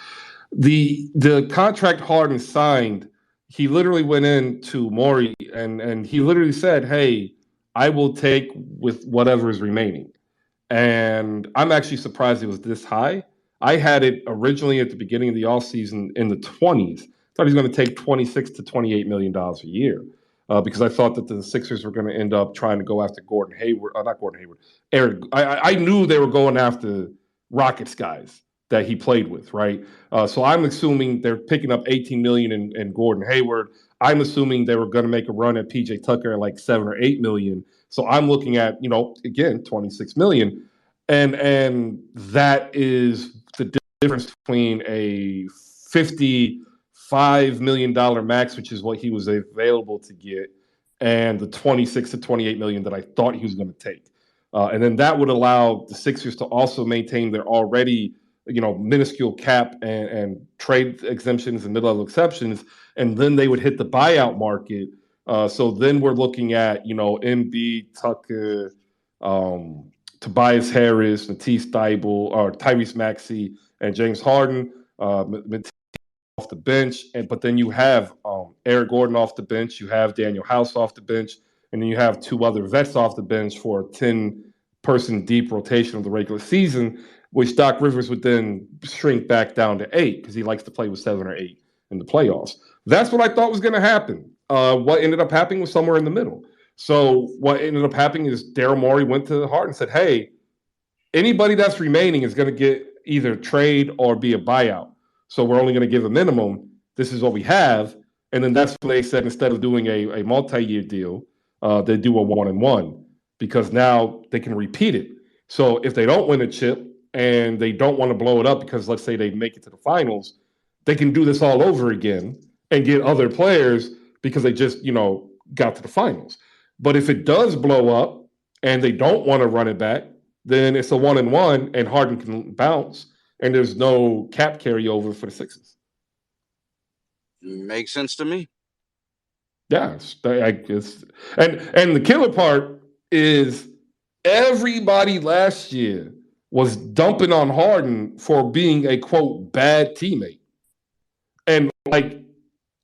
[SPEAKER 1] The contract Harden signed, he literally went into Morey and he literally said, "Hey, I will take with whatever is remaining." And I'm actually surprised it was this high. I had it originally at the beginning of the offseason in the 20s. Thought he was going to take $26 to $28 million a year because I thought that the Sixers were going to end up trying to go after Eric. I knew they were going after Rockets guys that he played with, right? So I'm assuming they're picking up $18 million in Gordon Hayward. I'm assuming they were going to make a run at PJ Tucker at like $7 or $8 million. So I'm looking at, again, $26 million. And that is the difference between a $55 million max, which is what he was available to get, and the 26 to 28 million that I thought he was going to take. And then that would allow the Sixers to also maintain their already, minuscule cap and trade exemptions and mid-level exceptions, and then they would hit the buyout market. So then we're looking at, Embiid, Tucker, Tobias Harris, Matisse Thybulle, or Tyrese Maxey, and James Harden off the bench. But then you have Eric Gordon off the bench, you have Daniel House off the bench, and then you have 2 other vets off the bench for a 10-person deep rotation of the regular season, which Doc Rivers would then shrink back down to 8 because he likes to play with 7 or 8 in the playoffs. That's what I thought was going to happen. What ended up happening was somewhere in the middle. So what ended up happening is Daryl Morey went to Hart and said, hey, anybody that's remaining is going to get either trade or be a buyout. So we're only going to give a minimum. This is what we have. And then that's when they said instead of doing a multi-year deal, they do a 1-and-1 because now they can repeat it. So if they don't win a chip and they don't want to blow it up because let's say they make it to the finals, they can do this all over again and get other players because they just, got to the finals. But if it does blow up and they don't want to run it back, then it's a 1-and-1 and Harden can bounce and there's no cap carryover for the Sixers.
[SPEAKER 5] Makes sense to me.
[SPEAKER 1] Yeah, and the killer part is everybody last year was dumping on Harden for being a, quote, bad teammate. And,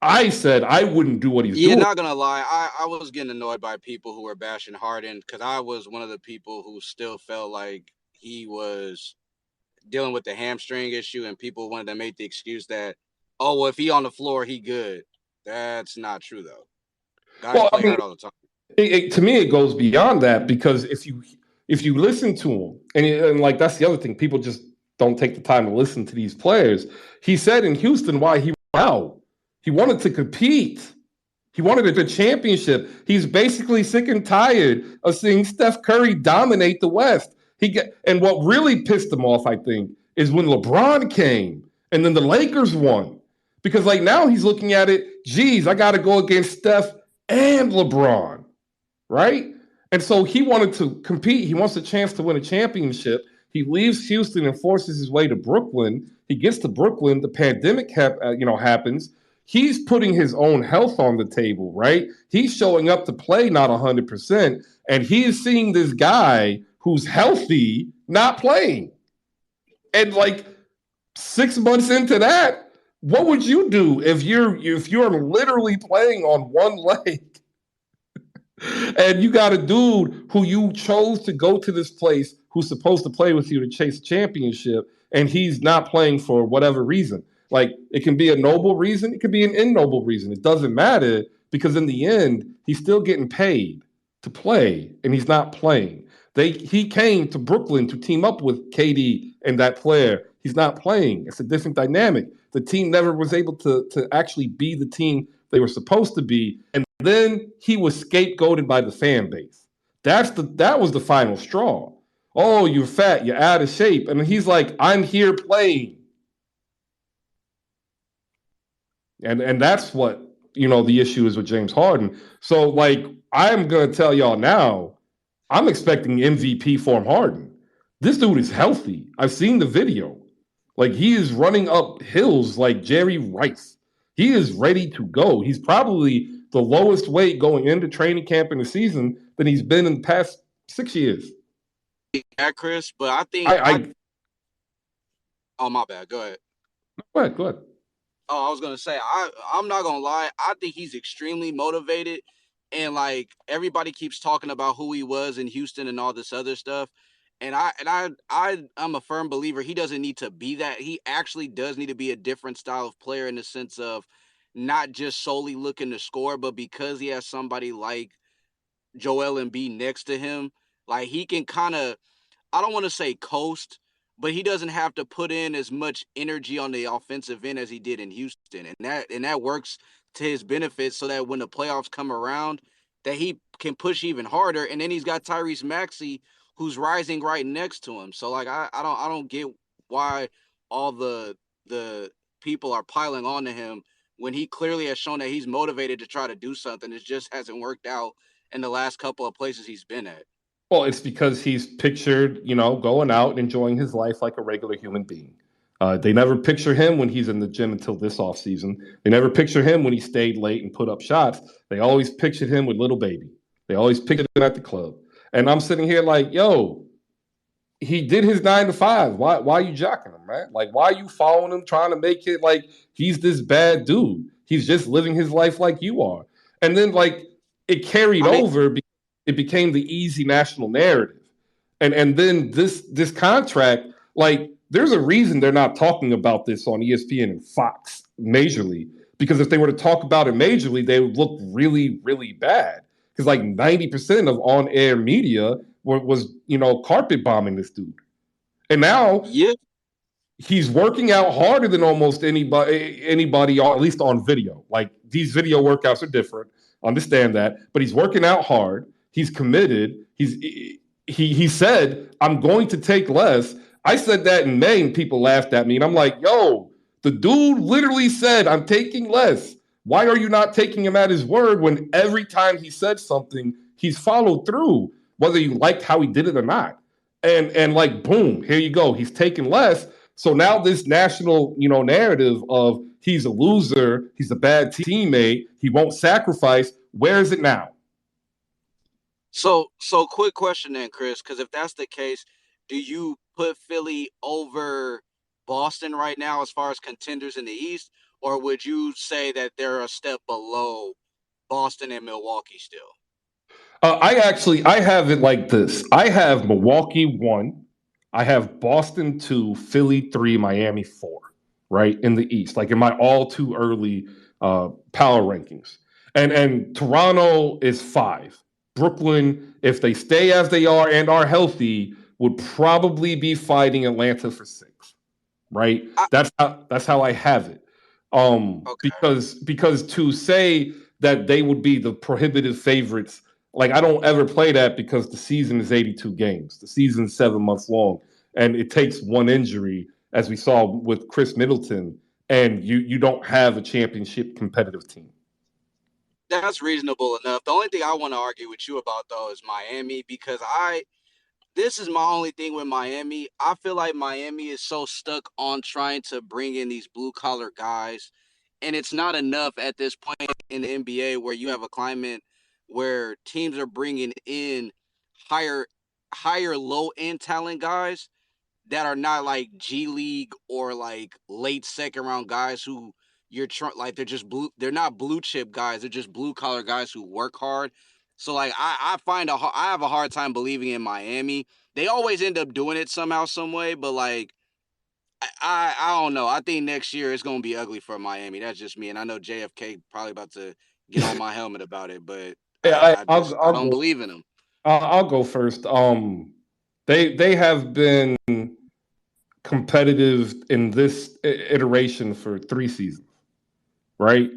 [SPEAKER 1] I said I wouldn't do what he's doing.
[SPEAKER 5] You're not going to lie. I was getting annoyed by people who were bashing Harden because I was one of the people who still felt like he was dealing with the hamstring issue and people wanted to make the excuse that, oh, well, if he on the floor, he good. That's not true, though. Guys play hurt all the time.
[SPEAKER 1] To me, it goes beyond that because if you listen to him, and that's the other thing, people just don't take the time to listen to these players. He said in Houston why he was out. He wanted to compete. He wanted a championship. He's basically sick and tired of seeing Steph Curry dominate the West. And what really pissed him off, I think, is when LeBron came and then the Lakers won. Because now he's looking at it, geez, I got to go against Steph and LeBron, right? And so he wanted to compete. He wants a chance to win a championship. He leaves Houston and forces his way to Brooklyn. He gets to Brooklyn. The pandemic happens. He's putting his own health on the table, right? He's showing up to play not 100%, and he's seeing this guy who's healthy not playing. And 6 months into that, what would you do if you're literally playing on one leg and you got a dude who you chose to go to this place who's supposed to play with you to chase a championship, and he's not playing for whatever reason? It can be a noble reason. It could be an ignoble reason. It doesn't matter because in the end, he's still getting paid to play, and he's not playing. He came to Brooklyn to team up with KD and that player. He's not playing. It's a different dynamic. The team never was able to actually be the team they were supposed to be. And then he was scapegoated by the fan base. That was the final straw. Oh, you're fat. You're out of shape. And he's like, I'm here playing. And that's what, the issue is with James Harden. So, I'm going to tell y'all now, I'm expecting MVP form Harden. This dude is healthy. I've seen the video. He is running up hills like Jerry Rice. He is ready to go. He's probably the lowest weight going into training camp in the season than he's been in the past 6 years.
[SPEAKER 5] Yeah, Chris, but I think oh, my bad. Go ahead.
[SPEAKER 1] Go ahead.
[SPEAKER 5] Oh, I was gonna say, I'm not gonna lie. I think he's extremely motivated, and everybody keeps talking about who he was in Houston and all this other stuff. And I'm a firm believer he doesn't need to be that. He actually does need to be a different style of player in the sense of not just solely looking to score, but because he has somebody like Joel Embiid next to him, he can kind of, I don't want to say coast, but he doesn't have to put in as much energy on the offensive end as he did in Houston. And that works to his benefit so that when the playoffs come around, that he can push even harder. And then he's got Tyrese Maxey, who's rising right next to him. So I don't get why all the people are piling onto him when he clearly has shown that he's motivated to try to do something. It just hasn't worked out in the last couple of places he's been at.
[SPEAKER 1] Well, it's because he's pictured, going out and enjoying his life like a regular human being. They never picture him when he's in the gym until this offseason. They never picture him when he stayed late and put up shots. They always pictured him with little baby. They always pictured him at the club. And I'm sitting here like, yo, he did his 9 to 5. Why are you jocking him, man? Like, why are you following him, trying to make it like he's this bad dude? He's just living his life like you are. And then, like, it carried over because it became the easy national narrative. And then this contract, like, there's a reason they're not talking about this on ESPN and Fox majorly, because if they were to talk about it majorly, they would look really, really bad. Because like 90% of on-air media was carpet bombing this dude. And now he's working out harder than almost anybody, or at least on video. Like, these video workouts are different. Understand that. But he's working out hard. He's committed. He said, I'm going to take less. I said that in May and people laughed at me. And I'm like, yo, the dude literally said, I'm taking less. Why are you not taking him at his word when every time he said something, he's followed through, whether you liked how he did it or not? And like, boom, here you go. He's taking less. So now this national, narrative of he's a loser, he's a bad teammate, he won't sacrifice. Where is it now?
[SPEAKER 5] So quick question then, Chris, because if that's the case, do you put Philly over Boston right now as far as contenders in the East, or would you say that they're a step below Boston and Milwaukee still?
[SPEAKER 1] I have it like this. I have Milwaukee 1, I have Boston 2, Philly 3, Miami 4, right, in the East, like in my all too early power rankings. And Toronto is 5. Brooklyn, if they stay as they are and are healthy, would probably be fighting Atlanta for 6, right? That's how I have it. Because to say that they would be the prohibitive favorites, like, I don't ever play that, because the season is 82 games. The season's 7 months long, and it takes one injury, as we saw with Chris Middleton, and you don't have a championship competitive team.
[SPEAKER 5] That's reasonable enough. The only thing I want to argue with you about, though, is Miami, because this is my only thing with Miami. I feel like Miami is so stuck on trying to bring in these blue-collar guys, and it's not enough at this point in the NBA where you have a climate where teams are bringing in higher low-end talent guys that are not like G League or like late second round guys who they're just they're not blue chip guys. They're just blue collar guys who work hard. So like I have a hard time believing in Miami. They always end up doing it somehow, some way, but like I don't know. I think next year it's gonna be ugly for Miami. That's just me, and I know JFK probably about to get on my helmet about it, but I don't believe in them.
[SPEAKER 1] I'll go first. They have been competitive in this iteration for 3 seasons, right?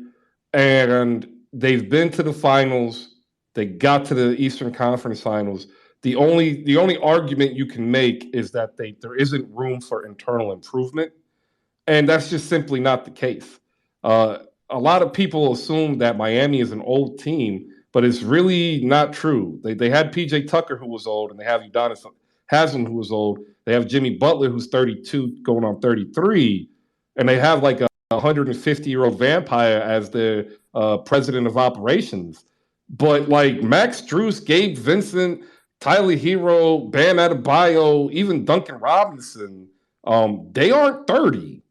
[SPEAKER 1] And they've been to the finals. They got to the Eastern Conference Finals. The only argument you can make is that there isn't room for internal improvement, and that's just simply not the case. A lot of people assume that Miami is an old team, but it's really not true. They had PJ Tucker, who was old, and they have Udonis Haslem, who was old. They have Jimmy Butler, who's 32, going on 33, and they have like a 150-year-old vampire as their president of operations. But like Max Strus, Gabe Vincent, Tyler Hero, Bam Adebayo, even Duncan Robinson, they aren't 30.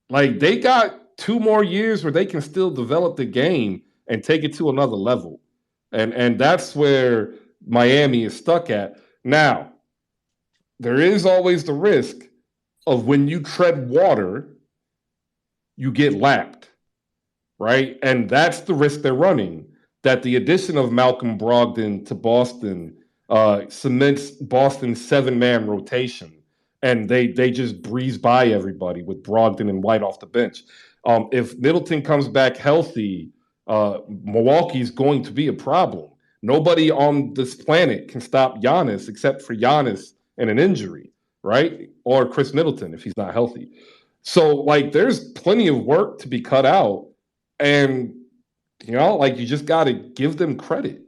[SPEAKER 1] Like, they got 2 more years where they can still develop the game and take it to another level. And that's where Miami is stuck at. Now, there is always the risk of when you tread water, you get lapped, right? And that's the risk they're running, that the addition of Malcolm Brogdon to Boston cements Boston's 7-man rotation, and they just breeze by everybody with Brogdon and White off the bench. If Middleton comes back healthy, Milwaukee's going to be a problem. Nobody on this planet can stop Giannis except for Giannis and an injury, right? Or Chris Middleton if he's not healthy. So, like, there's plenty of work to be cut out. And, like, you just got to give them credit.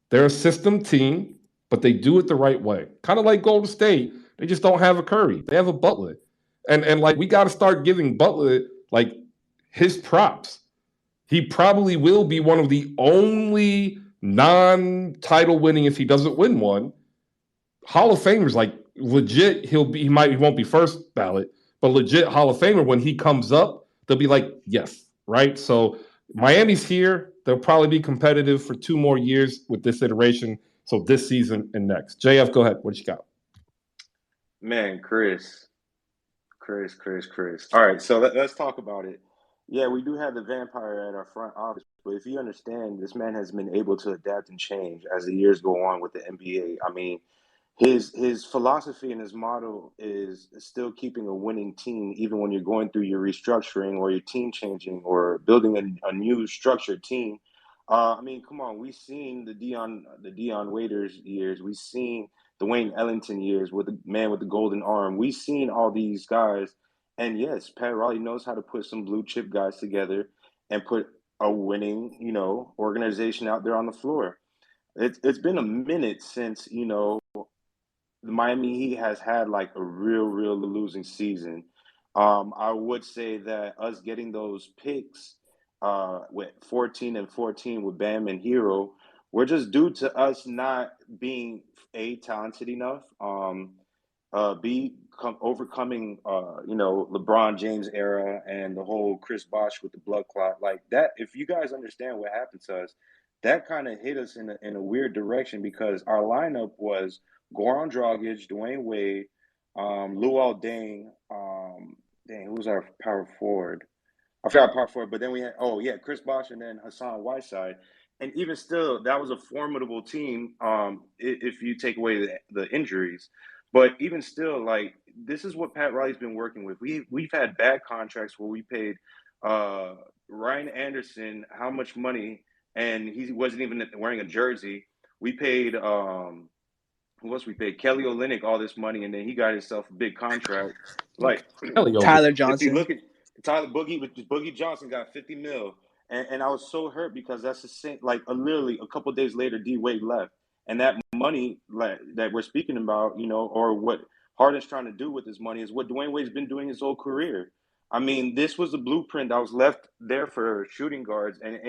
[SPEAKER 1] They're a system team, but they do it the right way. Kind of like Golden State. They just don't have a Curry. They have a Butler. And like, we got to start giving Butler, like, his props. He probably will be one of the only non-title winning, if he doesn't win one, Hall of Famers. Like, legit, he won't be first ballot, but legit Hall of Famer. When he comes up, they'll be like, yes, right? So Miami's here. They'll probably be competitive for 2 more years with this iteration. So this season and next. JF, go ahead. What you got?
[SPEAKER 13] Man, Chris. All right, so let's talk about it. Yeah, we do have the vampire at our front office, but if you understand, this man has been able to adapt and change as the years go on with the NBA. I mean, his philosophy and his motto is still keeping a winning team, even when you're going through your restructuring or your team changing or building a new structured team. I mean, come on, we've seen the Dion Waiters years, we've seen the Wayne Ellington years with the man with the golden arm. We've seen all these guys, and yes, Pat Riley knows how to put some blue chip guys together and put a winning, organization out there on the floor. It's been a minute since the Miami Heat has had like a real losing season. I would say that us getting those picks with 14 and 14 with Bam and Hero were just due to us not being talented enough, overcoming LeBron James era and the whole Chris Bosh with the blood clot like that. If you guys understand what happened to us, that kind of hit us in a weird direction because our lineup was Goran Dragic, Dwayne Wade, Luol Deng, who was our power forward? I forgot power forward, but then we had Chris Bosh and then Hassan Whiteside. And even still, that was a formidable team if you take away the injuries. But even still, like, this is what Pat Riley's been working with. We've had bad contracts where we paid Ryan Anderson how much money, and he wasn't even wearing a jersey. We paid who else we paid? Kelly Olynyk all this money, and then he got himself a big contract. Like
[SPEAKER 9] Tyler Johnson.
[SPEAKER 13] If you look at Tyler Boogie Johnson got $50 million, and I was so hurt because that's the same. Like literally a couple of days later, D Wade left, and that money that we're speaking about, or what Harden's trying to do with his money is what Dwayne Wade's been doing his whole career. I mean, this was the blueprint that was left there for shooting guards, and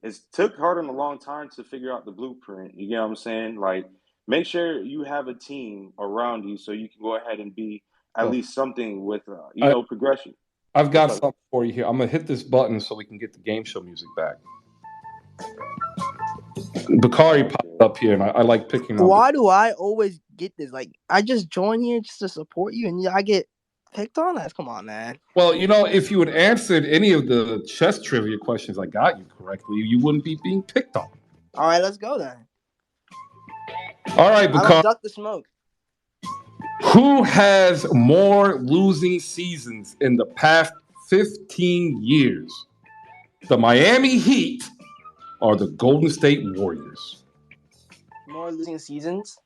[SPEAKER 13] it took Harden a long time to figure out the blueprint. You get what I'm saying? Like, make sure you have a team around you so you can go ahead and be at least something with, progression.
[SPEAKER 1] I've got something for you here. I'm going to hit this button so we can get the game show music back. Bukhari popped up here, and I like picking up.
[SPEAKER 14] Why do I always get this? Like, I just join here just to support you, and I get picked on? Come on, man.
[SPEAKER 1] Well, if you had answered any of the chess trivia questions I got you correctly, you wouldn't be being picked on.
[SPEAKER 14] All right, let's go then.
[SPEAKER 1] All right, Bukhari.
[SPEAKER 14] Duck the smoke.
[SPEAKER 1] Who has more losing seasons in the past 15 years? The Miami Heat or the Golden State Warriors?
[SPEAKER 14] More losing seasons?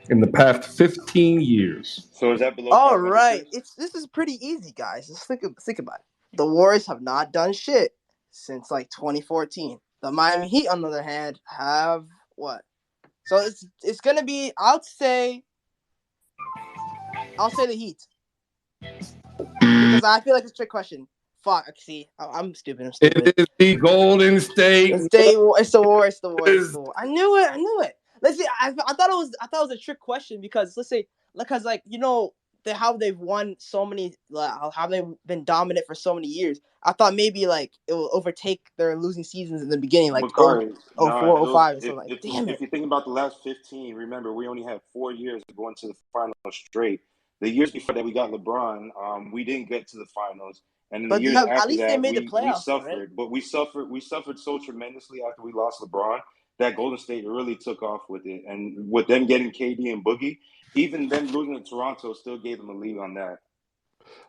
[SPEAKER 1] In the past 15 years.
[SPEAKER 13] So is that below?
[SPEAKER 14] All right. This is pretty easy, guys. Just think about it. The Warriors have not done shit since like 2014. The Miami Heat, on the other hand, have what? So it's gonna be. I'll say the Heat because I feel like it's a trick question. Fuck. See, I'm stupid.
[SPEAKER 1] It is the Golden State.
[SPEAKER 14] It's the Warriors. I knew it. Let's see. I thought it was a trick question because how they've won so many, how they've been dominant for so many years. I thought maybe like it will overtake their losing seasons in the beginning, like 04, 05. So damn it.
[SPEAKER 13] If you think about the last 15, remember we only had 4 years going to the finals straight. The years before that, we got LeBron. We didn't get to the finals, and the years after
[SPEAKER 14] at least
[SPEAKER 13] that,
[SPEAKER 14] they made the playoffs.
[SPEAKER 13] We suffered,
[SPEAKER 14] right?
[SPEAKER 13] but we suffered so tremendously after we lost LeBron that Golden State really took off with it, and with them getting KD and Boogie, even them losing to Toronto still gave them a lead on that.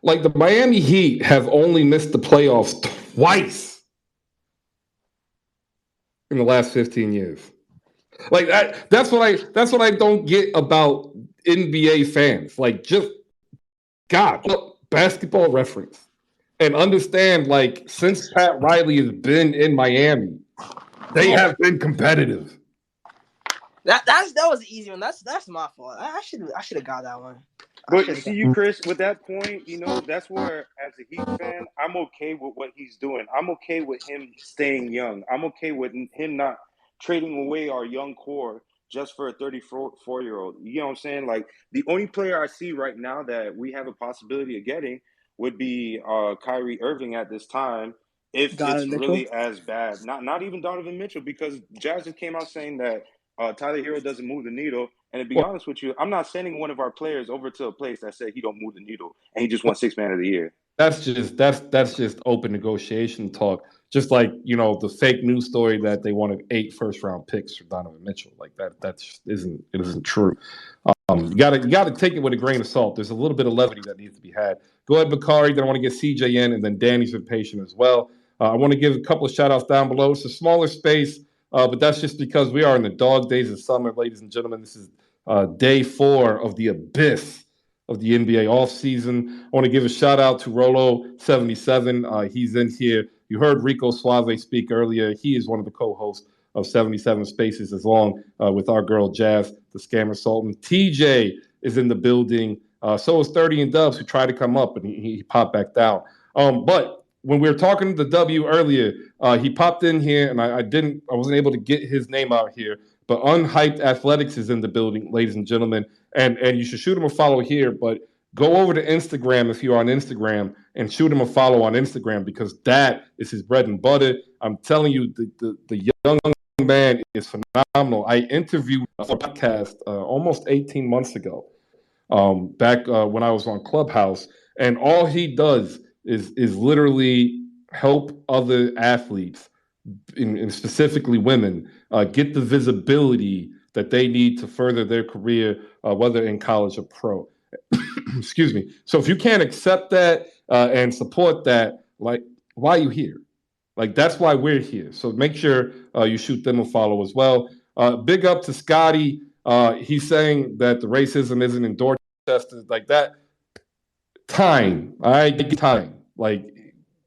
[SPEAKER 1] Like the Miami Heat have only missed the playoffs twice in the last 15 years. Like that's what I don't get about NBA fans. Like, just God, Basketball Reference and understand, like, since Pat Riley has been in Miami, they have been competitive.
[SPEAKER 14] That was an easy one. That's my fault. I should have got that one.
[SPEAKER 13] But see, you, Chris, with that point, that's where, as a Heat fan, I'm okay with what he's doing. I'm okay with him staying young. I'm okay with him not trading away our young core just for a 34-year-old. You know what I'm saying? Like, the only player I see right now that we have a possibility of getting would be Kyrie Irving at this time, if
[SPEAKER 14] Donovan
[SPEAKER 13] it's
[SPEAKER 14] Mitchell?
[SPEAKER 13] really as bad. Not even Donovan Mitchell, because Jazz just came out saying that Tyler Hero doesn't move the needle. And to be honest with you, I'm not sending one of our players over to a place that said he don't move the needle and he just won 6th Man of the Year.
[SPEAKER 1] That's just open negotiation talk. Just like, the fake news story that they wanted 8 first-round picks for Donovan Mitchell. Like that isn't true. You gotta take it with a grain of salt. There's a little bit of levity that needs to be had. Go ahead, Bukhari. Then I want to get CJ in, and then Danny's been patient as well. I want to give a couple of shout-outs down below. It's a smaller space, but that's just because we are in the dog days of summer, ladies and gentlemen. This is day 4 of the abyss of the NBA offseason. I want to give a shout-out to Rolo77. He's in here. You heard Rico Suave speak earlier. He is one of the co-hosts of 77 Spaces, along with our girl Jazz, the Scammer Sultan. TJ is in the building. So is 30 and Dubs, who tried to come up, and he popped back down. But when we were talking to W earlier, he popped in here, and I wasn't able to get his name out here. But Unhyped Athletics is in the building, ladies and gentlemen, and you should shoot him a follow here. But go over to Instagram if you're on Instagram and shoot him a follow on Instagram, because that is his bread and butter. I'm telling you, the young man is phenomenal. I interviewed a podcast almost 18 months ago, back when I was on Clubhouse, and all he does is literally help other athletes, and specifically women, get the visibility that they need to further their career, whether in college or pro. Excuse me. So if you can't accept that and support that, like, why are you here? Like, that's why we're here. So make sure you shoot them a follow as well. Big up to Scotty. He's saying that the racism isn't in Dorchester like that. Time. All right, time. Like,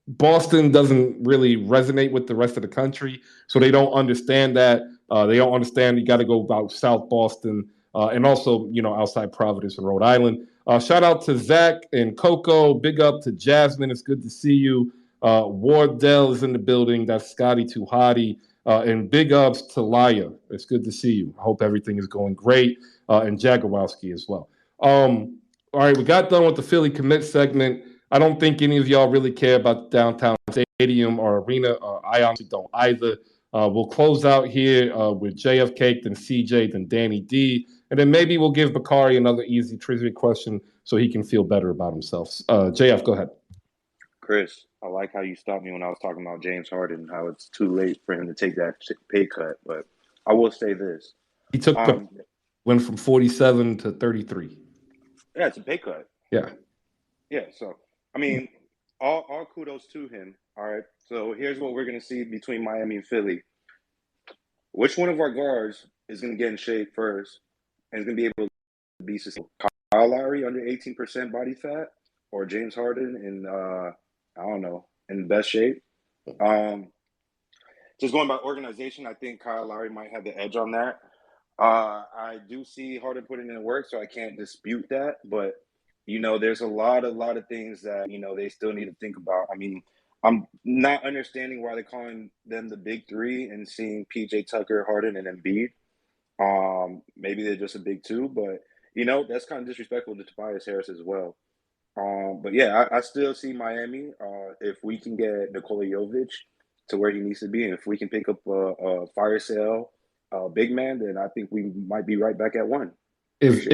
[SPEAKER 1] Boston doesn't really resonate with the rest of the country, so they don't understand that. They don't understand you got to go about South Boston and also, outside Providence and Rhode Island. Shout out to Zach and Coco. Big up to Jasmine. It's good to see you. Wardell is in the building. That's Scotty Tuhati. And big ups to Laya. It's good to see you. I hope everything is going great. And Jaguarowski as well. All right, we got done with the Philly Commit segment. I don't think any of y'all really care about the downtown stadium or arena. I honestly don't either. We'll close out here with JFK, then CJ, then Dany D. And then maybe we'll give Bukhari another easy trivia question so he can feel better about himself. JF, go ahead.
[SPEAKER 13] Chris, I like how you stopped me when I was talking about James Harden, how it's too late for him to take that pay cut. But I will say this.
[SPEAKER 1] He went from 47 to 33.
[SPEAKER 13] Yeah, it's a pay cut.
[SPEAKER 1] Yeah.
[SPEAKER 13] Yeah, so, I mean, all kudos to him. All right, so here's what we're going to see between Miami and Philly. Which one of our guards is going to get in shape first and is going to be able to be sustainable? Kyle Lowry under 18% body fat, or James Harden in, I don't know, in best shape? Just going by organization, I think Kyle Lowry might have the edge on that. I do see Harden putting in work, so I can't dispute that. But, there's a lot of things that, they still need to think about. I mean, I'm not understanding why they're calling them the big three and seeing PJ Tucker, Harden, and Embiid. Maybe they're just a big two, but, that's kind of disrespectful to Tobias Harris as well. But yeah, I still see Miami. If we can get Nikola Jovic to where he needs to be, and if we can pick up a fire sale big man, then I think we might be right back at one.
[SPEAKER 1] If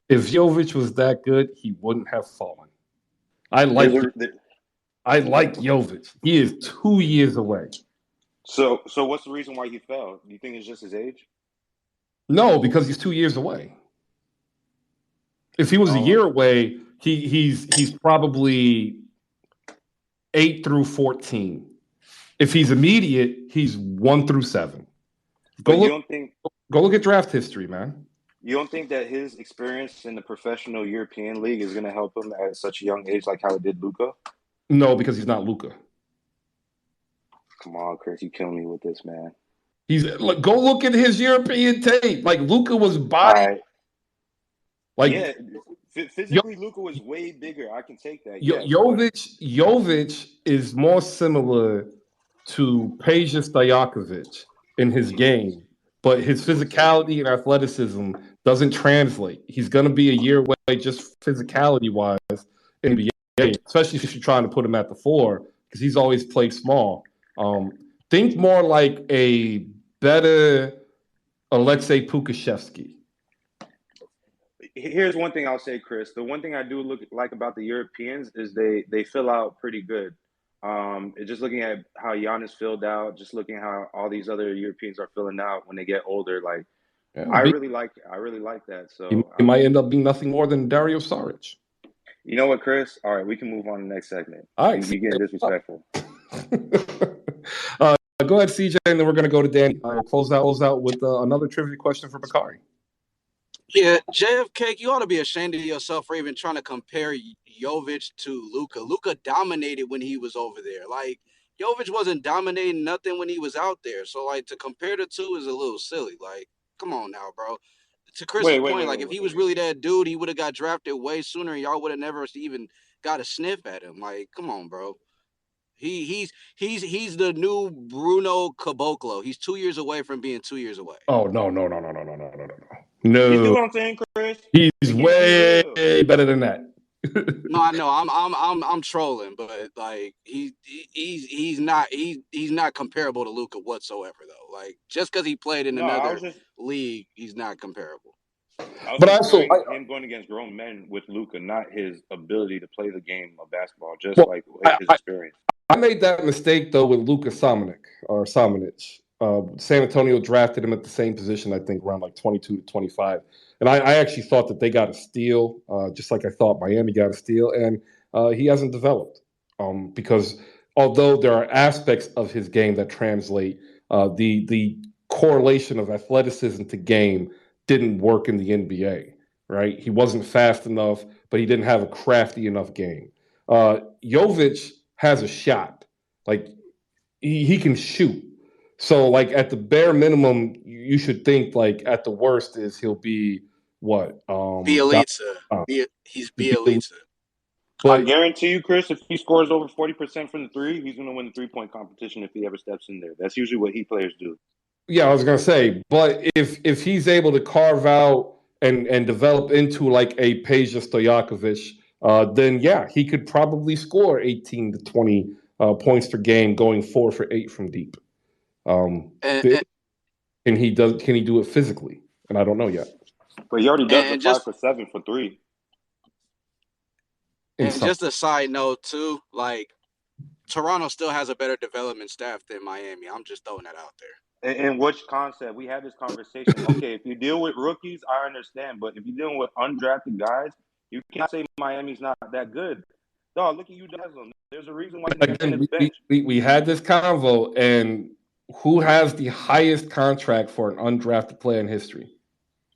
[SPEAKER 1] Jovic was that good, he wouldn't have fallen. I like Jovic. He is 2 years away.
[SPEAKER 13] So what's the reason why he fell? Do you think it's just his age?
[SPEAKER 1] No, because he's 2 years away. If he was a year away, he's probably 8 through 14. If he's immediate, he's 1 through 7. Go look at draft history, man.
[SPEAKER 13] You don't think that his experience in the professional European league is going to help him at such a young age, like how it did Luka?
[SPEAKER 1] No, because he's not Luka.
[SPEAKER 13] Come on, Chris, you killing me with this, man.
[SPEAKER 1] Go look at his European tape. Like Luka was body.
[SPEAKER 13] Right.
[SPEAKER 1] Like
[SPEAKER 13] yeah, physically, Luka was way bigger. I can take that.
[SPEAKER 1] Jovic is more similar to Peja Stojakovic in his game, but his physicality and athleticism doesn't translate. He's going to be a year away just physicality-wise in the NBA, especially if you're trying to put him at the 4, because he's always played small. Think more like a better Alexei Pukashevsky.
[SPEAKER 13] Here's one thing I'll say, Chris. The one thing I do like about the Europeans is they fill out pretty good. Just looking at how Giannis filled out, just looking at how all these other Europeans are filling out when they get older, like I really like that. So
[SPEAKER 1] he might end up being nothing more than Dario Saric.
[SPEAKER 13] You know what, Chris? All right, we can move on to the next segment.
[SPEAKER 1] All right,
[SPEAKER 13] you're getting disrespectful.
[SPEAKER 1] Go ahead, CJ, and then we're going to go to Danny. Close out with another trivia question for Bukhari.
[SPEAKER 5] Yeah, JFK, you ought to be ashamed of yourself for even trying to compare Jovic to Luka. Luka dominated when he was over there. Like, Jovic wasn't dominating nothing when he was out there. So, like, to compare the two is a little silly. Like, come on now, bro. To Chris's point, if he was really that dude, he would have got drafted way sooner, and y'all would have never even got a sniff at him. Like, come on, bro. He's the new Bruno Caboclo. He's 2 years away from being 2 years away.
[SPEAKER 1] Oh no.
[SPEAKER 13] You see what I'm saying, Chris?
[SPEAKER 1] He's way better than that.
[SPEAKER 5] No, I know. I'm trolling, but like he's not comparable to Luka whatsoever, though. Like just because he played in another league, he's not comparable.
[SPEAKER 13] But also, him going against grown men with Luka, not his ability to play the game of basketball, just like his experience.
[SPEAKER 1] I made that mistake though with Luka Samanic. San Antonio drafted him at the same position, I think, around like 22 to 25. And I actually thought that they got a steal, just like I thought Miami got a steal. And he hasn't developed because although there are aspects of his game that translate, the correlation of athleticism to game didn't work in the NBA, right? He wasn't fast enough, but he didn't have a crafty enough game. Jovic has a shot. Like, he can shoot. So, like, at the bare minimum, you should think, like, at the worst is he'll be, what?
[SPEAKER 5] Bielitsa. He's Bielitsa.
[SPEAKER 13] But I guarantee you, Chris, if he scores over 40% from the 3, he's going to win the 3-point competition if he ever steps in there. That's usually what Heat players do.
[SPEAKER 1] Yeah, I was going to say, but if he's able to carve out and develop into, like, a Peja Stojakovic, then, yeah, he could probably score 18 to 20 points per game going 4 for 8 from deep. Can he do it physically? And I don't know yet.
[SPEAKER 13] But he already does the 5 for 7 for 3.
[SPEAKER 5] And just a side note too, like Toronto still has a better development staff than Miami. I'm just throwing that out there.
[SPEAKER 13] In which concept? We had this conversation. Okay, if you deal with rookies, I understand. But if you're dealing with undrafted guys, you can't say Miami's not that good. Dog, look at you, Dazzle. There's a reason why he's on the bench.
[SPEAKER 1] We had this convo, and who has the highest contract for an undrafted player in history?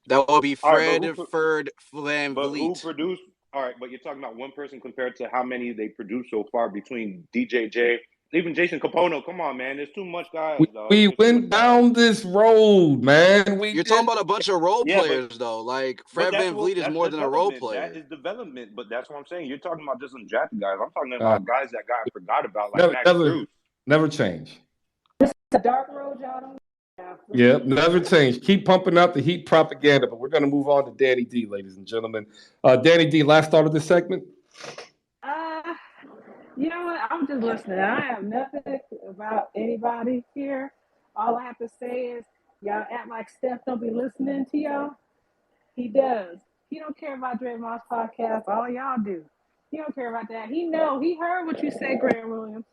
[SPEAKER 5] That would be Fred VanVleet.
[SPEAKER 13] But who produced? All right, but you're talking about one person compared to how many they produced so far between DJJ, even Jason Capono. Come on, man. There's too much guys, dog.
[SPEAKER 1] We went down this road, man.
[SPEAKER 5] You're talking about a bunch of role players, though. Like, Fred VanVleet is more than a role player.
[SPEAKER 13] That is development, but that's what I'm saying. You're talking about just undrafted guys. I'm talking about guys that got forgot about, like Max Strus.
[SPEAKER 1] Never change.
[SPEAKER 4] It's a dark road, y'all don't.
[SPEAKER 1] Yeah, never change. Keep pumping out the Heat propaganda, but we're going to move on to Dany D, ladies and gentlemen. Dany D, last thought of this segment?
[SPEAKER 4] You know what? I'm just listening. I have nothing about anybody here. All I have to say is y'all act like Steph don't be listening to y'all. He does. He don't care about Dre Moss podcast. All y'all do. He don't care about that. He heard what you said, Grant Williams.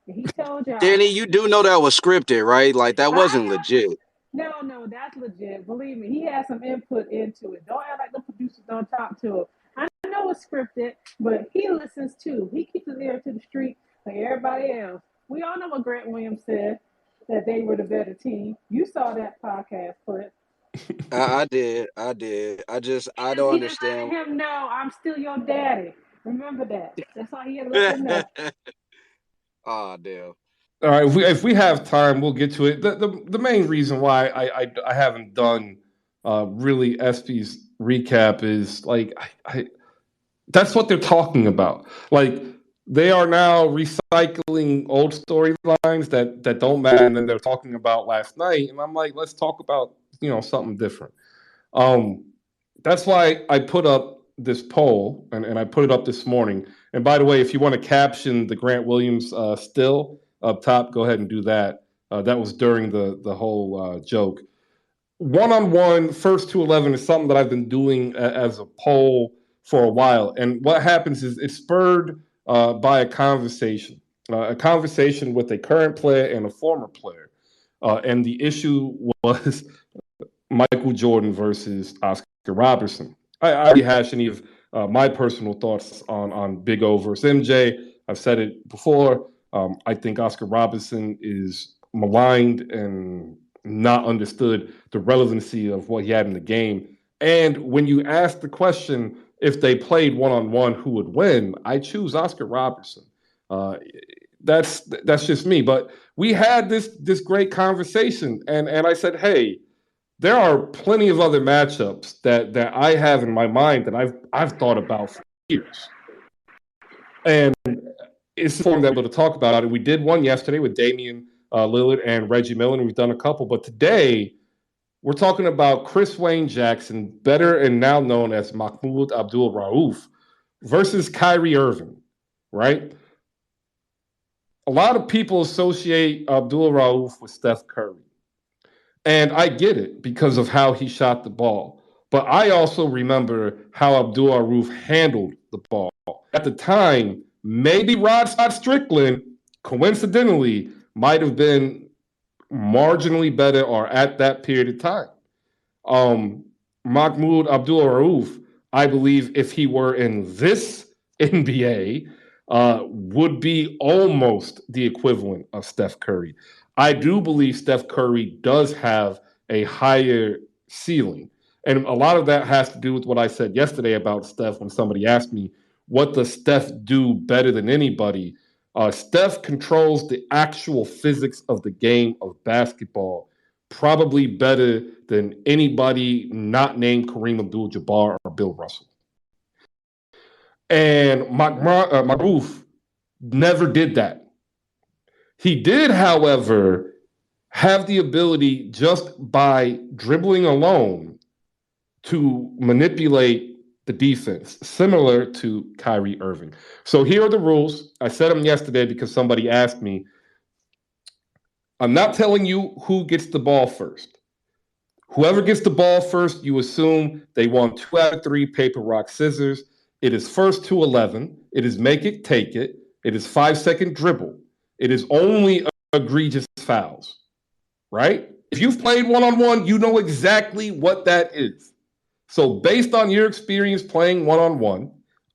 [SPEAKER 4] He told y'all.
[SPEAKER 5] Dany, you do know that was scripted, right? Like, that wasn't legit.
[SPEAKER 4] No, that's legit. Believe me, he had some input into it. Don't act like the producers don't talk to him. I know it's scripted, but he listens too. He keeps his ear to the street like everybody else. We all know what Grant Williams said, that they were the better team. You saw that podcast clip.
[SPEAKER 5] I did. I
[SPEAKER 4] Yes,
[SPEAKER 5] don't
[SPEAKER 4] he is letting
[SPEAKER 5] understand.
[SPEAKER 4] him know I'm still your daddy. Remember that. That's all he had to let him know.
[SPEAKER 5] Oh damn.
[SPEAKER 1] All right, if we have time, we'll get to it. The main reason why I haven't done really SP's recap is like that's what they're talking about. Like they are now recycling old storylines that don't matter, and then they're talking about last night, and I'm like, let's talk about something different. Um, that's why I put up this poll, and I put it up this morning. And by the way, if you want to caption the Grant Williams still up top, go ahead and do that. That was during the whole joke. One-on-one, first to 11 is something that I've been doing as a poll for a while. And what happens is it's spurred by a conversation with a current player and a former player. And the issue was Michael Jordan versus Oscar Robertson. I rehash any of my personal thoughts on Big O versus MJ. I've said it before. I think Oscar Robertson is maligned and not understood the relevancy of what he had in the game. And when you ask the question, if they played one-on-one, who would win? I choose Oscar Robertson. Uh, that's just me. But we had this great conversation, and I said, hey, there are plenty of other matchups that I have in my mind that I've thought about for years, and it's important that we're able to talk about it. We did one yesterday with Damian Lillard and Reggie Miller, and we've done a couple. But today we're talking about Chris Wayne Jackson, better and now known as Mahmoud Abdul-Rauf, versus Kyrie Irving. Right? A lot of people associate Abdul-Rauf with Steph Curry. And I get it because of how he shot the ball. But I also remember how Abdul-Rauf handled the ball. At the time, maybe Rod Strickland, coincidentally, might have been marginally better or at that period of time. Mahmoud Abdul-Rauf, I believe if he were in this NBA, would be almost the equivalent of Steph Curry. I do believe Steph Curry does have a higher ceiling. And a lot of that has to do with what I said yesterday about Steph when somebody asked me, what does Steph do better than anybody? Steph controls the actual physics of the game of basketball probably better than anybody not named Kareem Abdul-Jabbar or Bill Russell. And Maruf never did that. He did, however, have the ability just by dribbling alone to manipulate the defense, similar to Kyrie Irving. So here are the rules. I said them yesterday because somebody asked me. I'm not telling you who gets the ball first. Whoever gets the ball first, you assume they won 2 out of 3 paper, rock, scissors. It is first to 11. It is make it, take it. It is 5-second dribble. It is only egregious fouls, right? If you've played one-on-one, you know exactly what that is. So based on your experience playing one-on-one,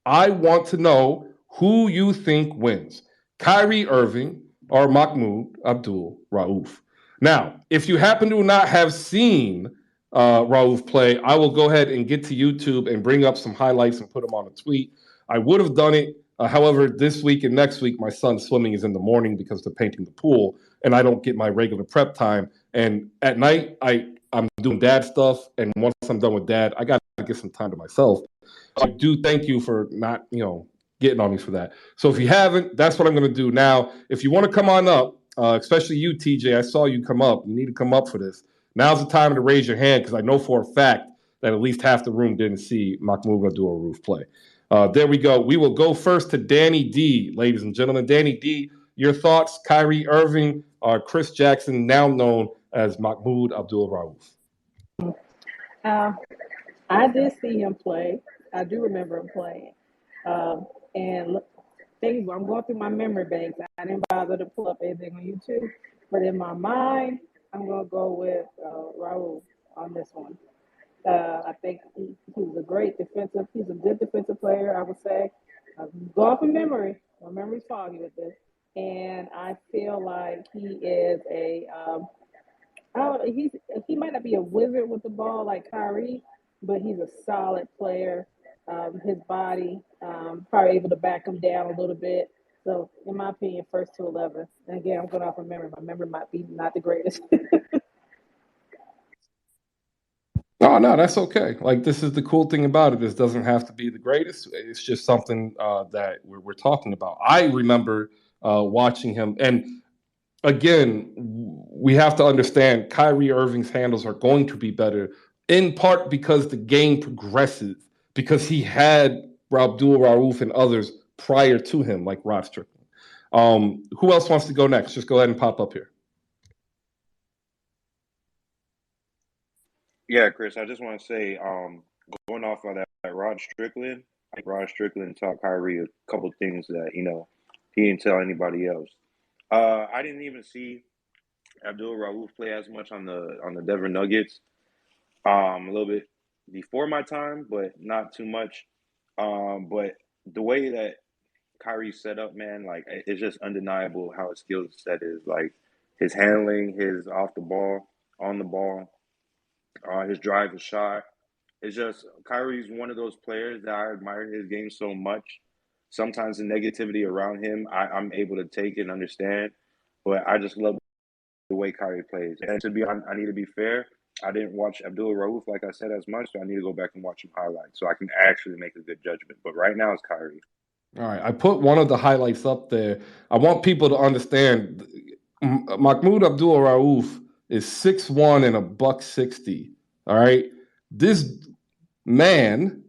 [SPEAKER 1] I want to know who you think wins, Kyrie Irving or Mahmoud Abdul-Rauf. Now, if you happen to not have seen Rauf play, I will go ahead and get to YouTube and bring up some highlights and put them on a tweet. I would have done it. However, this week and next week, my son's swimming is in the morning because they're painting the pool, and I don't get my regular prep time. And at night, I'm doing dad stuff, and once I'm done with dad, I got to get some time to myself. So I do thank you for not, getting on me for that. So if you haven't, that's what I'm going to do now. If you want to come on up, especially you, TJ, I saw you come up. You need to come up for this. Now's the time to raise your hand because I know for a fact that at least half the room didn't see Mahmoud Abdul-Rauf play. There we go. We will go first to Dany D, ladies and gentlemen. Dany D, your thoughts, Kyrie Irving or Chris Jackson, now known as Mahmoud Abdul-Rauf?
[SPEAKER 4] I did see him play. I do remember him playing. And I'm going through my memory banks. I didn't bother to pull up anything on YouTube. But in my mind, I'm going to go with Raul on this one. I think he's a great defensive. He's a good defensive player, I would say. I'm going from memory. My memory's foggy with this. And I feel like he is Oh, he might not be a wizard with the ball like Kyrie, but he's a solid player. His body probably able to back him down a little bit. So, in my opinion, first to 11. And again, I'm going off of memory. My memory might be not the greatest.
[SPEAKER 1] No, that's okay. Like, this is the cool thing about it. This doesn't have to be the greatest. It's just something that we're talking about. I remember watching him, and again, we have to understand Kyrie Irving's handles are going to be better, in part because the game progresses, because he had Abdul-Rauf and others prior to him, like Rod Strickland. Who else wants to go next? Just go ahead and pop up here.
[SPEAKER 13] Yeah, Chris, I just want to say, going off of that Rod Strickland, like Rod Strickland taught Kyrie a couple things that, he didn't tell anybody else. I didn't even see Abdul-Rauf play as much on the Denver Nuggets. A little bit before my time, but not too much. But the way that Kyrie's set up, man, like, it's just undeniable how his skill set is. Like, his handling, his off the ball, on the ball, his drive, his shot. It's just Kyrie's one of those players that I admire his game so much. Sometimes the negativity around him, I'm able to take and understand, but I just love the way Kyrie plays. And I need to be fair. I didn't watch Abdul-Rauf, like I said, as much, so I need to go back and watch some highlights so I can actually make a good judgment. But right now, it's Kyrie.
[SPEAKER 1] All right, I put one of the highlights up there. I want people to understand Mahmoud Abdul-Rauf is 6'1" and a $160. All right, this man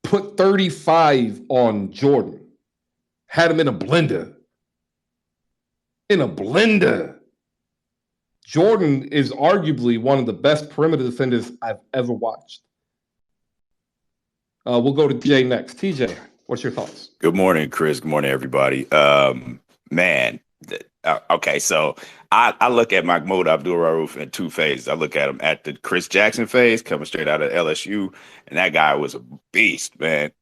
[SPEAKER 1] put 35 on Jordan, had him in a blender. In a blender. Jordan is arguably one of the best perimeter defenders I've ever watched. We'll go to TJ next. TJ, what's your thoughts?
[SPEAKER 15] Good morning, Chris. Good morning, everybody. Man, okay, so I look at Mahmoud Abdul-Rauf in two phases. I look at him at the Chris Jackson phase, coming straight out of LSU, and that guy was a beast, man.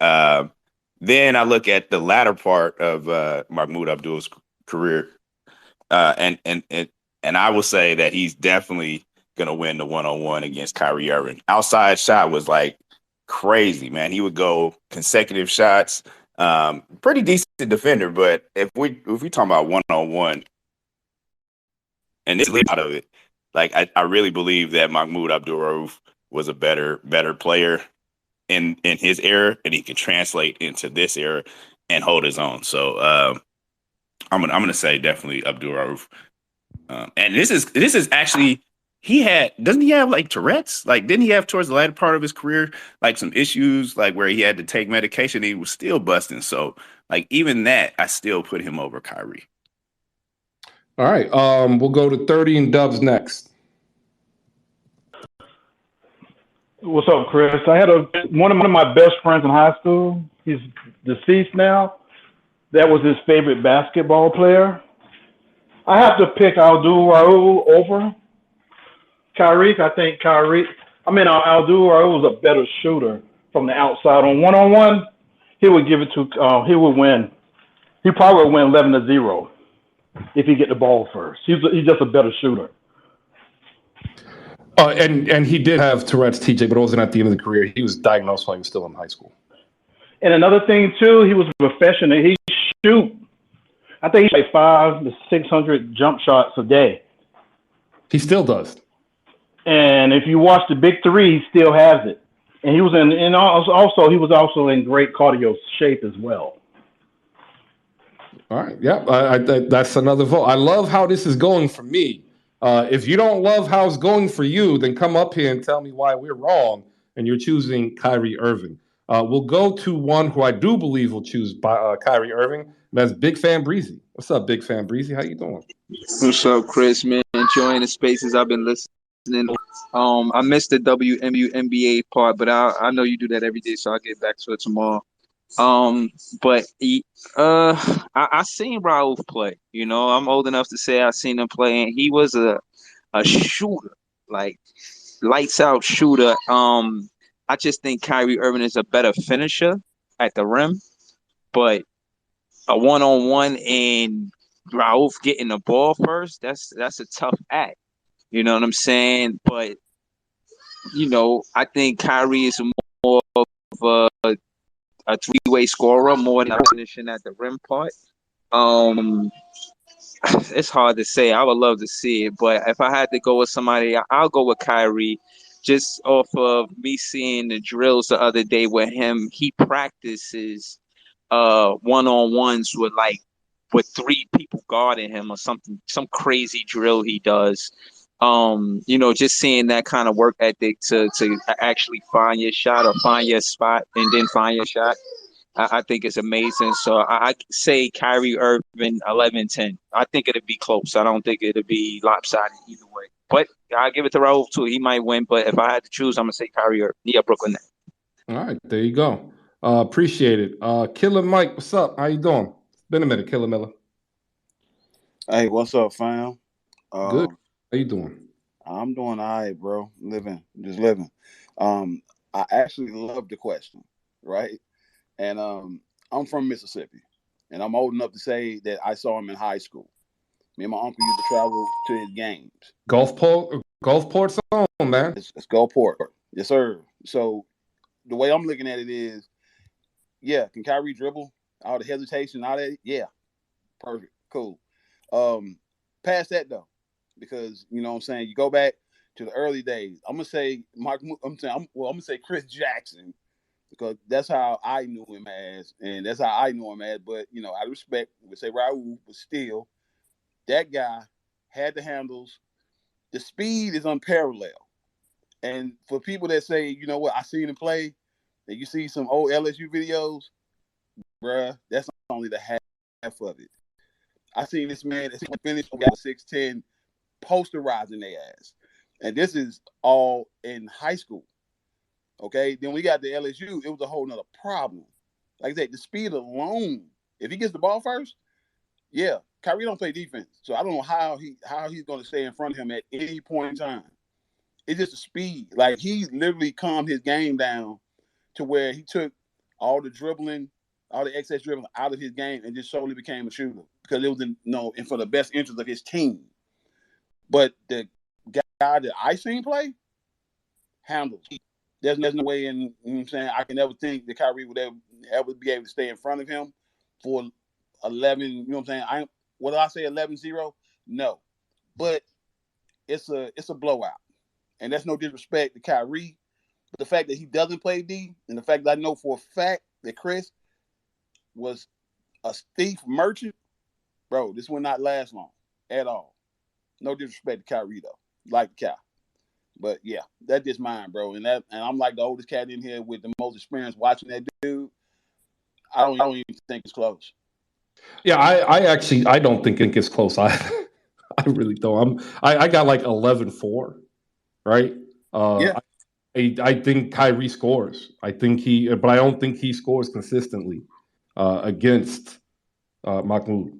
[SPEAKER 15] Then I look at the latter part of Mahmoud Abdul's career, and I will say that he's definitely gonna win the one-on-one against Kyrie Irving. Outside shot was like crazy, man. He would go consecutive shots. Pretty decent defender, but if we talking about one-on-one, and this out of it, like I really believe that Mahmoud Abdul-Rauf was a better player in his era, and he can translate into this era and hold his own. So I'm gonna say definitely Abdul-Rauf. And this is actually, doesn't he have like Tourette's? Like, didn't he have towards the latter part of his career like some issues, like where he had to take medication and he was still busting? So like even that, I still put him over Kyrie.
[SPEAKER 1] All right, we'll go to 30 and Dubs next.
[SPEAKER 16] What's up, Chris? I had one of my best friends in high school. He's deceased now. That was his favorite basketball player. I have to pick Abdul-Rauf over Kyrie. I think Abdul-Rauf was a better shooter from the outside. On one-on-one, he would give it to, he would win. He probably would win 11-0 if he get the ball first. He's just a better shooter.
[SPEAKER 1] And he did have Tourette's, TJ, but it wasn't at the end of the career. He was diagnosed while he was still in high school.
[SPEAKER 16] And another thing, too, he was a professional. He shoot. I think he's like 500 to 600 jump shots a day.
[SPEAKER 1] He still does.
[SPEAKER 16] And if you watch the Big Three, he still has it. And he was he was also in great cardio shape as well.
[SPEAKER 1] All right, yeah, that's another vote. I love how this is going for me. If you don't love how it's going for you, then come up here and tell me why we're wrong and you're choosing Kyrie Irving. We'll go to one who I do believe will choose Kyrie Irving, and that's Big Fan Breezy. What's up, Big Fan Breezy? How you doing?
[SPEAKER 17] What's up, Chris, man? Enjoying the spaces I've been listening. I missed the WNBA part, but I know you do that every day, so I'll get back to it tomorrow. But I seen Rauf play. You know, I'm old enough to say I seen him play, and he was a shooter, like lights out shooter. I just think Kyrie Irving is a better finisher at the rim, but a one-on-one and Rauf getting the ball first, that's a tough act. You know what I'm saying? But I think Kyrie is more of a three-way scorer more than a finishing at the rim part. It's hard to say. I would love to see it, but if I had to go with somebody, I'll go with Kyrie. Just off of me seeing the drills the other day with him, he practices one-on-ones with three people guarding him or something, some crazy drill he does. Just seeing that kind of work ethic to actually find your shot or find your spot and then find your shot. I think it's amazing. So I say Kyrie Irving 11-10. I think it'll be close. I don't think it'll be lopsided either way. But I give it to Rauf too. He might win. But if I had to choose, I'm gonna say Kyrie Irving. Yeah, Brooklyn Nets.
[SPEAKER 1] All right, there you go. Appreciate it. Killer Mike, what's up? How you doing? It's been a minute, Killer Miller.
[SPEAKER 18] Hey, what's up, fam?
[SPEAKER 1] Good. How you doing?
[SPEAKER 18] I'm doing all right, bro. Just living. I actually love the question, right? And I'm from Mississippi, and I'm old enough to say that I saw him in high school. Me and my uncle used to travel to his games.
[SPEAKER 1] Gulfport's on, man.
[SPEAKER 18] It's Gulfport. Yes, sir. So the way I'm looking at it is, yeah, can Kyrie dribble? All the hesitation, all that? Yeah. Perfect. Cool. Past that, though, because, you know what I'm saying, you go back to the early days. I'm going to say I'm going to say Chris Jackson, because that's how I knew him as, and that's how I know him as. But, out of respect, we say Raul, but still, that guy had the handles. The speed is unparalleled. And for people that say, you know what, I seen him play, and you see some old LSU videos, bruh, that's only the half of it. I seen this man that finished 6'10", posterizing their ass. And this is all in high school. Okay, then we got the LSU. It was a whole nother problem. Like I said, the speed alone. If he gets the ball first, yeah, Kyrie don't play defense, so I don't know how he's going to stay in front of him at any point in time. It's just the speed. Like, he literally calmed his game down to where he took all the dribbling, all the excess dribbling out of his game and just solely became a shooter because it was and for the best interest of his team. But the guy that I seen play handles. There's no way in, you know what I'm saying, I can never think that Kyrie would ever be able to stay in front of him for 11, you know what I'm saying? What I say, 11-0? No. But it's a blowout. And that's no disrespect to Kyrie. But the fact that he doesn't play D, and the fact that I know for a fact that Chris was a thief merchant, bro, this will not last long at all. No disrespect to Kyrie, though. Like Ky. But yeah, that's just mine, bro. And I'm like the oldest cat in here with the most experience watching that dude. I don't even think it's close.
[SPEAKER 1] Yeah, I don't think it's close. I really don't. I got like 11-4, right?
[SPEAKER 18] Yeah.
[SPEAKER 1] I think Kyrie scores. But I don't think he scores consistently against Mahmoud.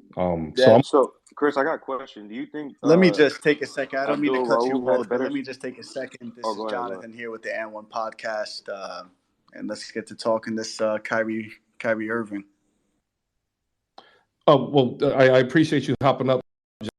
[SPEAKER 13] So, Chris, I got a question. Do you think?
[SPEAKER 19] Let me just take a second. I don't mean to cut you
[SPEAKER 13] Abdul-Rauf had a
[SPEAKER 19] off, but
[SPEAKER 13] better.
[SPEAKER 19] let me just take a second. This is
[SPEAKER 13] Go ahead.
[SPEAKER 19] Jonathan here with the N1 podcast, and let's get to talking this Kyrie Irving.
[SPEAKER 1] Oh, well, I appreciate you hopping up,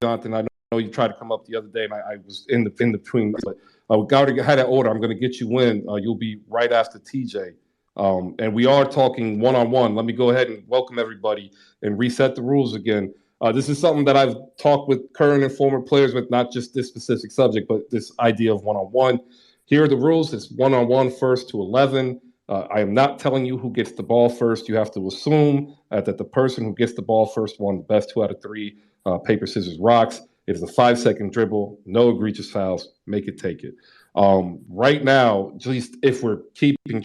[SPEAKER 1] Jonathan. I know you tried to come up the other day, and I was in between. But we got to have that order. I'm going to get you in. You'll be right after TJ. And we are talking one-on-one. Let me go ahead and welcome everybody and reset the rules again. This is something that I've talked with current and former players with, not just this specific subject, but this idea of one-on-one. Here are the rules. It's one-on-one, first to 11. I am not telling you who gets the ball first. You have to assume that the person who gets the ball first won the best 2 out of 3, paper, scissors, rocks. It is a 5-second dribble, no egregious fouls. Make it, take it. Right now, just if we're keeping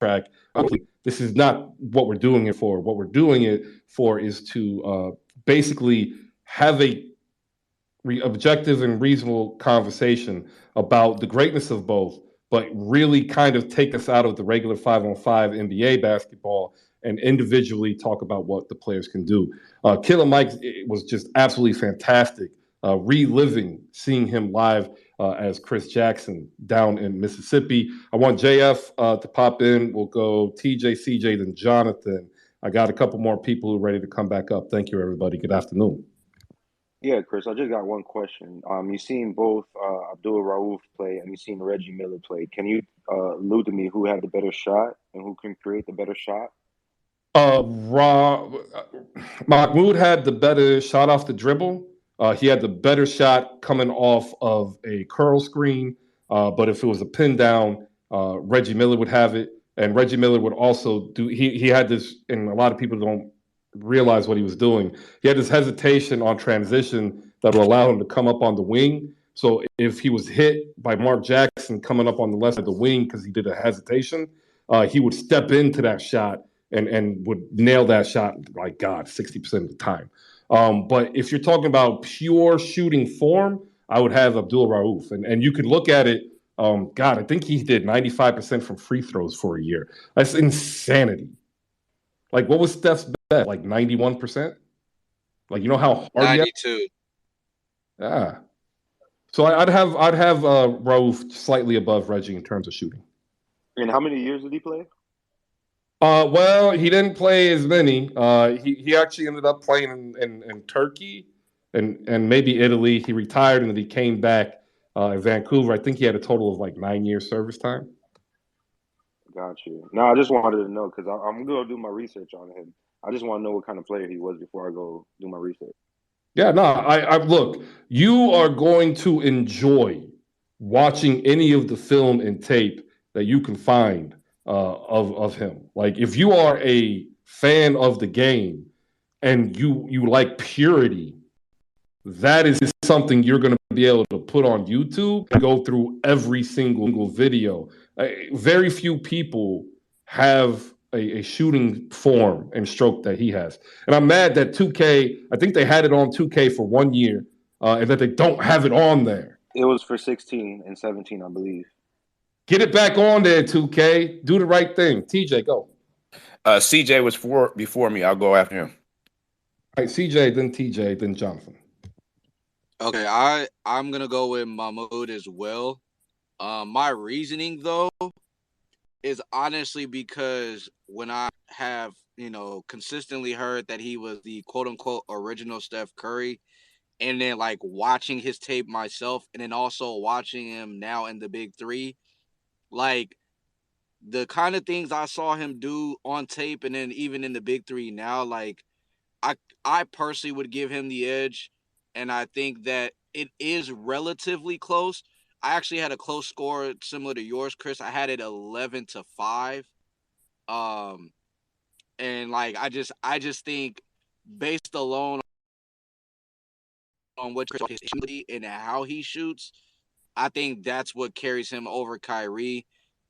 [SPEAKER 1] track, this is not what we're doing it for. What we're doing it for is to basically have a objective and reasonable conversation about the greatness of both, but really kind of take us out of the regular 5-on-5 NBA basketball and individually talk about what the players can do. Killer Mike was just absolutely fantastic, reliving, seeing him live as Chris Jackson down in Mississippi. I want JF to pop in. We'll go TJ, CJ, then Jonathan. I got a couple more people who are ready to come back up. Thank you, everybody. Good afternoon.
[SPEAKER 13] Yeah, Chris, I just got one question. You seen both Abdul-Rauf play and you seen Reggie Miller play. Can you allude to me who had the better shot and who can create the better shot?
[SPEAKER 1] Mahmoud had the better shot off the dribble. He had the better shot coming off of a curl screen. But if it was a pin down, Reggie Miller would have it. And Reggie Miller would also do, he had this, and a lot of people don't realize what he was doing. He had this hesitation on transition that would allow him to come up on the wing. So if he was hit by Mark Jackson coming up on the left side of the wing because he did a hesitation, he would step into that shot and would nail that shot like God 60% of the time. But if you're talking about pure shooting form, I would have Abdul-Rauf. And you could look at it, God, I think he did 95% from free throws for a year. That's insanity. Like, what was Steph's bet? Like 91%? Like, you know how hard
[SPEAKER 5] 92.
[SPEAKER 1] Yeah. So I'd have Rauf slightly above Reggie in terms of shooting.
[SPEAKER 13] And how many years did he play?
[SPEAKER 1] Well, he didn't play as many. He actually ended up playing in Turkey and maybe Italy. He retired and then he came back in Vancouver. I think he had a total of like 9 years service time.
[SPEAKER 13] Got you. No, I just wanted to know because I'm going to do my research on him. I just want to know what kind of player he was before I go do my research.
[SPEAKER 1] Yeah, no, I look, you are going to enjoy watching any of the film and tape that you can find of him. Like, if you are a fan of the game and you like purity, that is something you're going to be able to put on YouTube and go through every single video. Very few people have a shooting form and stroke that he has. And I'm mad that 2K, I think they had it on 2K for 1 year, and that they don't have it on there.
[SPEAKER 13] It was for 16 and 17, I believe.
[SPEAKER 1] Get it back on there, 2K. Do the right thing. TJ, go.
[SPEAKER 15] CJ was before me. I'll go after him.
[SPEAKER 1] All right, CJ, then TJ, then Jonathan.
[SPEAKER 5] Okay, I'm gonna go with Mahmoud as well. My reasoning though is honestly because when I have consistently heard that he was the quote unquote original Steph Curry, and then like watching his tape myself, and then also watching him now in the Big Three, like the kind of things I saw him do on tape, and then even in the Big Three now, like I personally would give him the edge. And I think that it is relatively close. I actually had a close score similar to yours, Chris. I had it 11-5. And like I just think based alone on what his shooting and how he shoots, I think that's what carries him over Kyrie.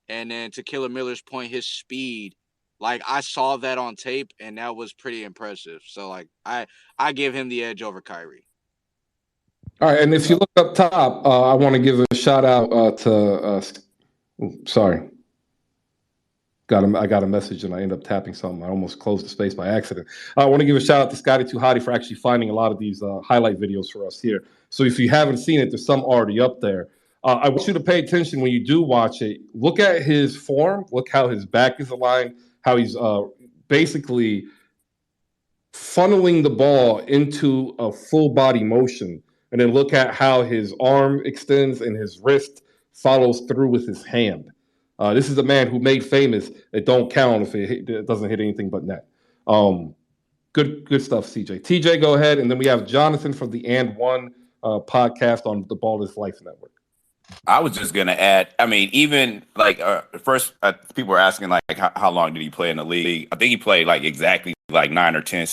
[SPEAKER 5] And then to Killer Miller's point, his speed. Like I saw that on tape, and that was pretty impressive. So like I give him the edge over Kyrie.
[SPEAKER 1] All right, and if you look up top, I want to give a shout out to. Sorry, I got a message and I ended up tapping something. I almost closed the space by accident. I want to give a shout out to Scotty Too Hotty for actually finding a lot of these highlight videos for us here. So if you haven't seen it, there's some already up there. I want you to pay attention when you do watch it. Look at his form. Look how his back is aligned. How he's basically funneling the ball into a full body motion. And then look at how his arm extends and his wrist follows through with his hand. This is a man who made famous. It don't count if it doesn't hit anything but net. Good stuff, CJ. TJ, go ahead. And then we have Jonathan from the And One podcast on the Ball is Life Network.
[SPEAKER 15] I was just going to add, I mean, even like first people were asking like how long did he play in the league? I think he played like exactly like 9 or 10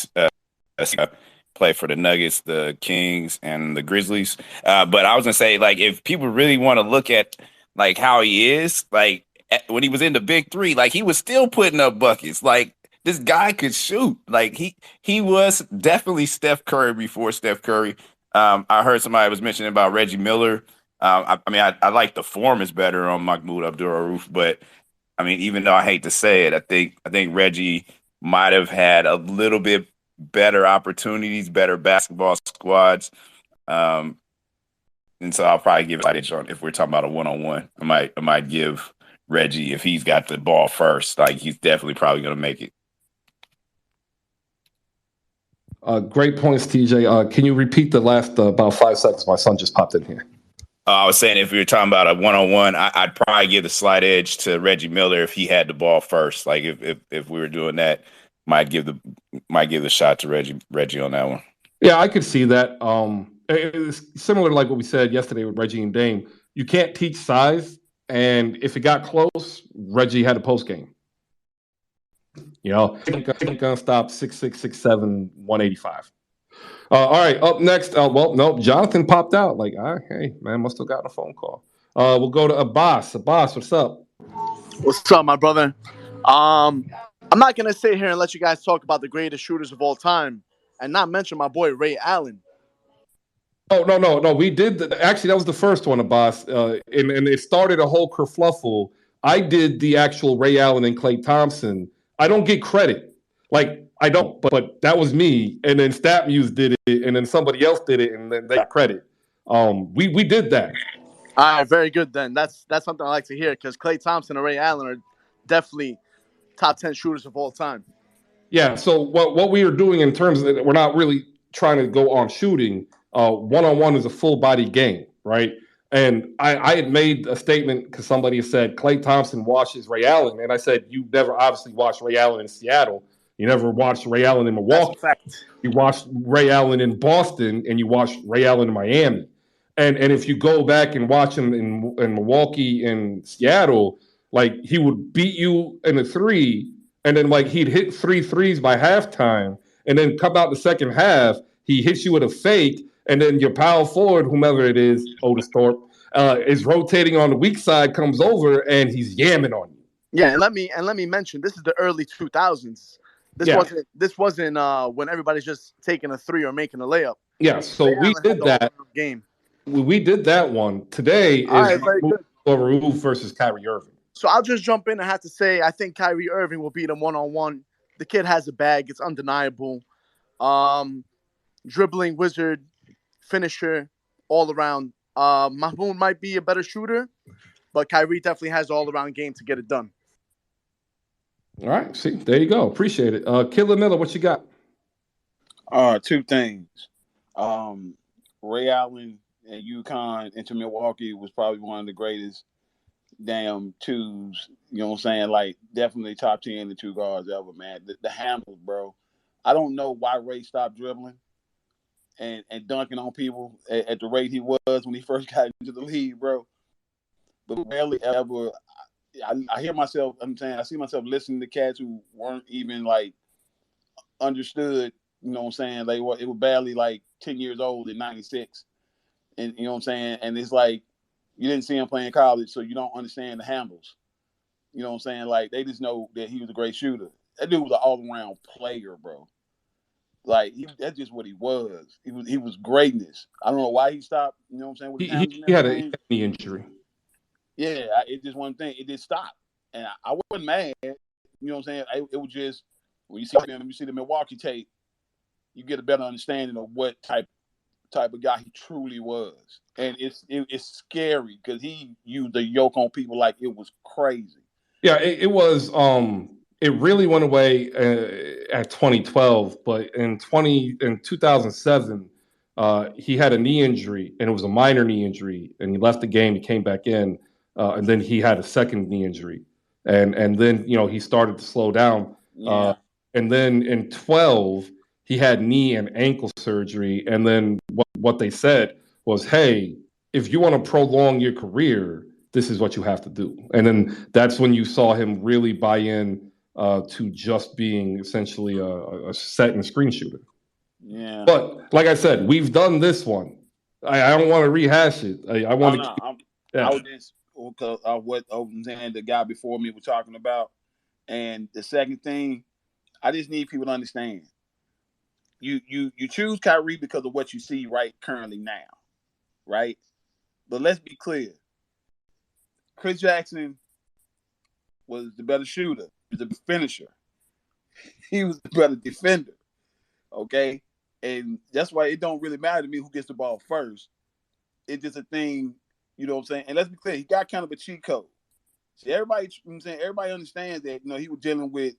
[SPEAKER 15] play for the Nuggets, the Kings, and the Grizzlies. But I was gonna say, like, if people really want to look at like how he is, like when he was in the Big Three, like he was still putting up buckets. Like this guy could shoot. Like he was definitely Steph Curry before Steph Curry. I heard somebody was mentioning about Reggie Miller. I mean, I like the form is better on Mahmoud Abdul-Rauf, but I mean, even though I hate to say it, I think Reggie might have had a little bit better opportunities, better basketball squads. And so I'll probably give it on if we're talking about a one-on-one. I might give Reggie, if he's got the ball first, like he's definitely probably going to make it.
[SPEAKER 1] Great points, TJ. Can you repeat the last about 5 seconds? My son just popped in here.
[SPEAKER 15] I was saying if we were talking about a one-on-one, I'd probably give the slight edge to Reggie Miller if he had the ball first. Like if we were doing that, might give the shot to Reggie on that one.
[SPEAKER 1] Yeah, I could see that. It's similar to like what we said yesterday with Reggie and Dame. You can't teach size, and if it got close, Reggie had a post game. You know, gonna stop 6'6", 6'7", 185. All right, up next. Well, no, Jonathan popped out. Like, hey, man, must have gotten a phone call. We'll go to Abbas. Abbas, what's up?
[SPEAKER 20] What's up, my brother? I'm not gonna sit here and let you guys talk about the greatest shooters of all time and not mention my boy Ray Allen.
[SPEAKER 1] Oh, no. We did actually. That was the first one, Abbas, and it started a whole kerfluffle. I did the actual Ray Allen and Klay Thompson. I don't get credit. Like, I don't, but that was me. And then StatMuse did it, and then somebody else did it, and then they got credit. We did that.
[SPEAKER 20] All right, very good then. That's something I like to hear because Klay Thompson and Ray Allen are definitely top 10 shooters of all time.
[SPEAKER 1] Yeah. So what we are doing in terms of we're not really trying to go on shooting. One-on-one is a full body game, right? And I had made a statement because somebody said Klay Thompson watches Ray Allen, and I said you never obviously watched Ray Allen in Seattle. You never watched Ray Allen in Milwaukee. You watched Ray Allen in Boston, and you watched Ray Allen in Miami. And if you go back and watch him in Milwaukee and Seattle, like he would beat you in the three, and then like he'd hit 3 threes by halftime, and then come out the second half, he hits you with a fake. And then your power forward, whomever it is, Otis Thorpe, is rotating on the weak side, comes over, and he's yamming on you.
[SPEAKER 20] Yeah, and let me mention, this is the early 2000s. This wasn't when everybody's just taking a three or making a layup.
[SPEAKER 1] Yeah, so we did that
[SPEAKER 20] game.
[SPEAKER 1] We did that one. Today is Abdul-Rauf versus Kyrie Irving.
[SPEAKER 20] So I'll just jump in and have to say I think Kyrie Irving will beat him one-on-one. The kid has a bag; it's undeniable. Dribbling wizard. Finisher all around. Mahmoud might be a better shooter, but Kyrie definitely has all around game to get it done.
[SPEAKER 1] All right, see, there you go. Appreciate it. Killer Miller, what you got?
[SPEAKER 18] Two things. Ray Allen and UConn into Milwaukee was probably one of the greatest damn twos. You know what I'm saying? Like definitely top 10 the two guards ever, man. The handles, bro. I don't know why Ray stopped dribbling and dunking on people at the rate he was when he first got into the league, bro. But barely ever. I hear myself. I'm saying I see myself listening to cats who weren't even like understood. You know what I'm saying? Like it was barely like 10 years old in '96, and you know what I'm saying. And it's like you didn't see him playing college, so you don't understand the handles. You know what I'm saying? Like they just know that he was a great shooter. That dude was an all-around player, bro. Like that's just what he was. He was greatness. I don't know why he stopped. You know what I'm saying? With
[SPEAKER 1] He had a knee injury.
[SPEAKER 18] Yeah, it just one thing. It just stopped, and I wasn't mad. You know what I'm saying? It was just when you see the Milwaukee tape, you get a better understanding of what type of guy he truly was, and it's scary because he used the yoke on people like it was crazy.
[SPEAKER 1] Yeah, it was. It really went away at 2012, but in 2007, he had a knee injury, and it was a minor knee injury, and he left the game. He came back in, and then he had a second knee injury, and then he started to slow down.
[SPEAKER 18] Yeah.
[SPEAKER 1] And then in 12, he had knee and ankle surgery, and then what they said was, "Hey, if you want to prolong your career, this is what you have to do." And then that's when you saw him really buy in to just being essentially a set and screen shooter.
[SPEAKER 18] Yeah.
[SPEAKER 1] But like I said, we've done this one. I don't want to rehash it. I want to.
[SPEAKER 18] I was just what I'm saying the guy before me was talking about, and the second thing, I just need people to understand. You choose Kyrie because of what you see right currently now, right? But let's be clear. Chris Jackson was the better shooter. He was the finisher. He was the better defender. Okay? And that's why it don't really matter to me who gets the ball first. It's just a thing, you know what I'm saying? And let's be clear, he got kind of a cheat code. See, everybody, you know what I'm saying, everybody understands that, he was dealing with,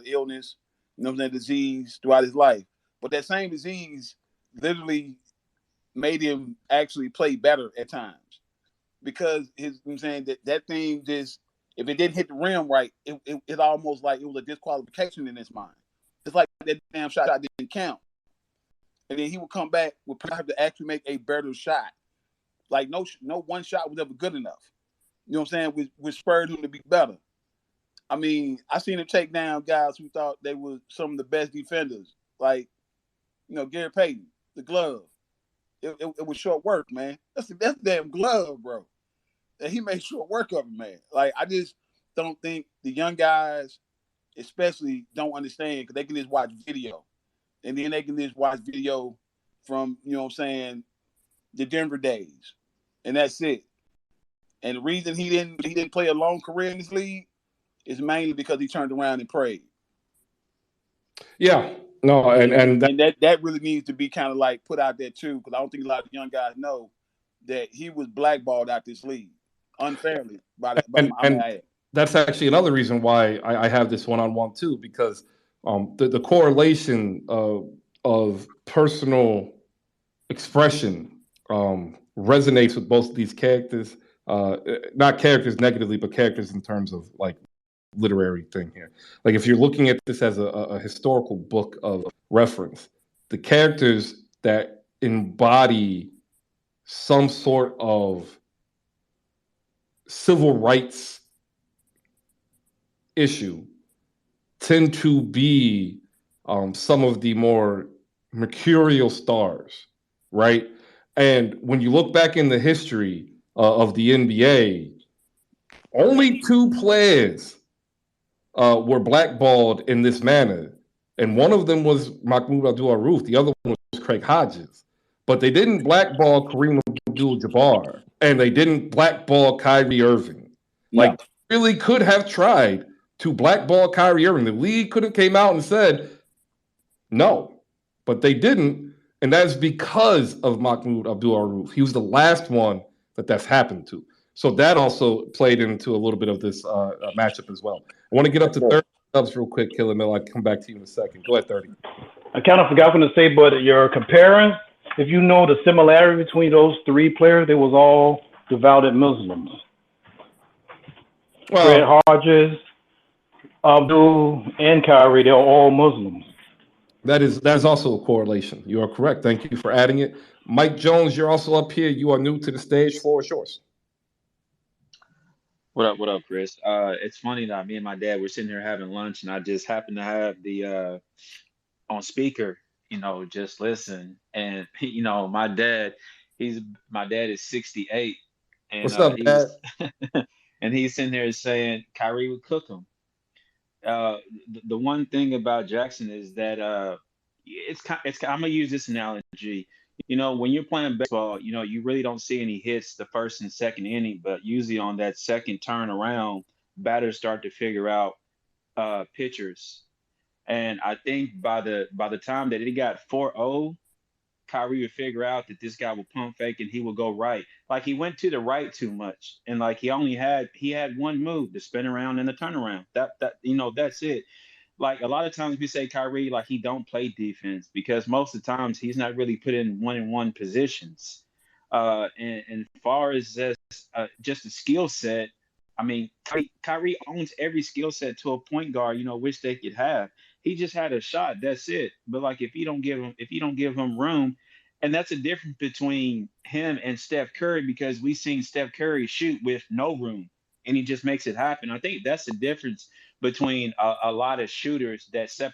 [SPEAKER 18] illness, disease throughout his life. But that same disease literally made him actually play better at times because I'm saying that thing just, if it didn't hit the rim right, it almost like it was a disqualification in his mind. It's like that damn shot didn't count. And then he would come back with have to actually make a better shot. Like no one shot was ever good enough. You know what I'm saying? Which spurred him to be better. I mean, I seen him take down guys who thought they were some of the best defenders. Like, Gary Payton, the glove. It was short work, man. That's damn glove, bro. And he made short work of it, man. Like, I just don't think the young guys, especially, don't understand because they can just watch video. And then they can just watch video from, the Denver days. And that's it. And the reason he didn't play a long career in this league is mainly because he turned around and prayed.
[SPEAKER 1] Yeah. No, and
[SPEAKER 18] that really needs to be kind of like put out there too, because I don't think a lot of young guys know that he was blackballed out this league unfairly.
[SPEAKER 1] That's actually another reason why I have this one-on-one too, because the correlation of personal expression resonates with both of these characters. Not characters negatively, but characters in terms of like literary thing here. Like if you're looking at this as a historical book of reference, the characters that embody some sort of civil rights issue tend to be some of the more mercurial stars, right? And when you look back in the history of the NBA, only 2 players were blackballed in this manner. And one of them was Mahmoud Abdul-Rauf. The other one was Craig Hodges. But they didn't blackball Kareem Abdul-Jabbar. And they didn't blackball Kyrie Irving.
[SPEAKER 18] No.
[SPEAKER 1] Like, really could have tried to blackball Kyrie Irving. The league could have came out and said, no. But they didn't. And that's because of Mahmoud Abdul-Rauf. He was the last one that's happened to. So that also played into a little bit of this matchup as well. I want to get up to 30 subs real quick, Killer Mill. I'll come back to you in a second. Go ahead, 30.
[SPEAKER 16] I kind of forgot what to say, but you're comparing, if you know the similarity between those 3 players, they was all devout Muslims.
[SPEAKER 1] Well,
[SPEAKER 16] Fred Hodges, Abdul, and Kyrie, they're all Muslims.
[SPEAKER 1] That's also a correlation. You are correct. Thank you for adding it. Mike Jones, you're also up here. You are new to the stage. Floor is yours.
[SPEAKER 21] What up, Chris? It's funny that me and my dad were sitting here having lunch, and I just happened to have the on speaker, just listen. And my dad is 68, and
[SPEAKER 1] What's up, Dad?
[SPEAKER 21] and he's sitting there saying Kyrie would cook him. The one thing about Jackson is that I'm gonna use this analogy. When you're playing baseball, you really don't see any hits the first and second inning, but usually on that second turn around, batters start to figure out pitchers. And I think by the time that it got 4-0, Kyrie would figure out that this guy will pump fake and he will go right. Like he went to the right too much, and like he had one move, the spin around and the turnaround. That's it. Like a lot of times we say Kyrie, like he don't play defense because most of the times he's not really put in 1-on-1 positions. And as far as just a skill set, I mean, Kyrie owns every skill set to a point guard, which they could have. He just had a shot. That's it. But like if you don't give him room, and that's a difference between him and Steph Curry because we've seen Steph Curry shoot with no room, and he just makes it happen. I think that's the difference between a lot of shooters that Steph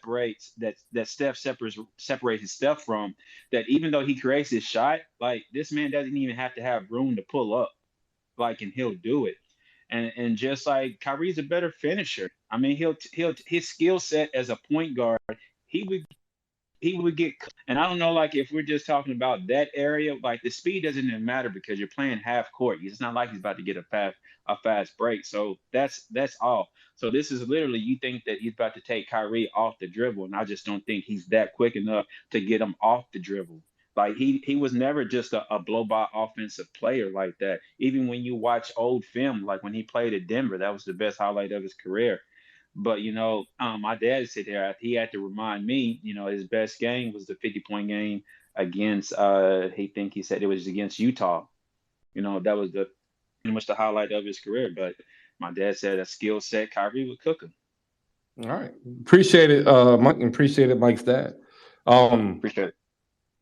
[SPEAKER 21] separates his stuff from. That even though he creates his shot, like this man doesn't even have to have room to pull up, like, and he'll do it. And just like Kyrie's a better finisher. I mean, his skill set as a point guard, he would get. And I don't know, like if we're just talking about that area, like the speed doesn't even matter because you're playing half court. It's not like he's about to get a fast break. So that's all. So this is literally, you think that he's about to take Kyrie off the dribble, and I just don't think he's that quick enough to get him off the dribble. Like he was never just a blow-by offensive player like that. Even when you watch old film, like when he played at Denver, that was the best highlight of his career. But my dad said there he had to remind me, his best game was the 50-point game against he said it was against Utah. That was the pretty much the highlight of his career. But my dad said a skill set Kyrie would cook him.
[SPEAKER 1] All right. Appreciate it, Mike. Appreciate it, Mike's dad.
[SPEAKER 18] Appreciate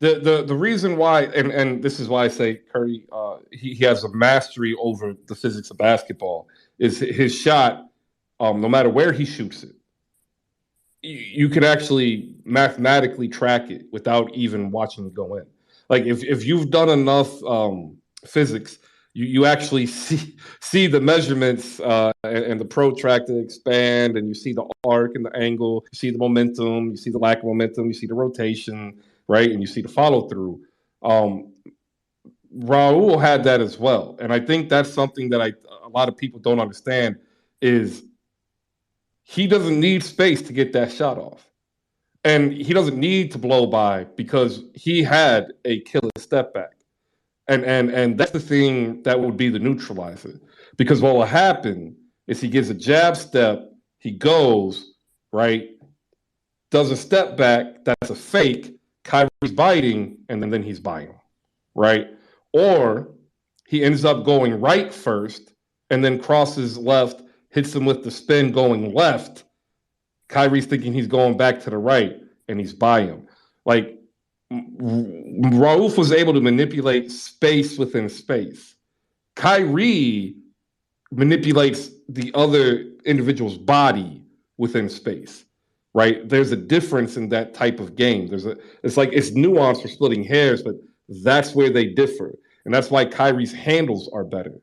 [SPEAKER 1] it. The reason why, and this is why I say Curry, he has a mastery over the physics of basketball, is his shot, no matter where he shoots it, you can actually mathematically track it without even watching it go in. Like if you've done enough physics, you actually see the measurements and the protractor expand, and you see the arc and the angle, you see the momentum, you see the lack of momentum, you see the rotation, right? And you see the follow through. Raul had that as well. And I think that's something that a lot of people don't understand is he doesn't need space to get that shot off. And he doesn't need to blow by because he had a killer step back. And that's the thing that would be the neutralizer. Because what will happen is he gets a jab step, he goes, right, does a step back, that's a fake, Kyrie's biting, and then he's buying, right? Or he ends up going right first and then crosses left, hits him with the spin going left. Kyrie's thinking he's going back to the right, and he's by him. Like, Rauf was able to manipulate space within space. Kyrie manipulates the other individual's body within space, right? There's a difference in that type of game. It's nuanced for splitting hairs, but that's where they differ. And that's why Kyrie's handles are better.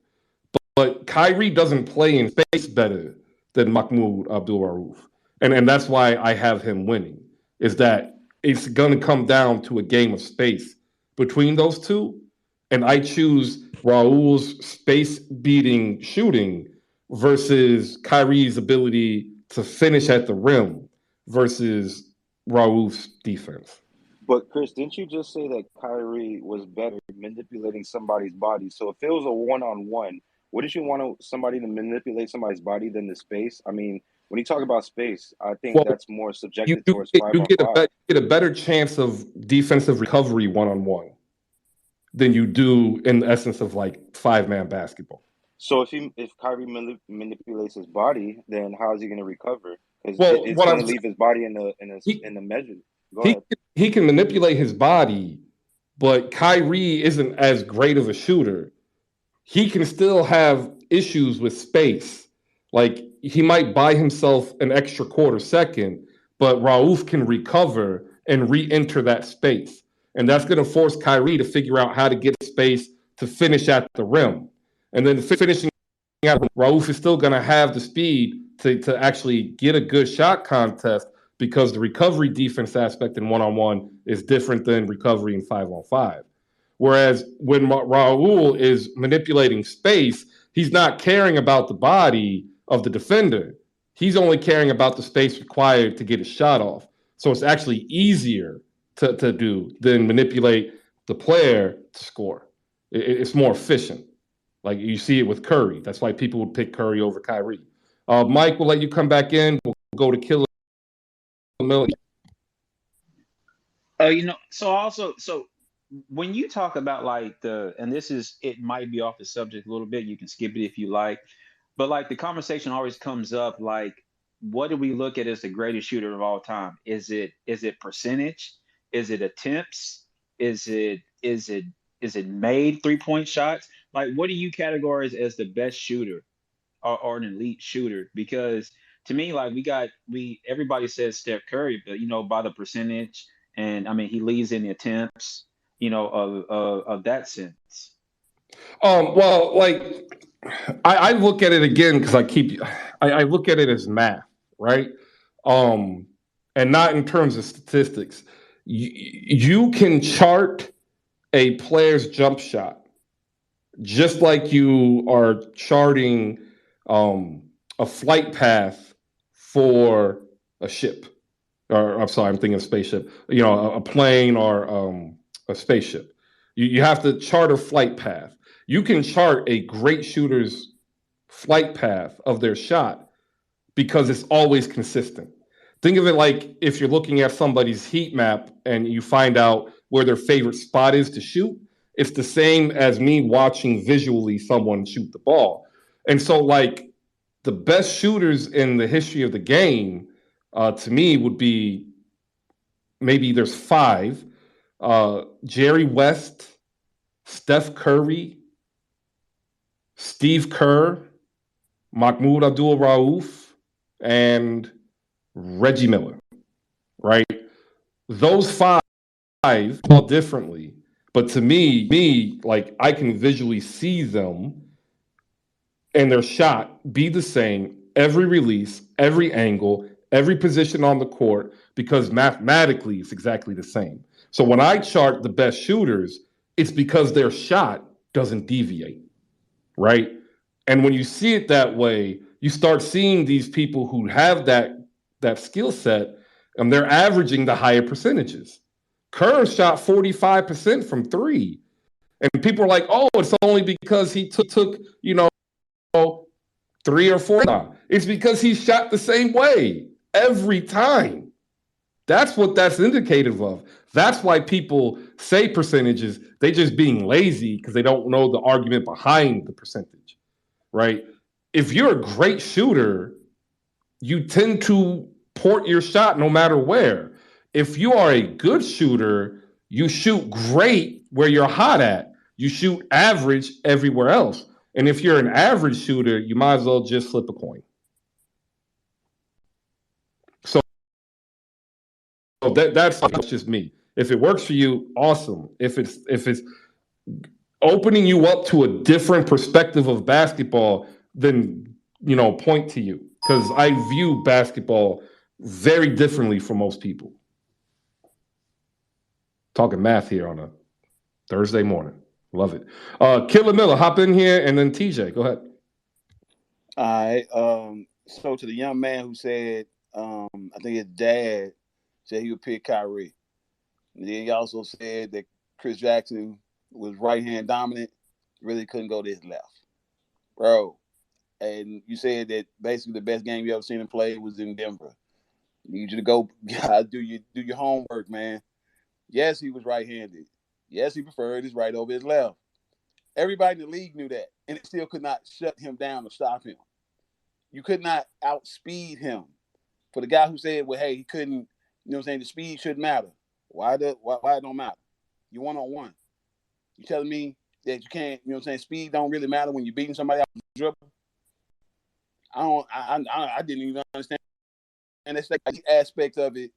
[SPEAKER 1] But Kyrie doesn't play in space better than Mahmoud Abdul-Rauf. And that's why I have him winning, is that it's going to come down to a game of space between those two. And I choose Raul's space-beating shooting versus Kyrie's ability to finish at the rim versus Raul's defense.
[SPEAKER 13] But Chris, didn't you just say that Kyrie was better manipulating somebody's body? So if it was a one-on-one, wouldn't you want somebody to manipulate somebody's body than the space? I mean, when you talk about space, I think that's more subjective towards 5-on-5.
[SPEAKER 1] You get a better chance of defensive recovery one-on-one than you do in the essence of like 5-man basketball.
[SPEAKER 13] So if Kyrie manipulates his body, then how is he going to recover? Because it's going to leave his body in the measure.
[SPEAKER 1] He can manipulate his body, but Kyrie isn't as great of a shooter. He can still have issues with space. Like, he might buy himself an extra quarter second, but Rauf can recover and re-enter that space. And that's going to force Kyrie to figure out how to get space to finish at the rim. And then finishing out, Rauf is still going to have the speed to actually get a good shot contest because the recovery defense aspect in one-on-one is different than recovery in 5-on-5. Whereas when Raul is manipulating space, he's not caring about the body of the defender. He's only caring about the space required to get a shot off. So it's actually easier to do than manipulate the player to score. It's more efficient. Like, you see it with Curry. That's why people would pick Curry over Kyrie. Mike, we'll let you come back in. We'll go to Killer Million.
[SPEAKER 21] So when you talk about like it might be off the subject a little bit, you can skip it if you like. But like the conversation always comes up, like, what do we look at as the greatest shooter of all time? Is it percentage? Is it attempts? Is it made 3-point shots? Like, what do you categorize as the best shooter or an elite shooter? Because to me, like, everybody says Steph Curry, but by the percentage, and I mean he leads in the attempts, of that sense.
[SPEAKER 1] Well, like, I look at it again because I look at it as math, right? And not in terms of statistics. You can chart a player's jump shot just like you are charting a flight path for a ship. Or I'm sorry, I'm thinking of spaceship. A plane or a spaceship. You have to chart a flight path. You can chart a great shooter's flight path of their shot, because it's always consistent. Think of it like if you're looking at somebody's heat map and you find out where their favorite spot is to shoot. It's the same as me watching visually someone shoot the ball. And so, like, the best shooters in the history of the game, to me, would be maybe there's 5. Jerry West, Steph Curry, Steve Kerr, Mahmoud Abdul-Rauf, and Reggie Miller, right? Those 5 all differently, but to me, like, I can visually see them and their shot be the same every release, every angle, every position on the court, because mathematically it's exactly the same. So when I chart the best shooters, it's because their shot doesn't deviate, right? And when you see it that way, you start seeing these people who have that skill set, and they're averaging the higher percentages. Kerr shot 45% from 3. And people are like, oh, it's only because he took 3 or 4. Nah, it's because he shot the same way every time. That's what that's indicative of. That's why people say percentages. They just being lazy because they don't know the argument behind the percentage, right? If you're a great shooter, you tend to port your shot no matter where. If you are a good shooter, you shoot great where you're hot at. You shoot average everywhere else. And if you're an average shooter, you might as well just flip a coin. So that's just me. If it works for you, awesome. If it's opening you up to a different perspective of basketball, then point to you, because I view basketball very differently from most people. Talking math here on a Thursday morning. Love it. Killer Miller, hop in here, and then TJ, go ahead.
[SPEAKER 18] All right. So to the young man who said, I think his dad said he would pick Kyrie. And then he also said that Chris Jackson was right-hand dominant, really couldn't go to his left. Bro, and you said that basically the best game you ever seen him play was in Denver. I need you to go do your homework, man. Yes, he was right-handed. Yes, he preferred his right over his left. Everybody in the league knew that, and it still could not shut him down or stop him. You could not outspeed him. For the guy who said, well, hey, he couldn't, the speed shouldn't matter. Why it don't matter? You one-on-one. You telling me that you can't, speed don't really matter when you're beating somebody out with the dribble? I didn't even understand. And that's like the aspect of it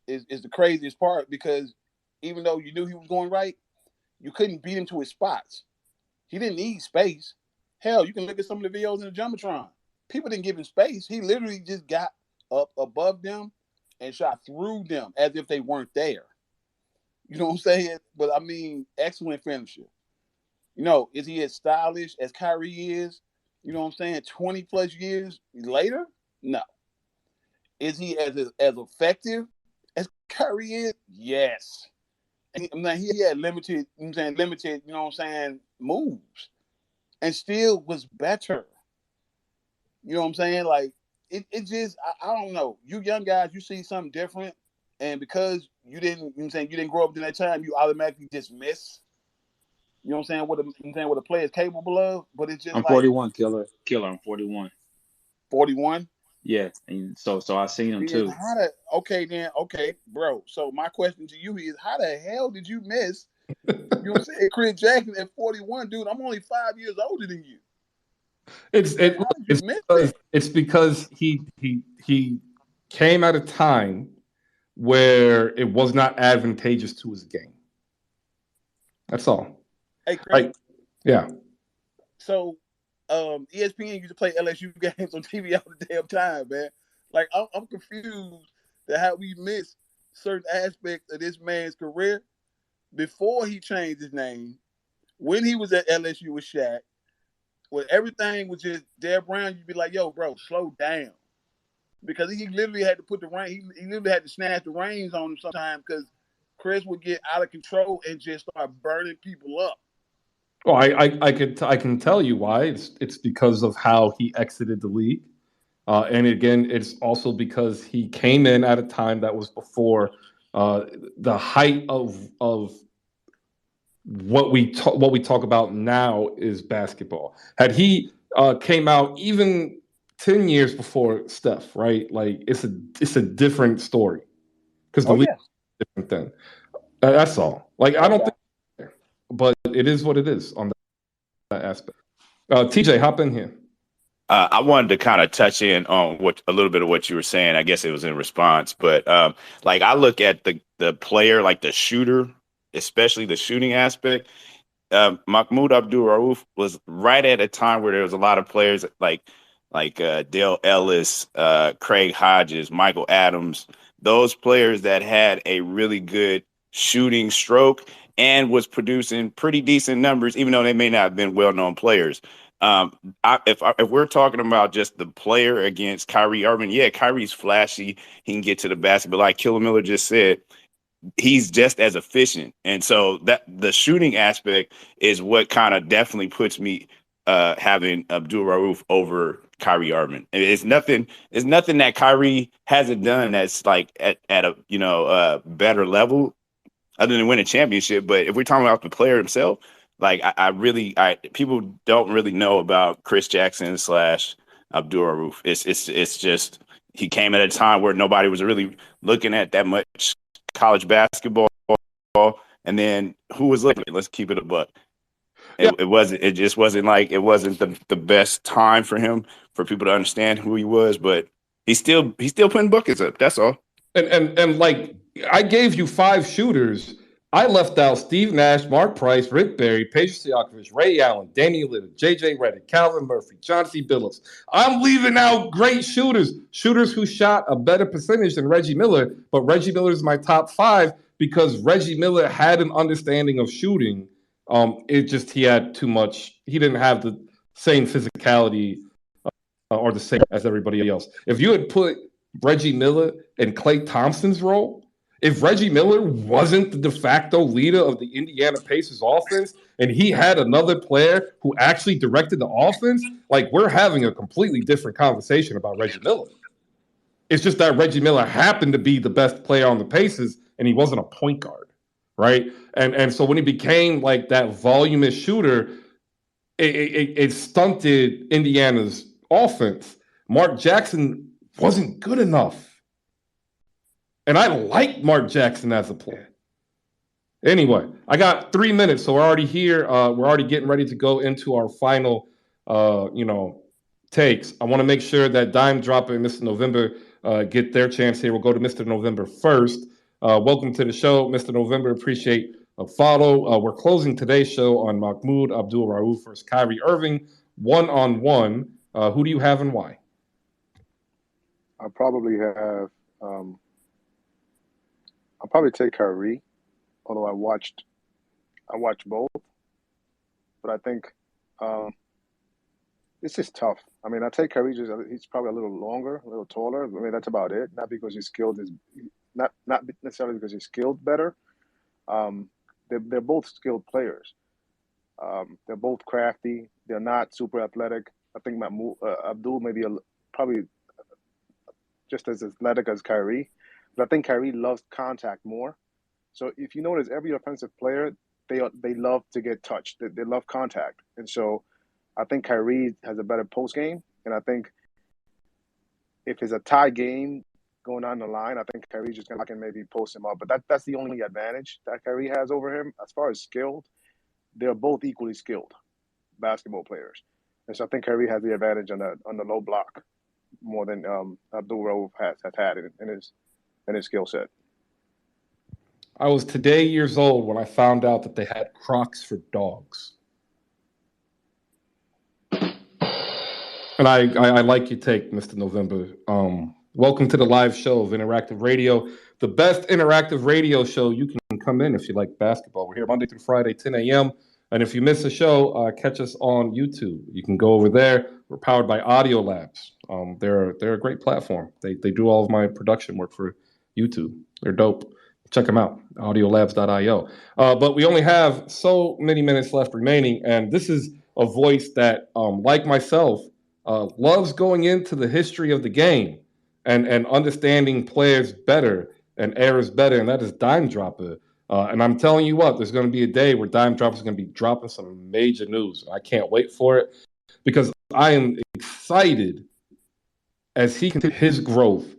[SPEAKER 18] is the craziest part, because even though you knew he was going right, you couldn't beat him to his spots. He didn't need space. Hell, you can look at some of the videos in the Jumbotron. People didn't give him space. He literally just got up above them and shot through them as if they weren't there. You know what I'm saying? But I mean, excellent finisher. Is he as stylish as Kyrie is? You know what I'm saying? 20 plus years later? No. Is he as effective as Kyrie is? Yes. He had limited, moves, and still was better. You know what I'm saying? Like, it just, I don't know. You young guys, you see something different, and because you didn't, you didn't grow up in that time, you automatically dismiss. You know what I'm saying? What a player is capable of, but it's just
[SPEAKER 21] I'm 41, killer. I'm 41.
[SPEAKER 18] 41.
[SPEAKER 21] Yeah, and so I seen him too.
[SPEAKER 18] Okay, bro. So my question to you is, how the hell did you miss? You know what I'm saying? Chris Jackson at 41, dude. I'm only 5 years older than you.
[SPEAKER 1] It's because he came at a time where it was not advantageous to his game. That's all.
[SPEAKER 18] Hey, Chris.
[SPEAKER 1] Yeah.
[SPEAKER 18] So, ESPN used to play LSU games on TV all the damn time, man. Like, I'm confused at how we miss certain aspects of this man's career before he changed his name, when he was at LSU with Shaq, when everything was just Deb Brown. You'd be like, yo, bro, slow down. Because he literally had to put the rein, he literally had to snatch the reins on him sometimes, because Chris would get out of control and just start burning people up.
[SPEAKER 1] Well, I can tell you why. It's because of how he exited the league. And again, it's also because he came in at a time that was before the height of what we talk about now is basketball. Had he came out even 10 years before Steph, right? Like it's a different story because the
[SPEAKER 20] Oh
[SPEAKER 1] league
[SPEAKER 20] yeah.
[SPEAKER 1] is a different thing. That's all. Like I don't think, but it is what it is on that aspect. TJ, hop in here.
[SPEAKER 15] I wanted to kind of touch in on a little bit of what you were saying. I guess it was in response, but like I look at the player, like the shooter, especially the shooting aspect. Mahmoud Abdul-Rauf was right at a time where there was a lot of players like Dale Ellis, Craig Hodges, Michael Adams, those players that had a really good shooting stroke and was producing pretty decent numbers, even though they may not have been well-known players. If we're talking about just the player against Kyrie Irving, yeah, Kyrie's flashy. He can get to the basket, but like Killer Miller just said, he's just as efficient. And so that the shooting aspect is what kind of definitely puts me having Abdul-Rauf over Kyrie Irving. It's nothing that Kyrie hasn't done that's like at a better level other than win a championship. But if we're talking about the player himself, like I people don't really know about Chris Jackson / Abdul-Rauf. It's just he came at a time where nobody was really looking at that much college basketball, and then who was looking? Let's keep it a buck. It just wasn't the best time for him for people to understand who he was, but he's still putting buckets up. That's all.
[SPEAKER 1] And like I gave you 5 shooters. I left out Steve Nash, Mark Price, Rick Barry, Pedro Siakovich, Ray Allen, Danny Lillard, JJ Redick, Calvin Murphy, Chauncey Billups. I'm leaving out great shooters who shot a better percentage than Reggie Miller, but Reggie Miller is my top 5 because Reggie Miller had an understanding of shooting. He had too much. He didn't have the same physicality or the same as everybody else. If you had put Reggie Miller in Klay Thompson's role, if Reggie Miller wasn't the de facto leader of the Indiana Pacers offense and he had another player who actually directed the offense, like we're having a completely different conversation about Reggie Miller. It's just that Reggie Miller happened to be the best player on the Pacers and he wasn't a point guard, right? And so when he became like that voluminous shooter, it stunted Indiana's offense. Mark Jackson wasn't good enough. And I like Mark Jackson as a player. Anyway, I got 3 minutes, so we're already here. We're already getting ready to go into our final, takes. I want to make sure that Dime Dropper and Mr. November get their chance here. We'll go to Mr. November first. Welcome to the show, Mr. November. Appreciate a follow. We're closing today's show on Mahmoud Abdul-Rauf versus Kyrie Irving, 1-on-1. Who do you have and why?
[SPEAKER 3] I'll probably have. I'll probably take Kyrie, although I watched both, but I think it's just tough. I mean, I take Kyrie he's probably a little longer, a little taller. I mean, that's about it. Not because he's skilled, not necessarily because he's skilled better. They're both skilled players. They're both crafty. They're not super athletic. I think Abdul may be probably just as athletic as Kyrie. But I think Kyrie loves contact more. So if you notice, every offensive player, they love to get touched. They love contact. And so I think Kyrie has a better post game. And I think if it's a tie game going on the line, I think Kyrie's just going to maybe post him up. But that's the only advantage that Kyrie has over him. As far as skilled, they're both equally skilled basketball players. And so I think Kyrie has the advantage on the low block more than Abdul-Rauf has had in his skill set.
[SPEAKER 1] I was today years old when I found out that they had Crocs for dogs. And I like your take, Mr. November. Welcome to the live show of Interactive Radio, the best interactive radio show. You can come in if you like basketball. We're here Monday through Friday, 10 a.m. And if you miss a show, catch us on YouTube. You can go over there. We're powered by Audio Labs. They're a great platform. They do all of my production work for YouTube. They're dope. Check them out, audiolabs.io. But we only have so many minutes left remaining, and this is a voice that, like myself, loves going into the history of the game and understanding players better and errors better, and that is Dime Dropper. And I'm telling you what, there's going to be a day where Dime Dropper is going to be dropping some major news. I can't wait for it because I am excited as he continues his growth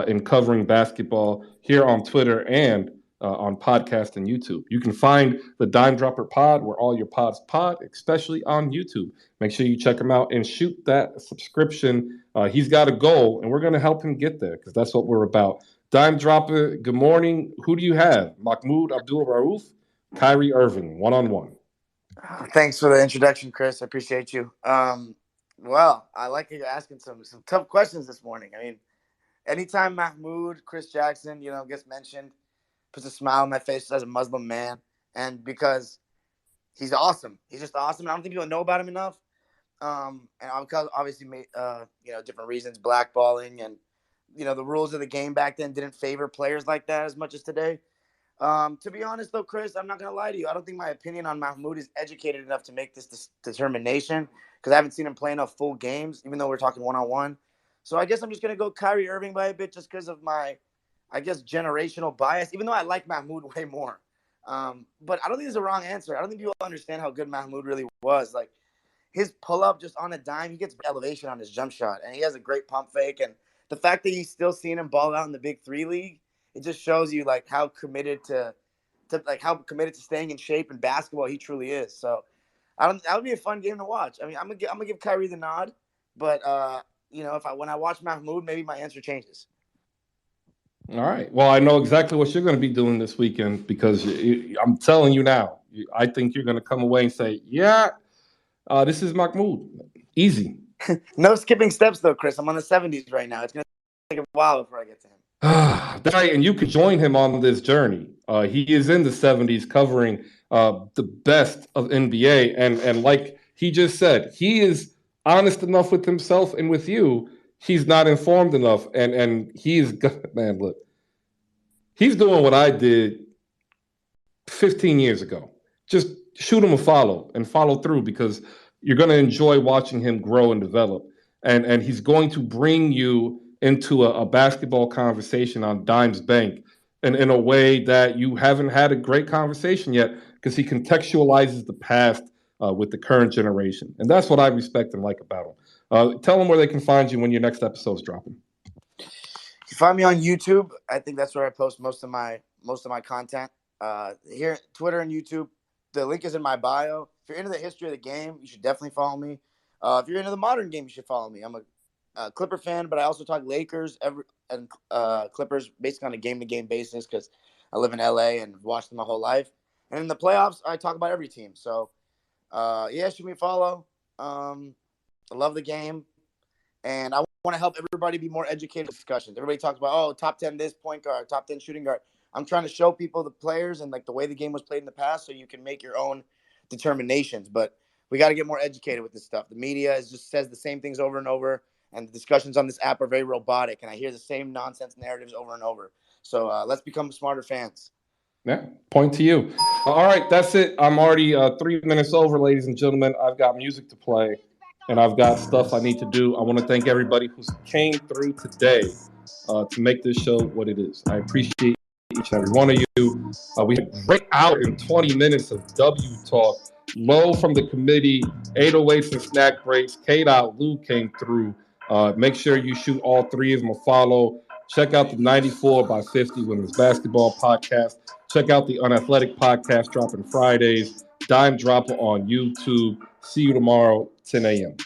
[SPEAKER 1] in covering basketball here on Twitter and on podcast and YouTube. You can find the Dime Dropper Pod where all your pods pod, especially on YouTube. Make sure you check him out and shoot that subscription. He's got a goal, and we're going to help him get there because that's what we're about. Dime Dropper, good morning. Who do you have? Mahmoud, Abdul-Rauf, Kyrie, Irving, one-on-one.
[SPEAKER 7] Thanks for the introduction, Chris. I appreciate you. Well, I like you asking some tough questions this morning. I mean, anytime Mahmoud, Chris Jackson, gets mentioned, puts a smile on my face as a Muslim man, and because he's awesome. He's just awesome. I don't think people know about him enough. And obviously, different reasons, blackballing, and the rules of the game back then didn't favor players like that as much as today. To be honest, though, Chris, I'm not gonna lie to you. I don't think my opinion on Mahmoud is educated enough to make this determination because I haven't seen him play enough full games, even though we're talking one-on-one. So I guess I'm just gonna go Kyrie Irving by a bit just because of my, generational bias, even though I like Mahmoud way more. But I don't think it's a wrong answer. I don't think people understand how good Mahmoud really was. Like, his pull-up just on a dime, he gets elevation on his jump shot, and he has a great pump fake. And the fact that he's still seeing him ball out in the Big Three league, it just shows you, how committed to staying in shape in basketball he truly is. So, that would be a fun game to watch. I mean, I'm gonna give Kyrie the nod, but when I watch Mahmoud, maybe my answer changes.
[SPEAKER 1] All right. Well, I know exactly what you're going to be doing this weekend because I'm telling you now, I think you're going to come away and say, yeah, this is Mahmoud. Easy.
[SPEAKER 7] No skipping steps, though, Chris. I'm on the 70s right now. It's going to take a while before I get to him.
[SPEAKER 1] That's right. And you could join him on this journey. He is in the 70s covering the best of NBA. And like he just said, he is honest enough with himself and with you. He's not informed enough, and he's man. Look, he's doing what I did 15 years ago. Just shoot him a follow and follow through because you're going to enjoy watching him grow and develop, and he's going to bring you into a basketball conversation on Dime's Bank, and in a way that you haven't had a great conversation yet because he contextualizes the past with the current generation, and that's what I respect and like about him. Tell them where they can find you when your next episode's dropping.
[SPEAKER 7] You find me on YouTube. I think that's where I post most of my content. Here, Twitter and YouTube. The link is in my bio. If you're into the history of the game, you should definitely follow me. If you're into the modern game, you should follow me. I'm a Clipper fan, but I also talk Lakers and Clippers basically on a game-to-game basis because I live in LA and watched them my whole life. And in the playoffs, I talk about every team. So, shoot me a follow. I love the game, and I want to help everybody be more educated in discussions. Everybody talks about, top 10 this point guard, top 10 shooting guard. I'm trying to show people the players and the way the game was played in the past so you can make your own determinations. But we got to get more educated with this stuff. The media just says the same things over and over, and the discussions on this app are very robotic, and I hear the same nonsense narratives over and over. So let's become smarter fans.
[SPEAKER 1] Yeah, point to you. All right, that's it. I'm already 3 minutes over, ladies and gentlemen. I've got music to play, and I've got stuff I need to do. I want to thank everybody who came through today to make this show what it is. I appreciate each and every one of you. We had a great hour and 20 minutes of W talk. Low from the committee, 808s and snack breaks. KdotLew came through. Make sure you shoot all three of them a follow. Check out the 94 by 50 Women's Basketball Podcast. Check out the Unathletic Podcast dropping Fridays. Dime Dropper on YouTube. See you tomorrow, 10 a.m.